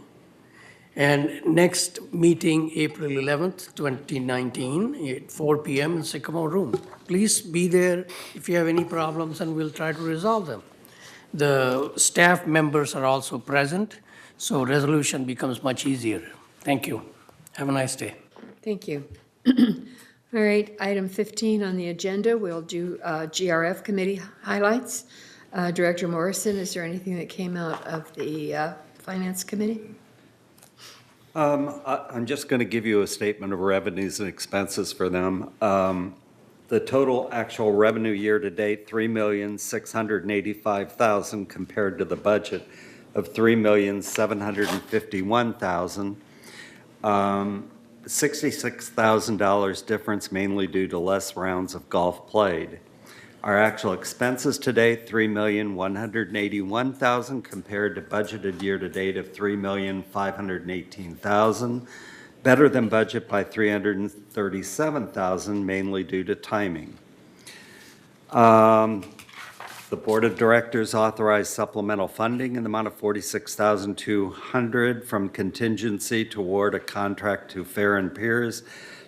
And next meeting, April 11th, 2019, at 4 PM in Sycamore Room. Please be there if you have any problems, and we'll try to resolve them. The staff members are also present, so resolution becomes much easier. Thank you. Have a nice day. Thank you. All right, item 15 on the agenda, we'll do GRF committee highlights. Director Morrison, is there anything that came out of the Finance Committee? I'm just going to give you a statement of revenues and expenses for them. The total actual revenue year-to-date, $3,685,000 compared to the budget of $3,751,000. $66,000 difference mainly due to less rounds of golf played. Our actual expenses today, $3,181,000 compared to budgeted year-to-date of $3,518,000. Better than budget by $337,000, mainly due to timing. The Board of Directors authorized supplemental funding in the amount of $46,200 from contingency toward a contract to Fair and Piers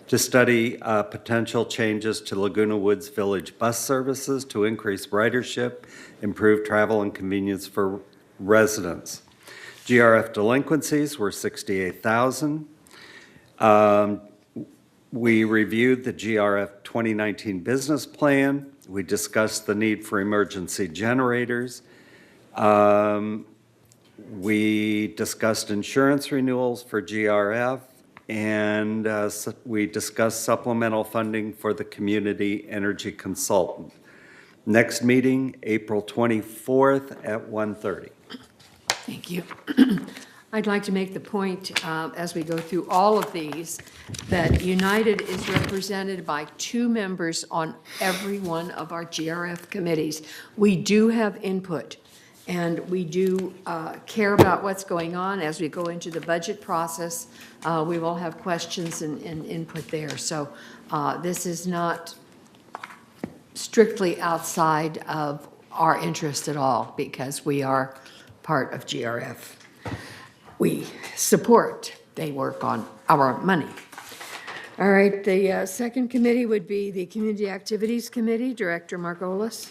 to study potential changes to Laguna Woods Village bus services to increase ridership, improve travel and convenience for residents. GRF delinquencies were $68,000. We reviewed the GRF 2019 business plan. We discussed the need for emergency generators. We discussed insurance renewals for GRF. And we discussed supplemental funding for the community energy consultant. Next meeting, April 24th at 1:30. Thank you. I'd like to make the point, as we go through all of these, that United is represented by 2 members on every one of our GRF committees. We do have input, and we do care about what's going on as we go into the budget process. We will have questions and input there. So this is not strictly outside of our interest at all, because we are part of GRF. We support, they work on our money. All right, the second committee would be the Community Activities Committee, Director Margolis.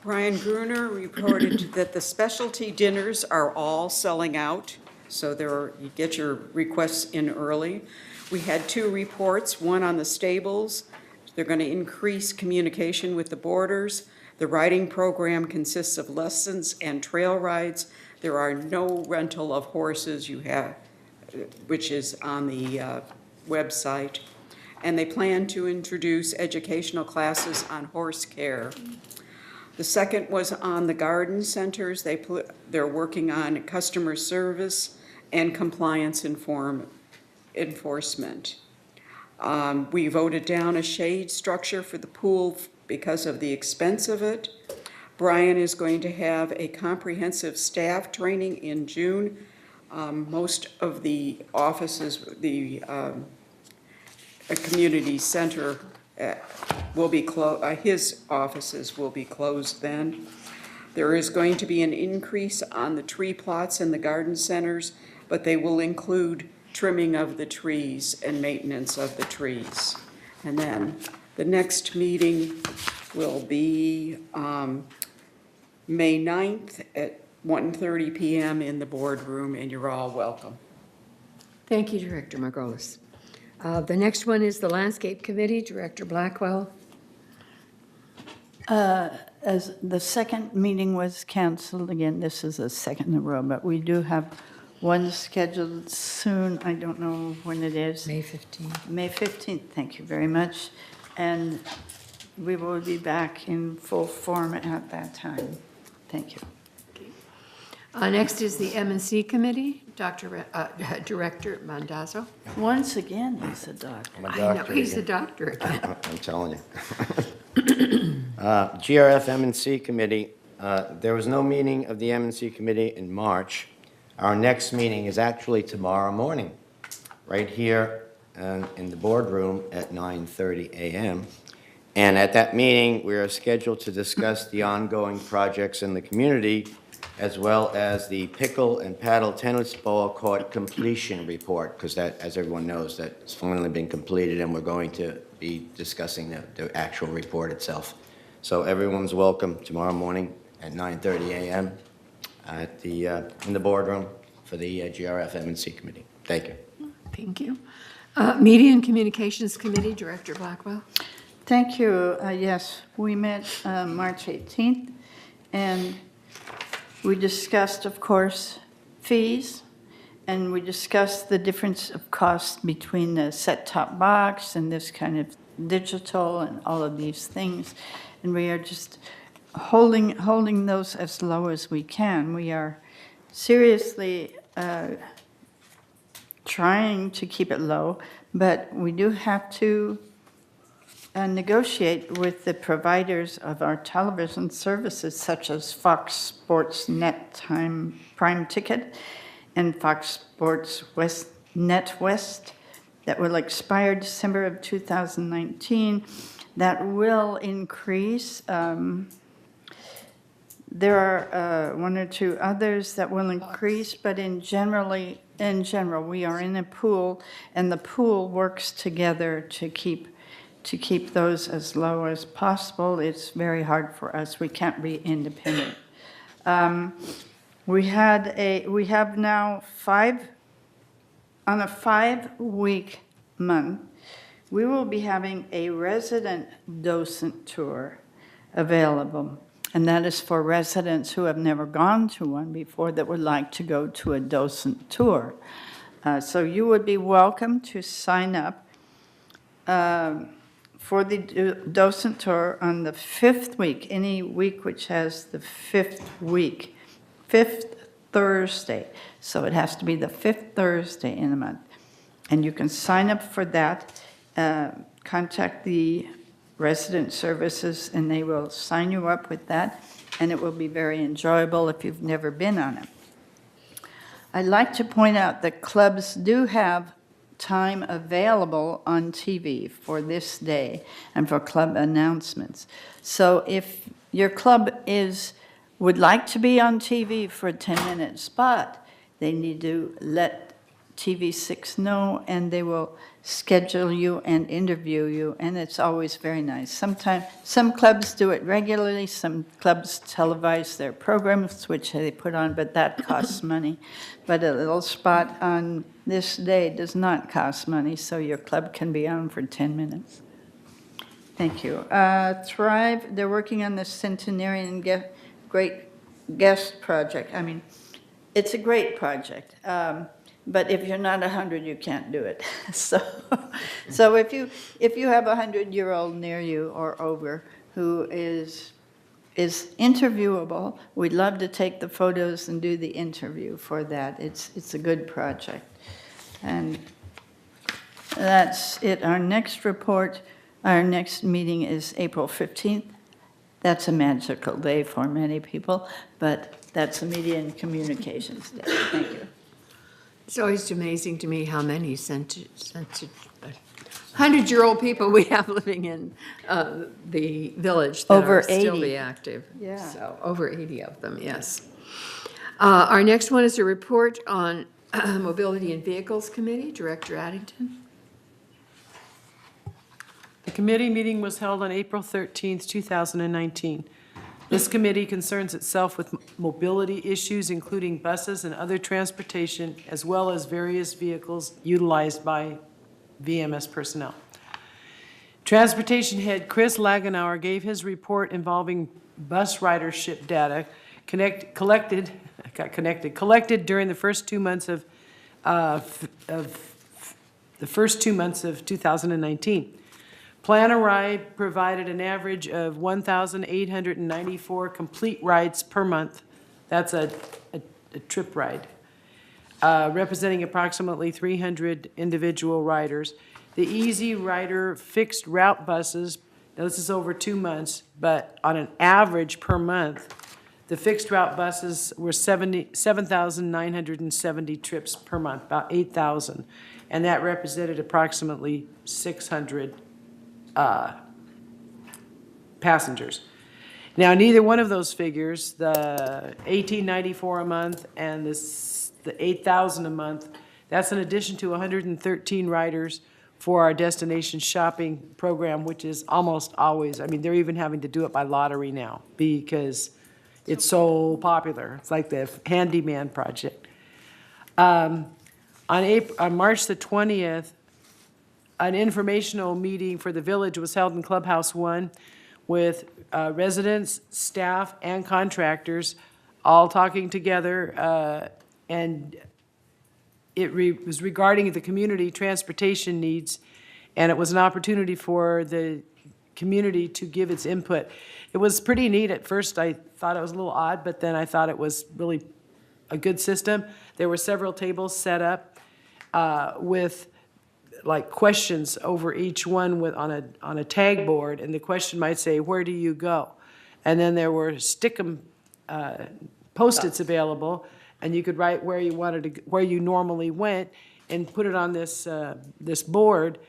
Brian Gruner reported that the specialty dinners are all selling out, so you get your requests in early. We had 2 reports, one on the stables. They're going to increase communication with the boarders. The riding program consists of lessons and trail rides. There are no rental of horses which is on the website. And they plan to introduce educational classes on horse care. The second was on the garden centers. They're working on customer service and compliance enforcement. We voted down a shade structure for the pool because of the expense of it. Brian is going to have a comprehensive staff training in June. Most of the offices, the community center will be closed. His offices will be closed then. There is going to be an increase on the tree plots in the garden centers. but they will include trimming of the trees and maintenance of the trees. And then the next meeting will be May 9th at 1:30 PM in the boardroom, and you're all welcome. Thank you, Director Margolis. The next one is the Landscape Committee, Director Blackwell. As the second meeting was canceled, again, this is the second in a row, but we do have one scheduled soon. I don't know when it is. May 15th. May 15th, thank you very much. And we will be back in full form at that time. Thank you. Next is the M&C Committee, Director Mandazzo. Once again, he's a doctor. I'm a I know, doctor he's a again. doctor again. I'm telling you. GRF M&C Committee, there was no meeting of the M&C Committee in March. Our next meeting is actually tomorrow morning, right here in the boardroom at 9:30 a.m. And at that meeting, we are scheduled to discuss the ongoing projects in the community, as well as the pickle and paddle tennis ball court completion report, because that, as everyone knows, that's finally been completed, and we're going to be discussing the actual report itself. So everyone's welcome tomorrow morning at 9:30 a.m. at in the boardroom for the GRF M&C Committee. Thank you. Thank you. Media and Communications Committee, Director Blackwell. Thank you. Yes, we met March 18th, and we discussed, of course, fees, and we discussed the difference of cost between the set-top box and this kind of digital and all of these things. And we are just holding those as low as we can. We are seriously trying to keep it low, but we do have to negotiate with the providers of our television services, such as Fox Sports Net Time Prime Ticket and Fox Sports Net West, that will expire December of 2019. That will increase. There are one or two others that will increase, but in general, we are in a pool, and the pool works together to keep those as low as possible. It's very hard for us. We can't be independent. We have now on a 5-week month, we will be having a resident docent tour available. And that is for residents who have never gone to one before that would like to go to a docent tour. So you would be welcome to sign up for the docent tour on the 5th week, any week which has the 5th week, 5th Thursday. So it has to be the 5th Thursday in the month. And you can sign up for that. Contact the resident services, and they will sign you up with that. And it will be very enjoyable if you've never been on it. I'd like to point out that clubs do have time available on TV for this day and for club announcements. So if your club would like to be on TV for 10 minutes, but they need to let TV6 know, and they will schedule you and interview you, and it's always very nice. Sometimes some clubs do it regularly, some clubs televise their programs, which they put on, but that costs money. But a little spot on this day does not cost money, so your club can be on for 10 minutes. Thank you. Thrive, they're working on the Centenarian Great Guest Project. I mean, it's a great project. But if you're not 100, you can't do it. So if you have a 100-year-old near you or over who is interviewable, we'd love to take the photos and do the interview for that. It's a good project. And that's it. Our next report, our next meeting is April 15th. That's a magical day for many people, but that's a Media and Communications Day. Thank you. It's always amazing to me how many 100-year-old people we have living in the village that Over are still 80. be active. Yeah. So over 80 of them, yes. Our next one is a report on Mobility and Vehicles Committee, Director Addington. The committee meeting was held on April 13th, 2019. This committee concerns itself with mobility issues, including buses and other transportation, as well as various vehicles utilized by VMS personnel. Transportation head Chris Lagenauer gave his report involving bus ridership data collected during the first 2 months of 2019. Plan a Ride provided an average of 1,894 complete rides per month. That's a trip ride, representing approximately 300 individual riders. The Easy Rider fixed route buses, now this is over 2 months, but on an average per month, the fixed route buses were 7,970 trips per month, about 8,000. And that represented approximately 600 passengers. Now, neither one of those figures, the 1,894 a month and the 8,000 a month, that's in addition to 113 riders for our destination shopping program, which is almost always, I mean, they're even having to do it by lottery now because it's so popular. It's like the handyman project. On March the 20th, an informational meeting for the village was held in Clubhouse 1 with residents, staff, and contractors all talking together, and it was regarding the community transportation needs, and it was an opportunity for the community to give its input. It was pretty neat. At first, I thought it was a little odd, but then I thought it was really a good system. There were several tables set up with like questions over each one on a tag board, and the question might say, "Where do you go?" And then there were Stickum Post-its available, and you could write where you wanted to, where you normally went, and put it on this this board.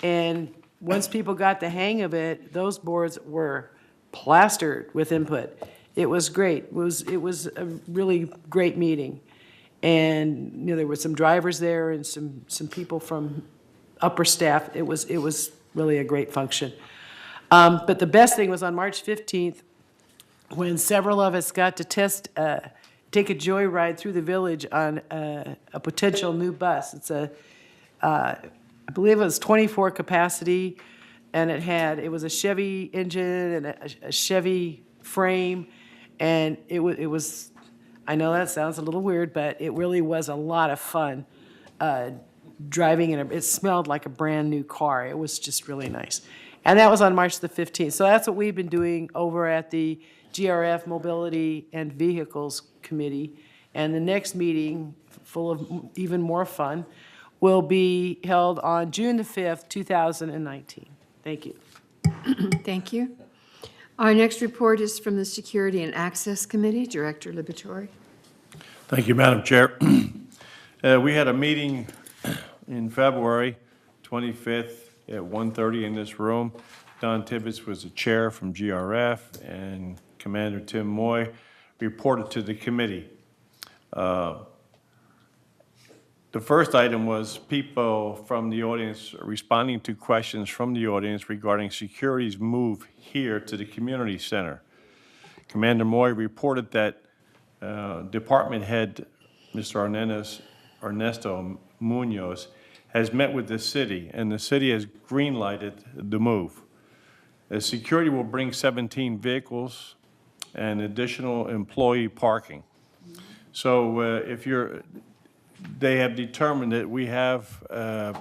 And once people got the hang of it, those boards were plastered with input. It was great. It was a really great meeting, and you know there were some drivers there and some people from upper staff. It was really a great function. But the best thing was on March 15th, when several of us got to take a joyride through the village on a potential new bus. It's I believe it was 24 capacity, and it was a Chevy engine and a Chevy frame, and it was, I know that sounds a little weird, but it really was a lot of fun driving in it smelled like a brand new car. It was just really nice. And that was on March the 15th. So that's what we've been doing over at the GRF Mobility and Vehicles Committee. And the next meeting, full of even more fun, will be held on June the 5th, 2019. Thank you. Thank you. Our next report is from the Security and Access Committee, Director Liberatore. Thank you, Madam Chair. We had a meeting in February 25th at 1:30 in this room. Don Tibbetts was the chair from GRF, and Commander Tim Moy reported to the committee. The first item was people from the audience responding to questions from the audience regarding security's move here to the community center. Commander Moy reported that Department Head Mr. Ernesto Munoz has met with the city, and the city has green-lighted the move. The security will bring 17 vehicles and additional employee parking. So they have determined that we have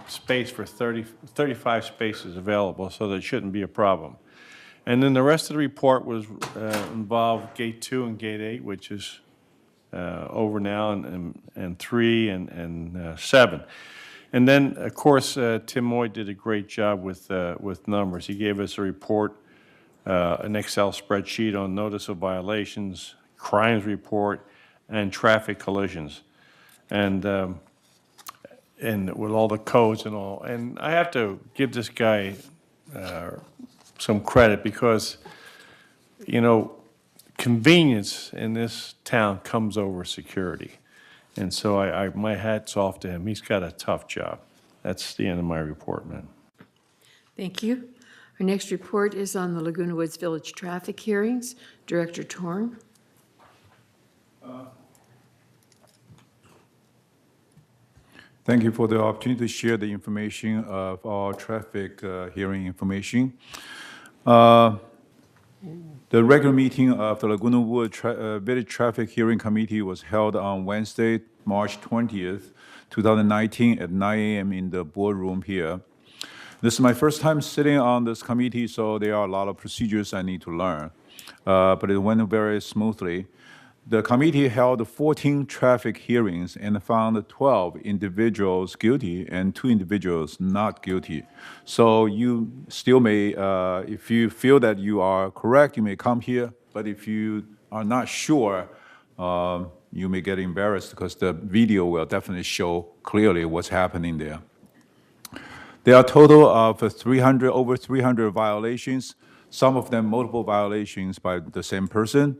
space for 35 spaces available, so that shouldn't be a problem. And then the rest of the report was involved Gate 2 and Gate 8, which is over now, and 3 and 7. And then, of course, Tim Moy did a great job with numbers. He gave us a report, an Excel spreadsheet on notice of violations, crimes report, and traffic collisions, and with all the codes and all. And I have to give this guy some credit because, you know, convenience in this town comes over security. And so my hat's off to him. He's got a tough job. That's the end of my report, man. Thank you. Our next report is on the Laguna Woods Village traffic hearings. Director Torn. Thank you for the opportunity to share the information of our traffic hearing information. The regular meeting of the Laguna Woods Village Traffic Hearing Committee was held on Wednesday, March 20th, 2019 at 9 a.m. in the boardroom here. This is my first time sitting on this committee, so there are a lot of procedures I need to learn. But it went very smoothly. The committee held 14 traffic hearings and found 12 individuals guilty and 2 individuals not guilty. So you still may, if you feel that you are correct, you may come here. But if you are not sure, you may get embarrassed because the video will definitely show clearly what's happening there. There are a total of over 300 violations, some of them multiple violations by the same person.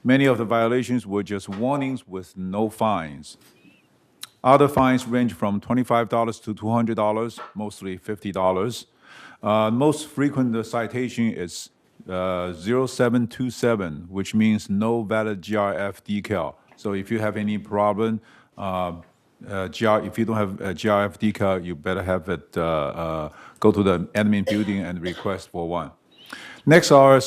Many of the violations were just warnings with no fines. Other fines range from $25 to $200, mostly $50. Most frequent citation is 0727, which means no valid GRF decal. So if you have any problem, if you don't have a GRF decal, you better have it go to the admin building and request for one. Next, our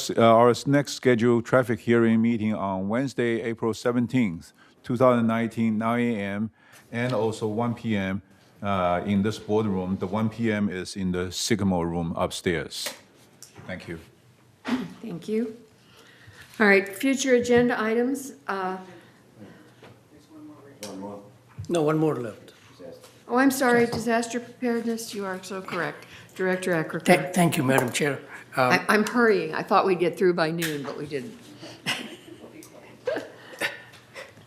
next scheduled traffic hearing meeting on Wednesday, April 17th, 2019, 9 a.m. and also 1 p.m. In this boardroom. The 1 p.m. is in the Sycamore room upstairs. Thank you. Thank you. All right, future agenda items. No, one more left. Oh, I'm sorry, disaster preparedness, you are so correct. Director Ackerker. Thank you, Madam Chair. I'm hurrying. I thought we'd get through by noon, but we didn't.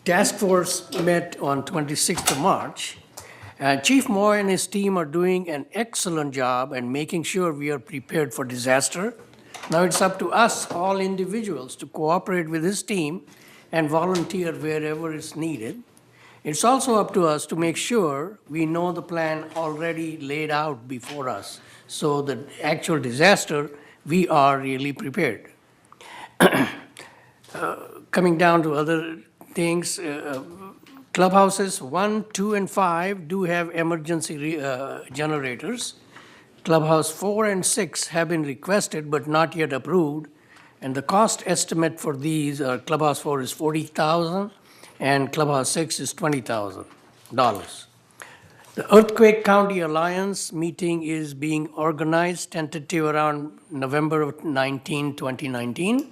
Task force met on 26th of March. Chief Moore and his team are doing an excellent job and making sure we are prepared for disaster. Now it's up to us, all individuals, to cooperate with his team and volunteer wherever is needed. It's also up to us to make sure we know the plan already laid out before us, so the actual disaster, we are really prepared. Coming down to other things, clubhouses 1, 2, and 5 do have emergency generators. Clubhouse 4 and 6 have been requested but not yet approved, and the cost estimate for these, Clubhouse 4 is $40,000 and Clubhouse 6 is $20,000. The Earthquake County Alliance meeting is being organized tentative around November 19, 2019.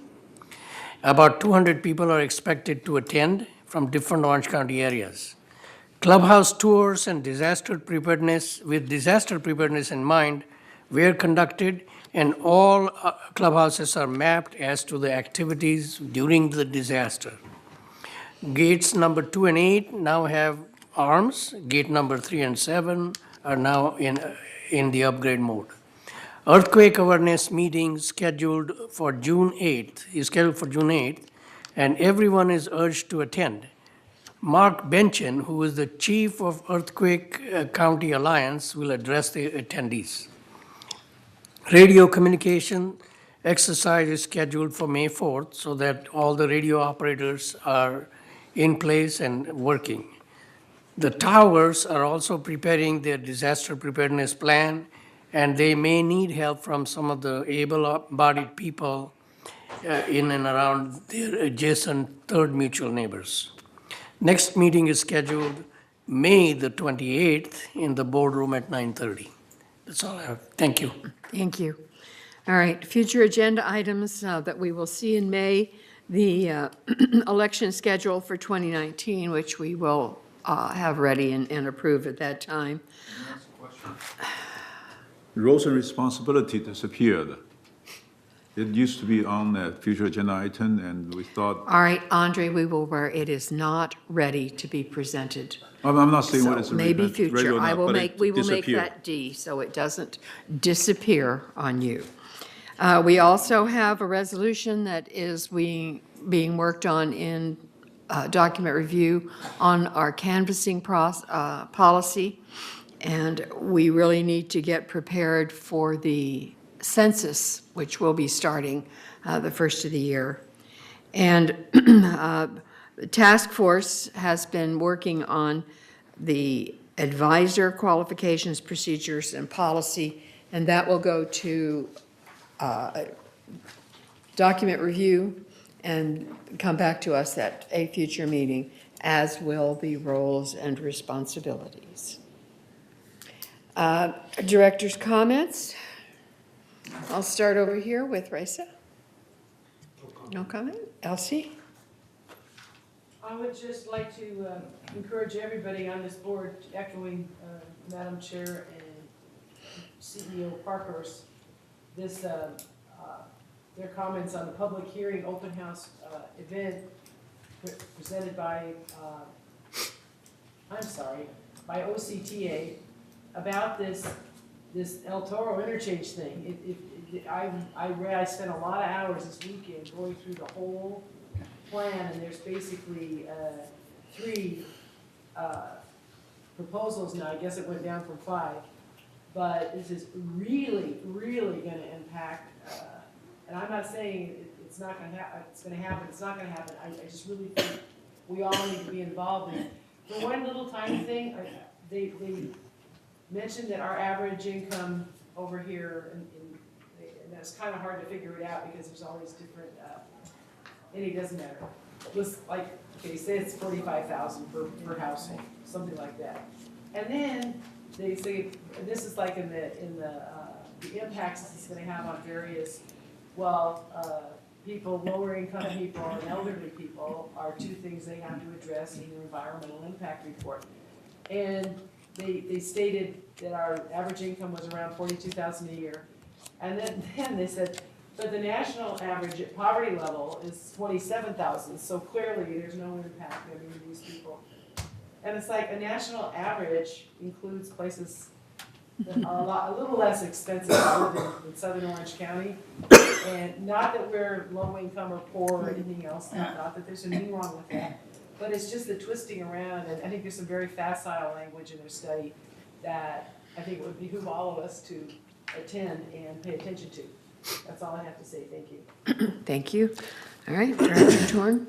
About 200 people are expected to attend from different Orange County areas. Clubhouse tours and disaster preparedness, with disaster preparedness in mind, were conducted, and all clubhouses are mapped as to the activities during the disaster. Gates number 2 and 8 now have arms. Gate number 3 and 7 are now in the upgrade mode. Earthquake awareness meeting scheduled for June 8th, and everyone is urged to attend. Mark Benchin, who is the chief of Earthquake County Alliance, will address the attendees. Radio communication exercise is scheduled for May 4th so that all the radio operators are in place and working. The towers are also preparing their disaster preparedness plan, and they may need help from some of the able-bodied people in and around their adjacent third mutual neighbors. Next meeting is scheduled May the 28th in the boardroom at 9:30. That's all I have. Thank you. Thank you. All right, future agenda items that we will see in May, the election schedule for 2019, which we will have ready and approved at that time. Roles and responsibility disappeared. It used to be on that future agenda item, and we thought. All right, Andre, we will, where it is not ready to be presented. I'm not saying what is Maybe ready future. or not, We will make that D, so it doesn't disappear on you. We also have a resolution that is being worked on in document review on our canvassing policy, and we really need to get prepared for the census, which will be starting the first of the year. And the task force has been working on the advisor qualifications, procedures, and policy, and that will go to document review and come back to us at a future meeting, as will the roles and responsibilities. Director's comments. I'll start over here with Raisa. No comment? Elsie? I would just like to encourage everybody on this board, echoing Madam Chair and CEO Parkhurst, their comments on the public hearing open house event presented by, by OCTA about this El Toro interchange thing. I spent a lot of hours this weekend going through the whole plan, and there's basically 3 proposals now. I guess it went down from 5, but this is really, really going to impact. And I'm not saying it's not going to happen. It's going to happen. It's not going to happen. I just really think we all need to be involved in it. For one little tiny thing, they mentioned that our average income over here, and that's kind of hard to figure it out because there's always different. And it doesn't matter. It was like, okay, say it's $45,000 per household, something like that. And then they say, and this is like in the impacts this is going to have on various, people, lower income people and elderly people are 2 things they have to address in their environmental impact report. And they stated that our average income was around $42,000 a year. And then they said, but the national average at poverty level is $27,000, so clearly there's no impact to these people. And it's like a national average includes places that are a little less expensive than Southern Orange County. And not that we're low income or poor or anything else, not that there's anything wrong with that, but it's just the twisting around, and I think there's some very facile language in their study that I think it would behoove all of us to attend and pay attention to. That's all I have to say. Thank you. Thank you. All right, Director Torn.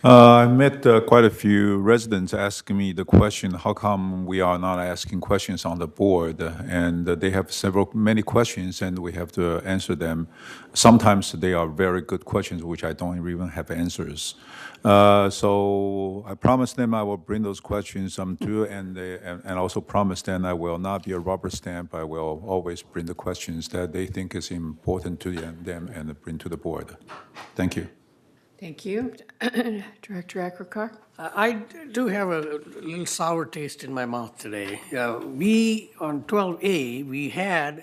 I met quite a few residents asking me the question, how come we are not asking questions on the board? And they have many questions, and we have to answer them. Sometimes they are very good questions, which I don't even have answers. So I promised them I will bring those questions to, and also promised them I will not be a rubber stamp. I will always bring the questions that they think is important to them and bring to the board. Thank you. Thank you. Director Akrakar? I do have a little sour taste in my mouth today. We, on 12A, we had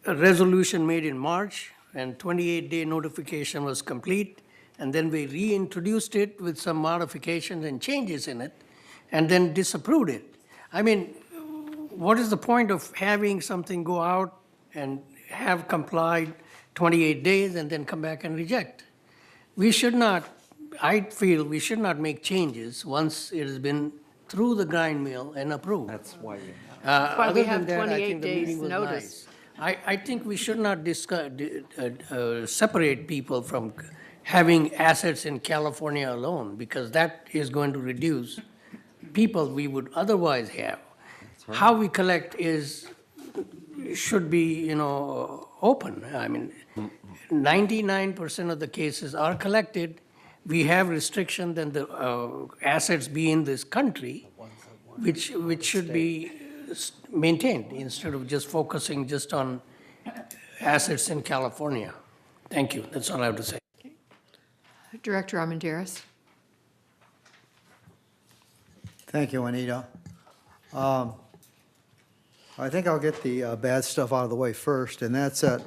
a resolution made in March, and 28-day notification was complete, and then we reintroduced it with some modifications and changes in it, and then disapproved it. I mean, what is the point of having something go out and have complied 28 days and then come back and reject? We should not, I feel we should not make changes once it has been through the grind mill and approved. That's why we why we have Other than that, I 28 think the days meeting was notice. nice. I think we should not separate people from having assets in California alone, because that is going to reduce people we would otherwise have. How we collect should be, open. I mean, 99% of the cases are collected. We have restriction that the assets be in this country, which should be maintained instead of just focusing just on assets in California. Thank you. That's all I have to say. Director Armendariz? Thank you, Juanita. I think I'll get the bad stuff out of the way first, and that's that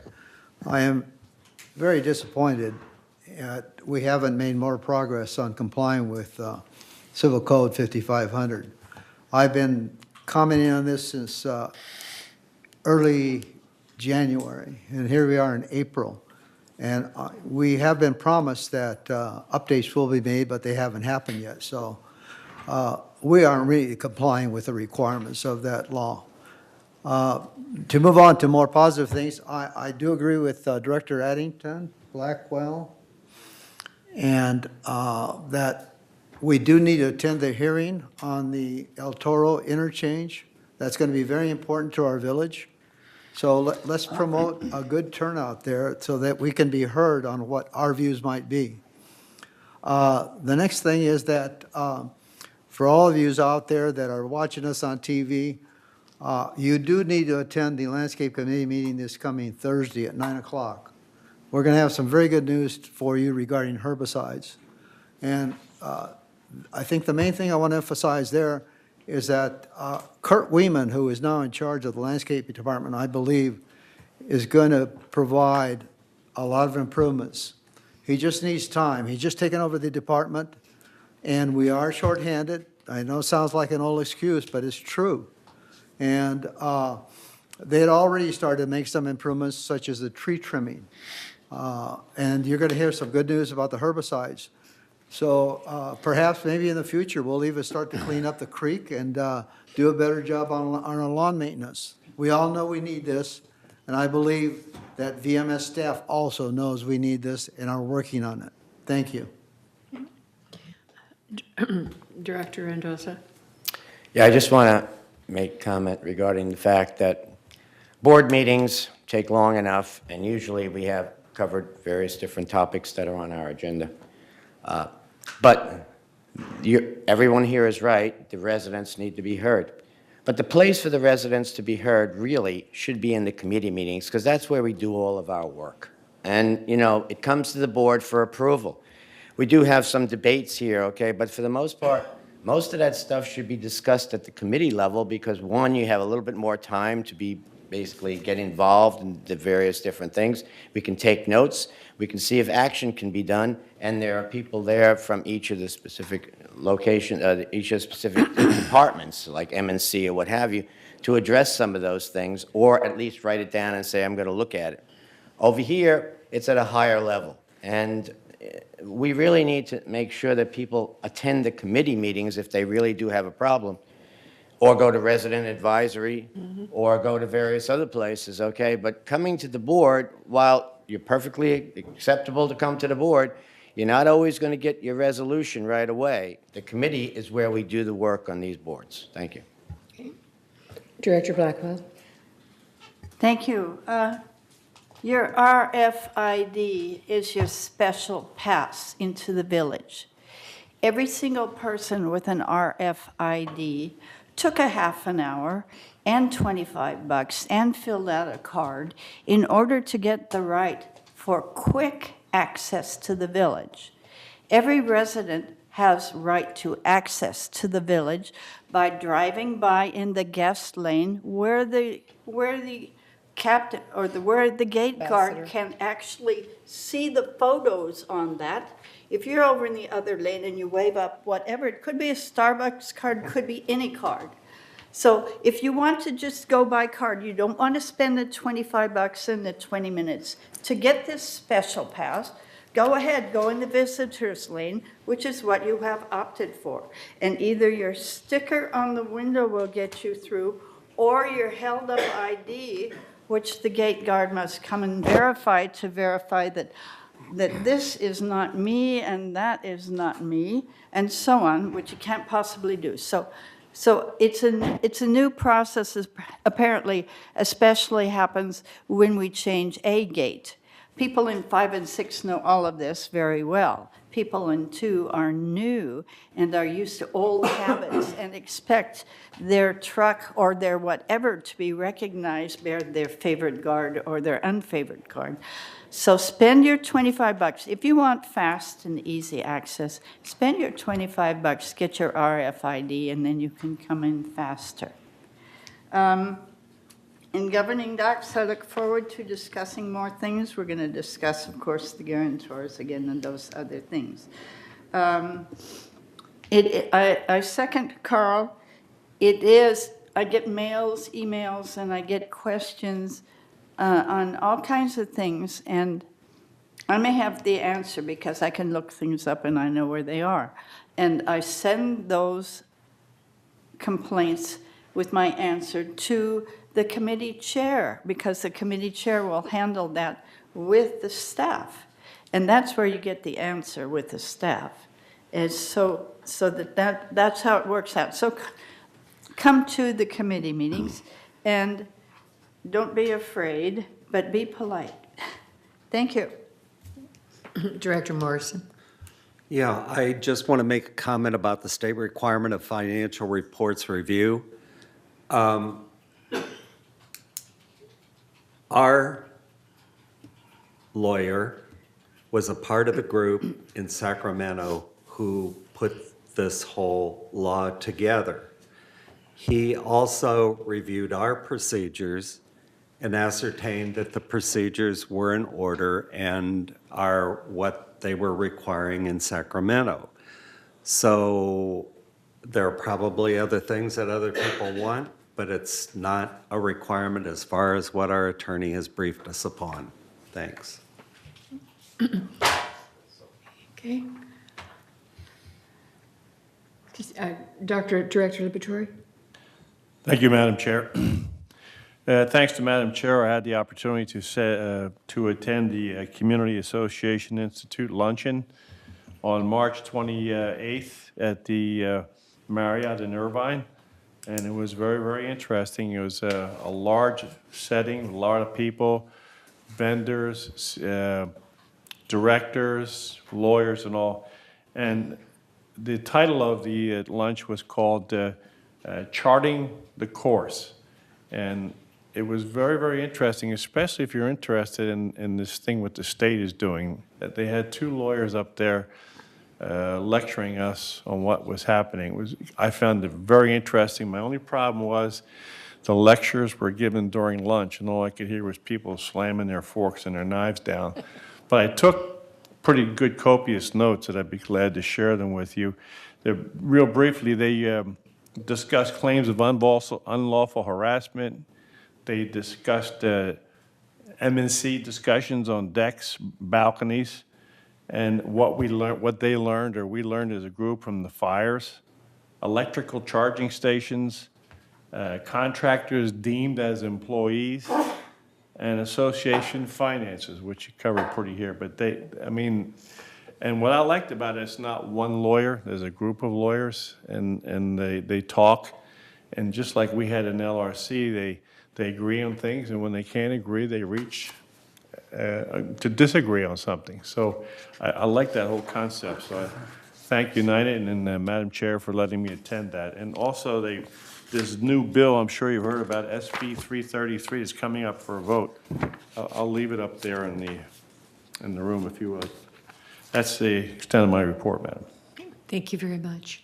I am very disappointed we haven't made more progress on complying with Civil Code 5500. I've been commenting on this since early January, and here we are in April, And we have been promised that updates will be made, but they haven't happened yet. So we aren't really complying with the requirements of that law. To move on to more positive things, I do agree with Director Addington, Blackwell, and that we do need to attend the hearing on the El Toro interchange. That's going to be very important to our village. So let's promote a good turnout there so that we can be heard on what our views might be. The next thing is that for all of you out there that are watching us on TV, you do need to attend the Landscape Committee meeting this coming Thursday at 9 o'clock. We're going to have some very good news for you regarding herbicides. And I think the main thing I want to emphasize there is that Kurt Weeman, who is now in charge of the landscaping department, I believe, is going to provide a lot of improvements. He just needs time. He's just taken over the department, and we are shorthanded. I know it sounds like an old excuse, but it's true. And they had already started to make some improvements, such as the tree trimming. And you're going to hear some good news about the herbicides. So perhaps maybe in the future, we'll even start to clean up the creek and do a better job on our lawn maintenance. We all know we need this, and I believe that VMS staff also knows we need this and are working on it. Thank you. Director Mendoza. Yeah, I just want to make comment regarding the fact that board meetings take long enough, and usually we have covered various different topics that are on our agenda. But everyone here is right, the residents need to be heard. But the place for the residents to be heard really should be in the committee meetings, because that's where we do all of our work. And, you know, it comes to the board for approval. We do have some debates here, okay, but for the most part, most of that stuff should be discussed at the committee level because, one, you have a little bit more time to be basically get involved in the various different things. We can take notes. We can see if action can be done, and there are people there from each of the specific each of the specific departments, like M&C or what have you, to address some of those things, or at least write it down and say, I'm going to look at it. Over here, it's at a higher level, and we really need to make sure that people attend the committee meetings if they really do have a problem, or go to resident advisory, or go to various other places, okay? But coming to the board, while you're perfectly acceptable to come to the board, you're not always going to get your resolution right away. The committee is where we do the work on these boards. Thank you. Director Blackwell. Thank you. Your RFID is your special pass into the village. Every single person with an RFID took a half an hour and $25 and filled out a card in order to get the right for quick access to the village. Every resident has right to access to the village by driving by in the guest lane where the captain or where the gate guard can actually see the photos on that. If you're over in the other lane and you wave up whatever, it could be a Starbucks card, could be any card. So if you want to just go by card, you don't want to spend the $25 and the 20 minutes to get this special pass, go ahead, go in the visitors lane, which is what you have opted for. And either your sticker on the window will get you through, or your held up ID, which the gate guard must come and verify to verify that this is not me and that is not me, and so on, which you can't possibly do. So it's a new process, apparently, especially happens when we change a gate. People in 5 and 6 know all of this very well. People in 2 are new and are used to old habits and expect their truck or their whatever to be recognized by their favorite guard or their unfavored guard. So spend your $25. If you want fast and easy access, spend your $25, get your RFID, and then you can come in faster. In governing docs, I look forward to discussing more things. We're going to discuss, of course, the guarantors again and those other things. I second Carl. I get mails, emails, and I get questions on all kinds of things, and I may have the answer because I can look things up and I know where they are. And I send those complaints with my answer to the committee chair, because the committee chair will handle that with the staff. And that's where you get the answer, with the staff. And so that's how it works out. So come to the committee meetings and don't be afraid, but be polite. Thank you. Director Morrison. Yeah, I just want to make a comment about the state requirement of financial reports review. Our lawyer was a part of the group in Sacramento who put this whole law together. He also reviewed our procedures and ascertained that the procedures were in order and are what they were requiring in Sacramento. So there are probably other things that other people want, but it's not a requirement as far as what our attorney has briefed us upon. Thanks. Okay. Director Liberatore? Thank you, Madam Chair. Thanks to Madam Chair, I had the opportunity to attend the Community Association Institute luncheon on March 28th at the Marriott in Irvine, and it was very, very interesting. It was a large setting, a lot of people, vendors, directors, lawyers, and all. And the title of the lunch was called Charting the Course. And it was very, very interesting, especially if you're interested in this thing what the state is doing. That they had two lawyers up there lecturing us on what was happening. I found it very interesting. My only problem was the lectures were given during lunch, and all I could hear was people slamming their forks and their knives down. But I took pretty good copious notes that I'd be glad to share them with you. Real briefly, they discussed claims of unlawful harassment. They discussed MNC discussions on decks, balconies, and what we learned, what they learned, or we learned as a group from the fires, electrical charging stations, contractors deemed as employees, and association finances, which you covered pretty here. But and what I liked about it, it's not one lawyer, there's a group of lawyers, and they talk, and just like we had an LRC, they agree on things, and when they can't agree, they reach to disagree on something. So I like that whole concept. So I thank United and Madam Chair for letting me attend that. And also, this new bill, I'm sure you've heard about, SB 333, is coming up for a vote. I'll leave it up there in the room if you would. That's the extent of my report, Madam. Thank you very much.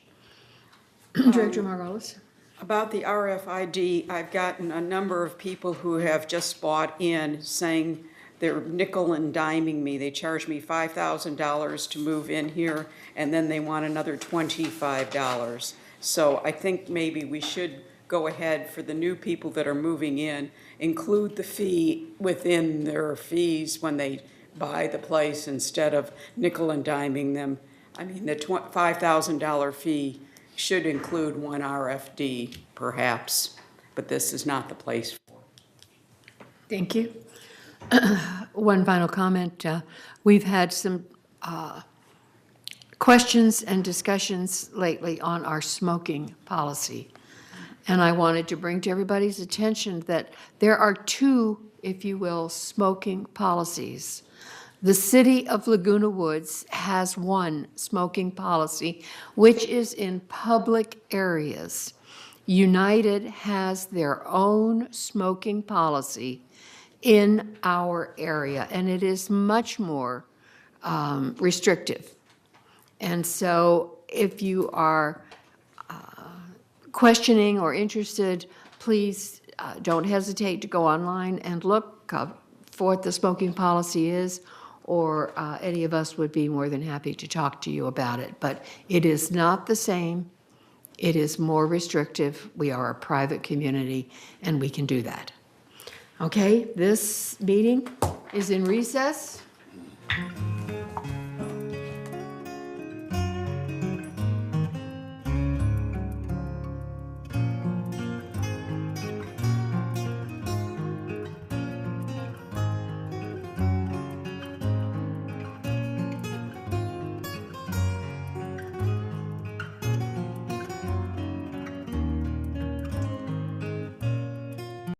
Director Margolis? About the RFID, I've gotten a number of people who have just bought in saying they're nickel and diming me. They charge me $5,000 to move in here, and then they want another $25. So I think maybe we should go ahead for the new people that are moving in, include the fee within their fees when they buy the place instead of nickel and diming them. I mean, the $5,000 fee should include one RFD, perhaps, but this is not the place for it. Thank you. One final comment. We've had some questions and discussions lately on our smoking policy. And I wanted to bring to everybody's attention that there are two, if you will, smoking policies. The city of Laguna Woods has one smoking policy, which is in public areas. United has their own smoking policy in our area, and it is much more restrictive. And so if you are questioning or interested, please don't hesitate to go online and look for what the smoking policy is, or any of us would be more than happy to talk to you about it. But it is not the same. It is more restrictive. We are a private community, and we can do that. Okay, this meeting is in recess.